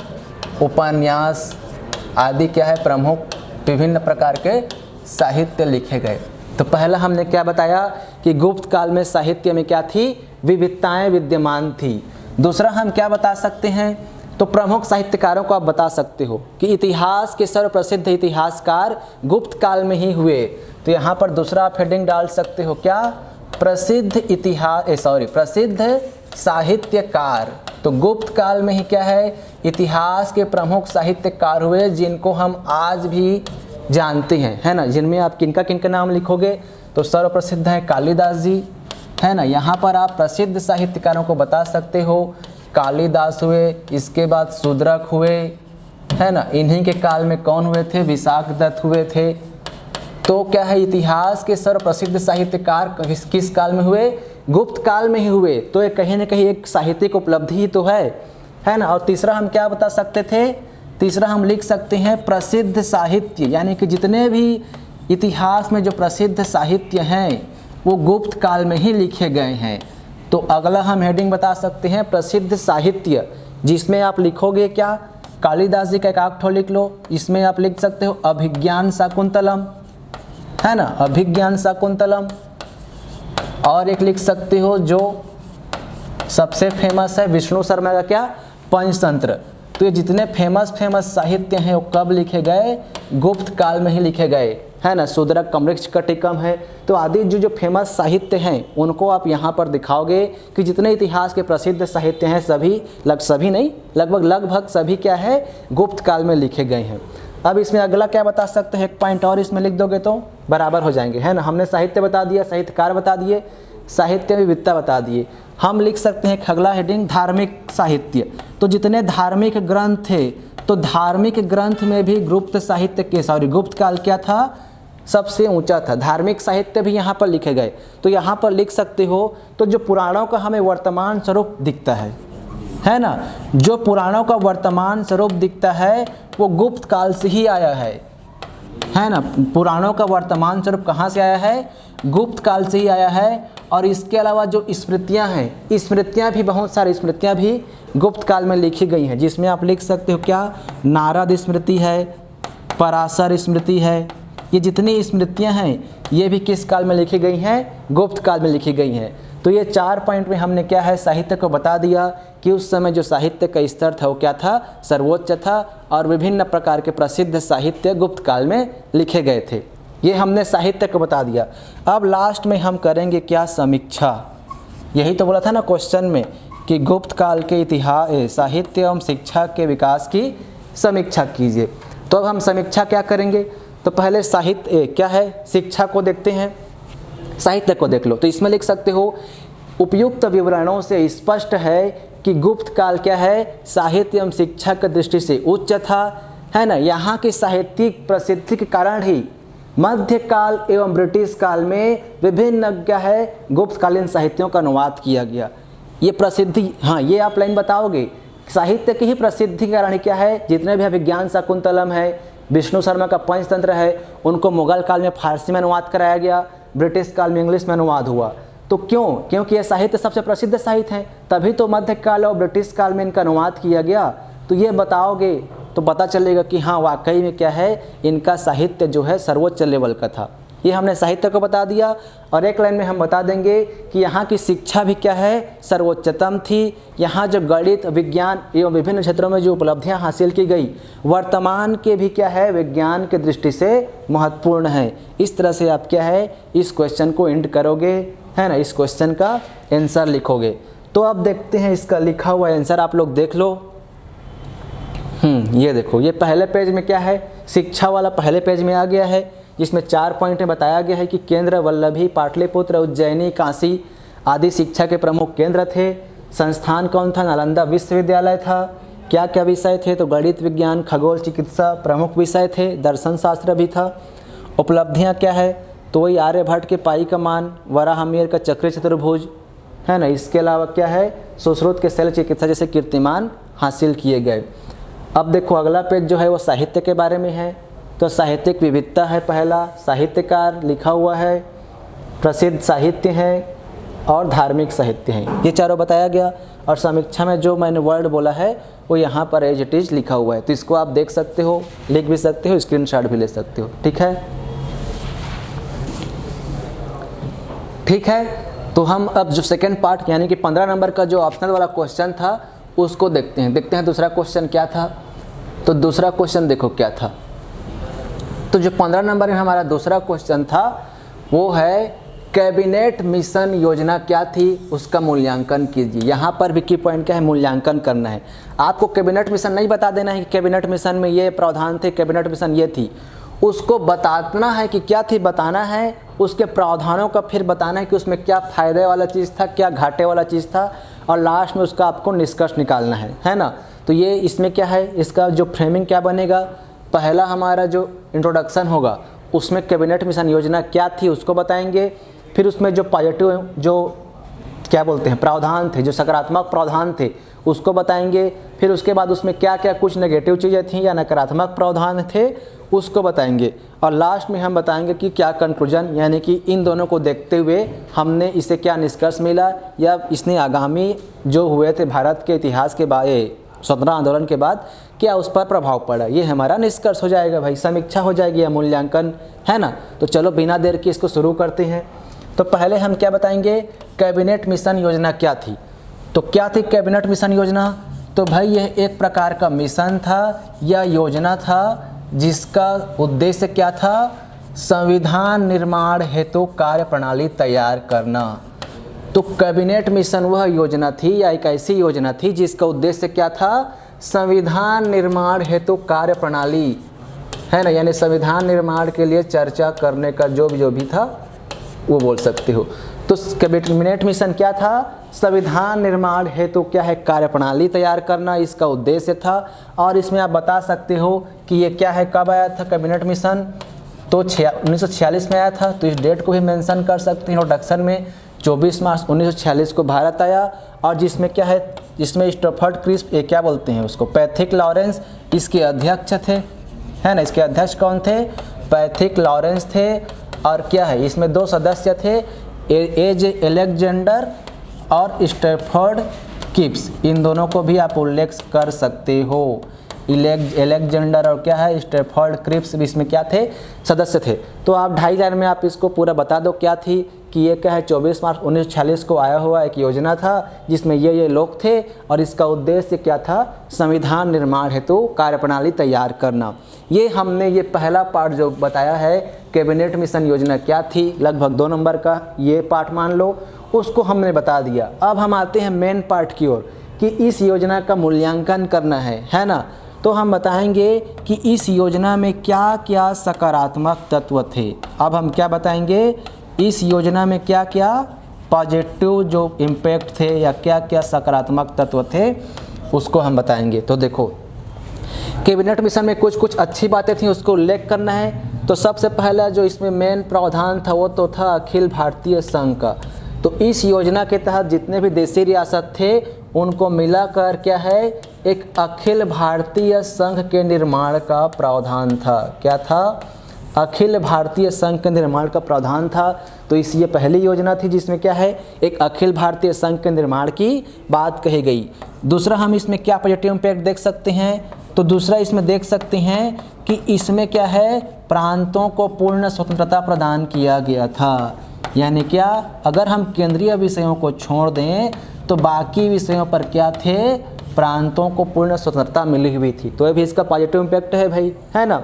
उपन्यास आदि क्या है प्रमुख विभिन्न प्रकार के साहित्य लिखे गए। तो पहला हमने क्या बताया कि गुप्त काल में साहित्य में क्या थी विविधताएं विद्यमान थी। दूसरा हम क्या बता सकते हैं, तो प्रमुख साहित्यकारों को आप बता सकते हो कि इतिहास के सर्वप्रसिद्ध इतिहासकार गुप्त काल में ही हुए। तो यहाँ पर दूसरा आप हेडिंग डाल सकते हो क्या प्रसिद्ध साहित्यकार। तो गुप्त काल में ही क्या है इतिहास के प्रमुख साहित्यकार हुए, जिनको हम आज भी जानते हैं, है ना। जिनमें आप किनका किनका नाम लिखोगे तो सर्वप्रसिद्ध है कालिदास जी, है ना। यहाँ पर आप प्रसिद्ध साहित्यकारों को बता सकते हो, कालिदास हुए, इसके बाद शूद्रक हुए, है ना। इन्हीं के काल में कौन हुए थे विशाख दत्त हुए थे। तो क्या है इतिहास के सर्वप्रसिद्ध साहित्यकार किस काल में हुए गुप्त काल में ही हुए। तो ये कहीं ना कहीं एक साहित्यिक उपलब्धि ही तो है ना। और तीसरा हम क्या बता सकते थे, तीसरा हम लिख सकते हैं प्रसिद्ध साहित्य, यानी कि जितने भी इतिहास में जो प्रसिद्ध साहित्य हैं वो गुप्त काल में ही लिखे गए हैं। तो अगला हम हेडिंग बता सकते हैं प्रसिद्ध साहित्य, जिसमें आप लिखोगे क्या, कालिदास जी का एकाक लिख लो। इसमें आप लिख सकते हो अभिज्ञान शाकुंतलम, है ना, अभिज्ञान शाकुंतलम। और एक लिख सकते हो जो सबसे फेमस है विष्णु शर्मा का क्या, पंचतंत्र। तो ये जितने फेमस साहित्य हैं वो कब लिखे गए, गुप्त काल में ही लिखे गए, है ना। शूद्रक कमृक्ष कटिकम है, तो आदि जो फेमस साहित्य हैं उनको आप यहाँ पर दिखाओगे कि जितने इतिहास के प्रसिद्ध साहित्य हैं सभी लगभग सभी क्या है, गुप्त काल में लिखे गए हैं। अब इसमें अगला क्या बता सकते हैं, एक पॉइंट और इसमें लिख दोगे तो बराबर हो जाएंगे, है ना। हमने साहित्य बता दिया, साहित्यकार बता दिए, साहित्य विविधता बता दिए। हम लिख सकते हैं अगला हेडिंग धार्मिक साहित्य। तो जितने धार्मिक ग्रंथ थे, तो धार्मिक ग्रंथ में भी गुप्त काल क्या था, सबसे ऊंचा था। धार्मिक साहित्य भी यहाँ पर लिखे गए। तो यहाँ पर लिख सकते हो, तो जो पुराणों का हमें वर्तमान स्वरूप दिखता है ना, जो पुराणों का वर्तमान स्वरूप दिखता है वो गुप्त काल से ही आया है ना। पुराणों का वर्तमान स्वरूप कहाँ से आया है, गुप्त काल से ही आया है। और इसके अलावा जो स्मृतियाँ हैं, स्मृतियाँ भी बहुत सारी स्मृतियाँ भी गुप्त काल में लिखी गई हैं, जिसमें आप लिख सकते हो क्या, नारद स्मृति है, पराशर स्मृति है। ये जितनी स्मृतियाँ हैं ये भी किस काल में लिखी गई हैं, गुप्त काल में लिखी गई हैं। तो ये 4 पॉइंट में हमने क्या है, साहित्य को बता दिया कि उस समय जो साहित्य का स्तर था वो क्या था, सर्वोच्च था। और विभिन्न प्रकार के प्रसिद्ध साहित्य गुप्त काल में लिखे गए थे। ये हमने साहित्य को बता दिया। अब लास्ट में हम करेंगे क्या, समीक्षा। यही तो बोला था ना क्वेश्चन में कि गुप्त काल के इतिहास, साहित्य एवं शिक्षा के विकास की समीक्षा कीजिए। तो अब हम समीक्षा क्या करेंगे, तो पहले साहित्य क्या है, शिक्षा को देखते हैं। साहित्य को देख लो, तो इसमें लिख सकते हो उपयुक्त विवरणों से स्पष्ट है कि गुप्त काल क्या है, साहित्य एवं शिक्षा की दृष्टि से उच्च था, है ना। यहाँ की साहित्यिक प्रसिद्धि के कारण ही मध्यकाल एवं ब्रिटिश काल में विभिन्न क्या है, गुप्तकालीन साहित्यों का अनुवाद किया गया। ये प्रसिद्धि, हाँ ये आप लाइन बताओगे, साहित्य की ही प्रसिद्धि के कारण क्या है, जितने भी अभिज्ञान शाकुंतलम है, विष्णु शर्मा का पंचतंत्र है, उनको मुगल काल में फारसी में अनुवाद कराया गया, ब्रिटिश काल में इंग्लिश में अनुवाद हुआ। तो क्योंकि ये साहित्य सबसे प्रसिद्ध साहित्य हैं, तभी तो मध्यकाल और ब्रिटिश काल में इनका अनुवाद किया गया। तो ये बताओगे तो पता चलेगा कि हाँ वाकई में क्या है, इनका साहित्य जो है सर्वोच्च लेवल का था। ये हमने साहित्य को बता दिया। और एक लाइन में हम बता देंगे कि यहाँ की शिक्षा भी क्या है, सर्वोच्चतम थी। यहाँ जो गणित, विज्ञान एवं विभिन्न क्षेत्रों में जो उपलब्धियाँ हासिल की गई, वर्तमान के भी क्या है, विज्ञान की दृष्टि से महत्वपूर्ण है। इस तरह से आप क्या है, इस क्वेश्चन को एंड करोगे, है ना, इस क्वेश्चन का आंसर लिखोगे। तो अब देखते हैं इसका लिखा हुआ आंसर, आप लोग देख लो। ये देखो, ये पहले पेज में क्या है, शिक्षा वाला पहले पेज में आ गया है, जिसमें 4 पॉइंट में बताया गया है कि केंद्र वल्लभी, पाटलिपुत्र, उज्जैनी, काशी आदि शिक्षा के प्रमुख केंद्र थे। संस्थान कौन था, नालंदा विश्वविद्यालय था। क्या क्या विषय थे, तो गणित, विज्ञान, खगोल, चिकित्सा प्रमुख विषय थे, दर्शन शास्त्र भी था। उपलब्धियाँ क्या है, तो वही आर्यभट्ट के पाई कमान, वराहमिहिर का चक्री चतुर्भुज, है ना। इसके अलावा क्या है, सुश्रुत के शल्य चिकित्सा जैसे कीर्तिमान हासिल किए गए। अब देखो अगला पेज जो है वो साहित्य के बारे में है। तो साहित्यिक विविधता है पहला, साहित्यकार लिखा हुआ है, प्रसिद्ध साहित्य है और धार्मिक साहित्य हैं, ये चारों बताया गया। और समीक्षा में जो मैंने वर्ड बोला है वो यहाँ पर एज इट इज लिखा हुआ है। तो इसको आप देख सकते हो, लिख भी सकते हो, स्क्रीनशॉट भी ले सकते हो। ठीक है। तो हम अब जो सेकेंड पार्ट यानी कि 15 नंबर का जो ऑप्शनल वाला क्वेश्चन था उसको देखते हैं। दूसरा क्वेश्चन क्या था। तो दूसरा क्वेश्चन देखो क्या था। तो जो 15 नंबर में हमारा दूसरा क्वेश्चन था वो है कैबिनेट मिशन योजना क्या थी, उसका मूल्यांकन कीजिए। यहाँ पर भी की पॉइंट क्या है, मूल्यांकन करना है। आपको कैबिनेट मिशन नहीं बता देना है कि कैबिनेट मिशन में ये प्रावधान थे, कैबिनेट मिशन ये थी, उसको बताना है कि क्या थी, बताना है उसके प्रावधानों का, फिर बताना है कि उसमें क्या फ़ायदे वाला चीज़ था, क्या घाटे वाला चीज़ था, और लास्ट में उसका आपको निष्कर्ष निकालना है ना। तो ये इसमें क्या है, इसका जो फ्रेमिंग क्या बनेगा, पहला हमारा जो इंट्रोडक्शन होगा उसमें कैबिनेट मिशन योजना क्या थी उसको बताएंगे, फिर उसमें जो पॉजिटिव जो क्या बोलते हैं प्रावधान थे, जो सकारात्मक प्रावधान थे उसको बताएंगे, फिर उसके बाद उसमें क्या क्या कुछ नेगेटिव चीज़ें थीं या नकारात्मक प्रावधान थे उसको बताएंगे, और लास्ट में हम बताएंगे कि क्या कंक्लूजन, यानी कि इन दोनों को देखते हुए हमने इसे क्या निष्कर्ष मिला, या इसने आगामी जो हुए थे भारत के इतिहास के स्वतंत्रता आंदोलन के बाद क्या उस पर प्रभाव पड़ा, ये हमारा निष्कर्ष हो जाएगा भाई, समीक्षा हो जाएगी या मूल्यांकन, है ना। तो चलो बिना देर के इसको शुरू करते हैं। तो पहले हम क्या बताएंगे, कैबिनेट मिशन योजना क्या थी। तो क्या थी कैबिनेट मिशन योजना, तो भाई यह एक प्रकार का मिशन था या योजना था जिसका उद्देश्य क्या था, संविधान निर्माण हेतु कार्य प्रणाली तैयार करना। तो कैबिनेट मिशन वह योजना थी या एक ऐसी योजना थी जिसका उद्देश्य क्या था, संविधान निर्माण हेतु कार्य प्रणाली, है ना, यानी संविधान निर्माण के लिए चर्चा करने का जो भी था वो बोल सकते हो। तो कैबिनेट मिशन क्या था, संविधान निर्माण हेतु क्या है, कार्यप्रणाली तैयार करना, इसका उद्देश्य था। और इसमें आप बता सकते हो कि ये क्या है, कब आया था कैबिनेट मिशन, तो 1946 में आया था। तो इस डेट को भी मेंशन कर सकते हैं इंट्रोडक्शन में, 24 मार्च 1946 को भारत आया। और जिसमें क्या है, जिसमें स्टैफर्ड क्रिस्प, ये क्या बोलते हैं उसको, पैथिक लॉरेंस इसके अध्यक्ष थे, है ना। इसके अध्यक्ष कौन थे, पैथिक लॉरेंस थे। और क्या है, इसमें 2 सदस्य थे, एज एलेक्जेंडर और स्टैफर्ड किप्स, इन दोनों को भी आप उल्लेख कर सकते हो। एलेक्जेंडर और क्या है, स्टैफर्ड क्रिप्स भी इसमें क्या थे, सदस्य थे। तो आप 2.5 लाइन में आप इसको पूरा बता दो क्या थी, कि ये क्या है, 24 मार्च 1946 को आया हुआ एक योजना था जिसमें ये लोग थे और इसका उद्देश्य क्या था, संविधान निर्माण हेतु कार्यप्रणाली तैयार करना। ये हमने ये पहला पार्ट जो बताया है कैबिनेट मिशन योजना क्या थी, लगभग 2 नंबर का ये पार्ट मान लो, उसको हमने बता दिया। अब हम आते हैं मेन पार्ट की ओर कि इस योजना का मूल्यांकन करना है ना। तो हम बताएंगे कि इस योजना में क्या क्या सकारात्मक तत्व थे। अब हम क्या बताएंगे, इस योजना में क्या क्या पॉजिटिव जो इम्पैक्ट थे या क्या क्या सकारात्मक तत्व थे उसको हम बताएंगे। तो देखो कैबिनेट मिशन में कुछ अच्छी बातें थी, उसको उल्लेख करना है। तो सबसे पहला जो इसमें मेन प्रावधान था वो तो था अखिल भारतीय संघ का। तो इस योजना के तहत जितने भी देशी रियासत थे उनको मिलाकर क्या है, एक अखिल भारतीय संघ के निर्माण का प्रावधान था। क्या था, अखिल भारतीय संघ के निर्माण का प्रावधान था। तो इस ये पहली योजना थी जिसमें क्या है, एक अखिल भारतीय संघ के निर्माण की बात कही गई। दूसरा हम इसमें क्या पॉजिटिव इम्पैक्ट देख सकते हैं, तो दूसरा इसमें देख सकते हैं कि इसमें क्या है, प्रांतों को पूर्ण स्वतंत्रता प्रदान किया गया था। यानी क्या, अगर हम केंद्रीय विषयों को छोड़ दें तो बाकी विषयों पर क्या थे, प्रांतों को पूर्ण स्वतंत्रता मिली हुई थी। तो ये भी इसका पॉजिटिव इम्पैक्ट है भाई, है ना।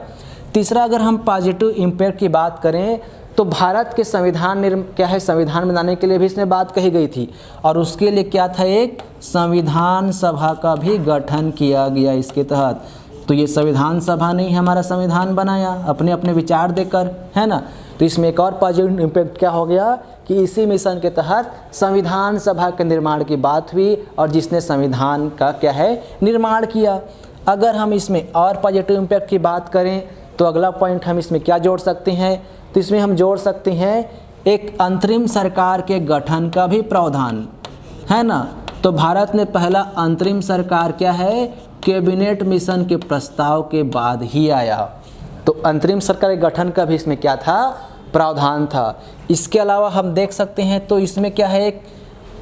तीसरा अगर हम पॉजिटिव इम्पैक्ट की बात करें तो भारत के संविधान बनाने के लिए भी इसमें बात कही गई थी। और उसके लिए क्या था, एक संविधान सभा का भी गठन किया गया इसके तहत। तो ये संविधान सभा ने हमारा संविधान बनाया अपने अपने विचार देकर, है ना। तो इसमें एक और पॉजिटिव इम्पैक्ट क्या हो गया कि इसी मिशन के तहत संविधान सभा के निर्माण की बात हुई और जिसने संविधान का क्या है, निर्माण किया। अगर हम इसमें और पॉजिटिव इम्पैक्ट की बात करें तो अगला पॉइंट हम इसमें क्या जोड़ सकते हैं, तो इसमें हम जोड़ सकते हैं एक अंतरिम सरकार के गठन का भी प्रावधान, है ना। तो भारत ने पहला अंतरिम सरकार क्या है, कैबिनेट मिशन के प्रस्ताव के बाद ही आया। तो अंतरिम सरकार के गठन का भी इसमें क्या था, प्रावधान था। इसके अलावा हम देख सकते हैं तो इसमें क्या है, एक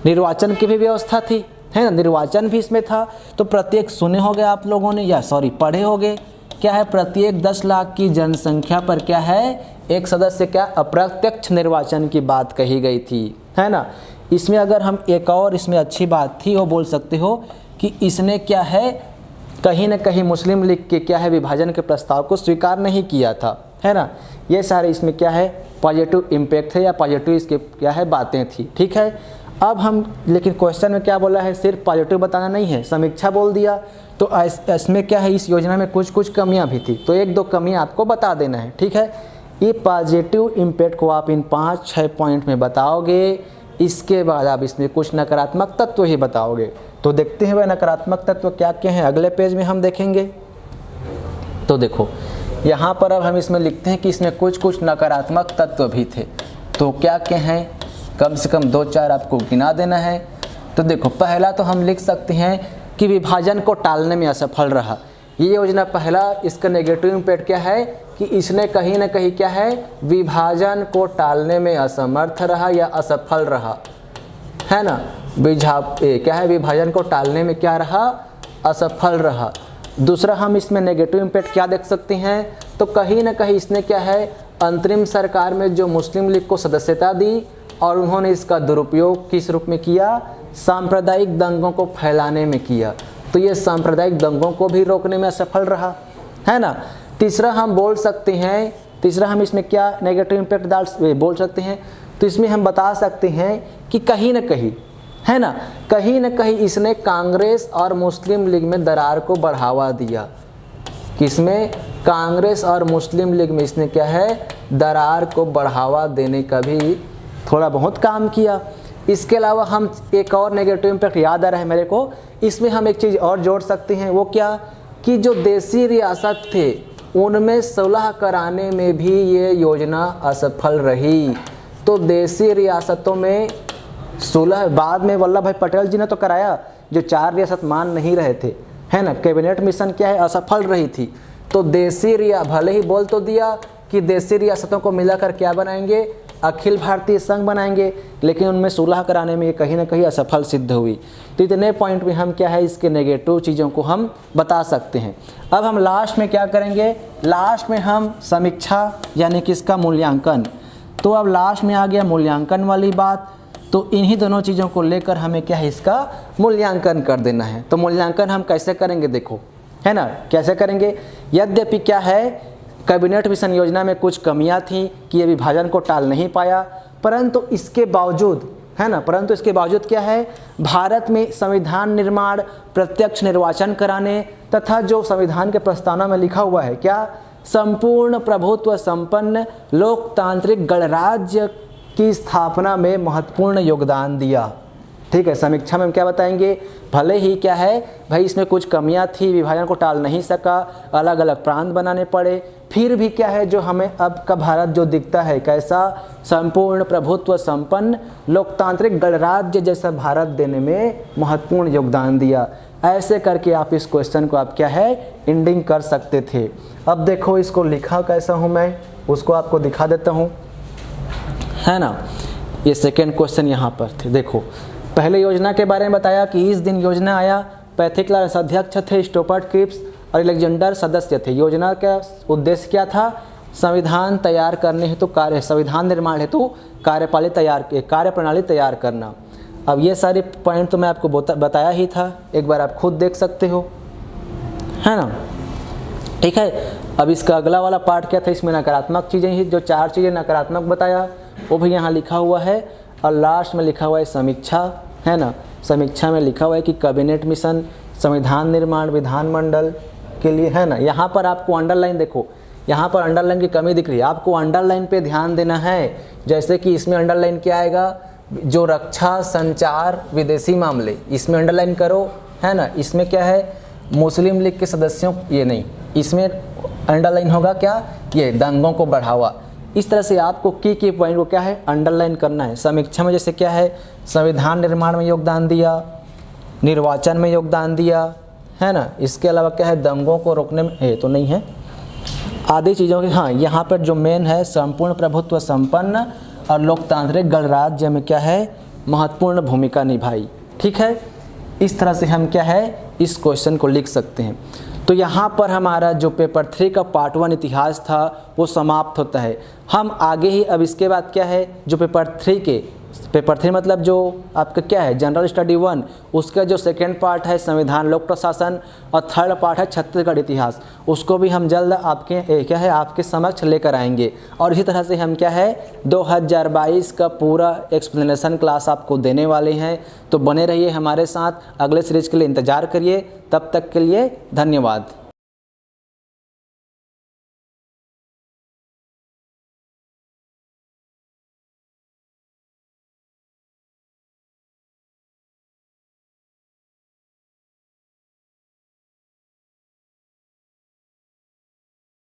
निर्वाचन की भी व्यवस्था थी, है ना, निर्वाचन भी इसमें था। तो प्रत्येक सुने होंगे आप लोगों ने, पढ़े होंगे, क्या है, प्रत्येक 10 लाख की जनसंख्या पर क्या है, एक सदस्य क्या, अप्रत्यक्ष निर्वाचन की बात कही गई थी, है ना। इसमें अगर हम एक और इसमें अच्छी बात थी वो बोल सकते हो कि इसने क्या है, कहीं न कहीं मुस्लिम लीग के क्या है, विभाजन के प्रस्ताव को स्वीकार नहीं किया था, है ना। ये सारे इसमें क्या है, पॉजिटिव इम्पैक्ट है या पॉजिटिव इसके क्या है, बातें थी, ठीक है। अब हम लेकिन क्वेश्चन में क्या बोला है, सिर्फ पॉजिटिव बताना नहीं है, समीक्षा बोल दिया। तो इसमें क्या है, इस योजना में कुछ कमियां भी थी, तो 1-2 कमियां आपको बता देना है, ठीक है। ये पॉजिटिव इम्पैक्ट को आप इन 5-6 पॉइंट में बताओगे, इसके बाद आप इसमें कुछ नकारात्मक तत्व ही बताओगे। तो देखते हैं वह नकारात्मक तत्व क्या क्या हैं, अगले पेज में हम देखेंगे। तो देखो यहाँ पर अब हम इसमें लिखते हैं कि इसमें कुछ नकारात्मक तत्व भी थे। तो क्या क्या हैं, कम से कम 2-4 आपको गिना देना है। तो देखो पहला तो हम लिख सकते हैं कि विभाजन को टालने में असफल रहा ये योजना। पहला इसका नेगेटिव इम्पैक्ट क्या है कि इसने कहीं ना कहीं क्या है, विभाजन को टालने में असमर्थ रहा या असफल रहा, है ना। क्या है, विभाजन को टालने में क्या रहा, असफल रहा। दूसरा हम इसमें नेगेटिव इम्पैक्ट क्या देख सकते हैं, तो कहीं ना कहीं इसने क्या है, अंतरिम सरकार में जो मुस्लिम लीग को सदस्यता दी और उन्होंने इसका दुरुपयोग किस रूप में किया, सांप्रदायिक दंगों को फैलाने में किया। तो ये सांप्रदायिक दंगों को भी रोकने में असफल रहा, है ना। तीसरा हम बोल सकते हैं, तीसरा हम इसमें क्या नेगेटिव इम्पैक्ट बोल सकते हैं, तो इसमें हम बता सकते हैं कि कहीं ना कहीं, है ना, कहीं ना कहीं इसने कांग्रेस और मुस्लिम लीग में दरार को बढ़ावा दिया। किसमें, कांग्रेस और मुस्लिम लीग में इसने क्या है, दरार को बढ़ावा देने का भी थोड़ा बहुत काम किया। इसके अलावा हम एक और नेगेटिव इम्पैक्ट याद आ रहा है मेरे को, इसमें हम एक चीज़ और जोड़ सकते हैं, वो क्या कि जो देसी रियासत थे उनमें सुलह कराने में भी ये योजना असफल रही। तो देसी रियासतों में सुलह बाद में वल्लभ भाई पटेल जी ने तो कराया, जो 4 रियासत मान नहीं रहे थे, है ना, कैबिनेट मिशन क्या है, असफल रही थी। तो देसी भले ही बोल तो दिया कि देसी रियासतों को मिलाकर क्या बनाएंगे, अखिल भारतीय संघ बनाएंगे, लेकिन उनमें सुलह कराने में ये कहीं ना कहीं असफल सिद्ध हुई। तो इतने पॉइंट में हम क्या है, इसके नेगेटिव चीज़ों को हम बता सकते हैं। अब हम लास्ट में क्या करेंगे, लास्ट में हम समीक्षा यानी कि इसका मूल्यांकन। तो अब लास्ट में आ गया मूल्यांकन वाली बात, तो इन्हीं दोनों चीज़ों को लेकर हमें क्या है, इसका मूल्यांकन कर देना है। तो मूल्यांकन हम कैसे करेंगे, देखो, है ना, कैसे करेंगे। यद्यपि क्या है, कैबिनेट मिशन योजना में कुछ कमियां थी कि ये विभाजन को टाल नहीं पाया, परंतु इसके बावजूद, है ना, परंतु इसके बावजूद क्या है, भारत में संविधान निर्माण, प्रत्यक्ष निर्वाचन कराने तथा जो संविधान के प्रस्तावना में लिखा हुआ है क्या, संपूर्ण प्रभुत्व संपन्न लोकतांत्रिक गणराज्य की स्थापना में महत्वपूर्ण योगदान दिया। ठीक है, समीक्षा में हम क्या बताएंगे, भले ही क्या है भाई इसमें कुछ कमियां थी, विभाजन को टाल नहीं सका, अलग अलग प्रांत बनाने पड़े, फिर भी क्या है, जो हमें अब का भारत जो दिखता है कैसा, संपूर्ण प्रभुत्व संपन्न लोकतांत्रिक गणराज्य जैसा भारत देने में महत्वपूर्ण योगदान दिया। ऐसे करके आप इस क्वेश्चन को आप क्या है, एंडिंग कर सकते थे। अब देखो इसको लिखा कैसा हूँ मैं, उसको आपको दिखा देता हूँ, है ना। ये सेकेंड क्वेश्चन यहाँ पर थे। देखो, पहले योजना के बारे में बताया कि इस दिन योजना आया, पैथिकलास अध्यक्ष थे, स्टोपर्ट क्रिप्स और अलेक्जेंडर सदस्य थे। योजना का उद्देश्य क्या था, संविधान तैयार करने हेतु संविधान निर्माण हेतु कार्यप्रणाली तैयार करना। अब ये सारे पॉइंट तो मैं आपको बताया ही था, एक बार आप खुद देख सकते हो, है ना। ठीक है, अब इसका अगला वाला पार्ट क्या था, इसमें नकारात्मक चीज़ें ही, जो 4 चीज़ें नकारात्मक बताया वो भी यहाँ लिखा हुआ है, और लास्ट में लिखा हुआ है समीक्षा, है ना। समीक्षा में लिखा हुआ है कि कैबिनेट मिशन, संविधान निर्माण, विधानमंडल के लिए, है ना। यहाँ पर आपको अंडरलाइन, देखो यहाँ पर अंडरलाइन की कमी दिख रही है, आपको अंडरलाइन पे ध्यान देना है। जैसे कि इसमें अंडरलाइन क्या आएगा, जो रक्षा, संचार, विदेशी मामले, इसमें अंडरलाइन करो, है ना। इसमें क्या है, मुस्लिम लीग के सदस्यों, ये नहीं, इसमें अंडरलाइन होगा क्या, ये दंगों को बढ़ावा। इस तरह से आपको की पॉइंट को क्या है, अंडरलाइन करना है। समीक्षा में जैसे क्या है, संविधान निर्माण में योगदान दिया, निर्वाचन में योगदान दिया, है ना। इसके अलावा क्या है, दंगों को रोकने में, ये तो नहीं है, आदि चीज़ों की, हाँ यहाँ पर जो मेन है, संपूर्ण प्रभुत्व संपन्न और लोकतांत्रिक गणराज्य में क्या है, महत्वपूर्ण भूमिका निभाई। ठीक है, इस तरह से हम क्या है, इस क्वेश्चन को लिख सकते हैं। तो यहाँ पर हमारा जो पेपर 3 का पार्ट 1 इतिहास था वो समाप्त होता है। हम आगे ही अब इसके बाद क्या है, जो पेपर 3 मतलब जो आपका क्या है, जनरल स्टडी 1, उसका जो सेकेंड पार्ट है संविधान लोक प्रशासन, और थर्ड पार्ट है छत्तीसगढ़ इतिहास, उसको भी हम जल्द आपके क्या है, आपके समक्ष लेकर आएंगे। और इसी तरह से हम क्या है, 2022 का पूरा एक्सप्लेनेशन क्लास आपको देने वाले हैं। तो बने रहिए हमारे साथ, अगले सीरीज के लिए इंतज़ार करिए। तब तक के लिए धन्यवाद।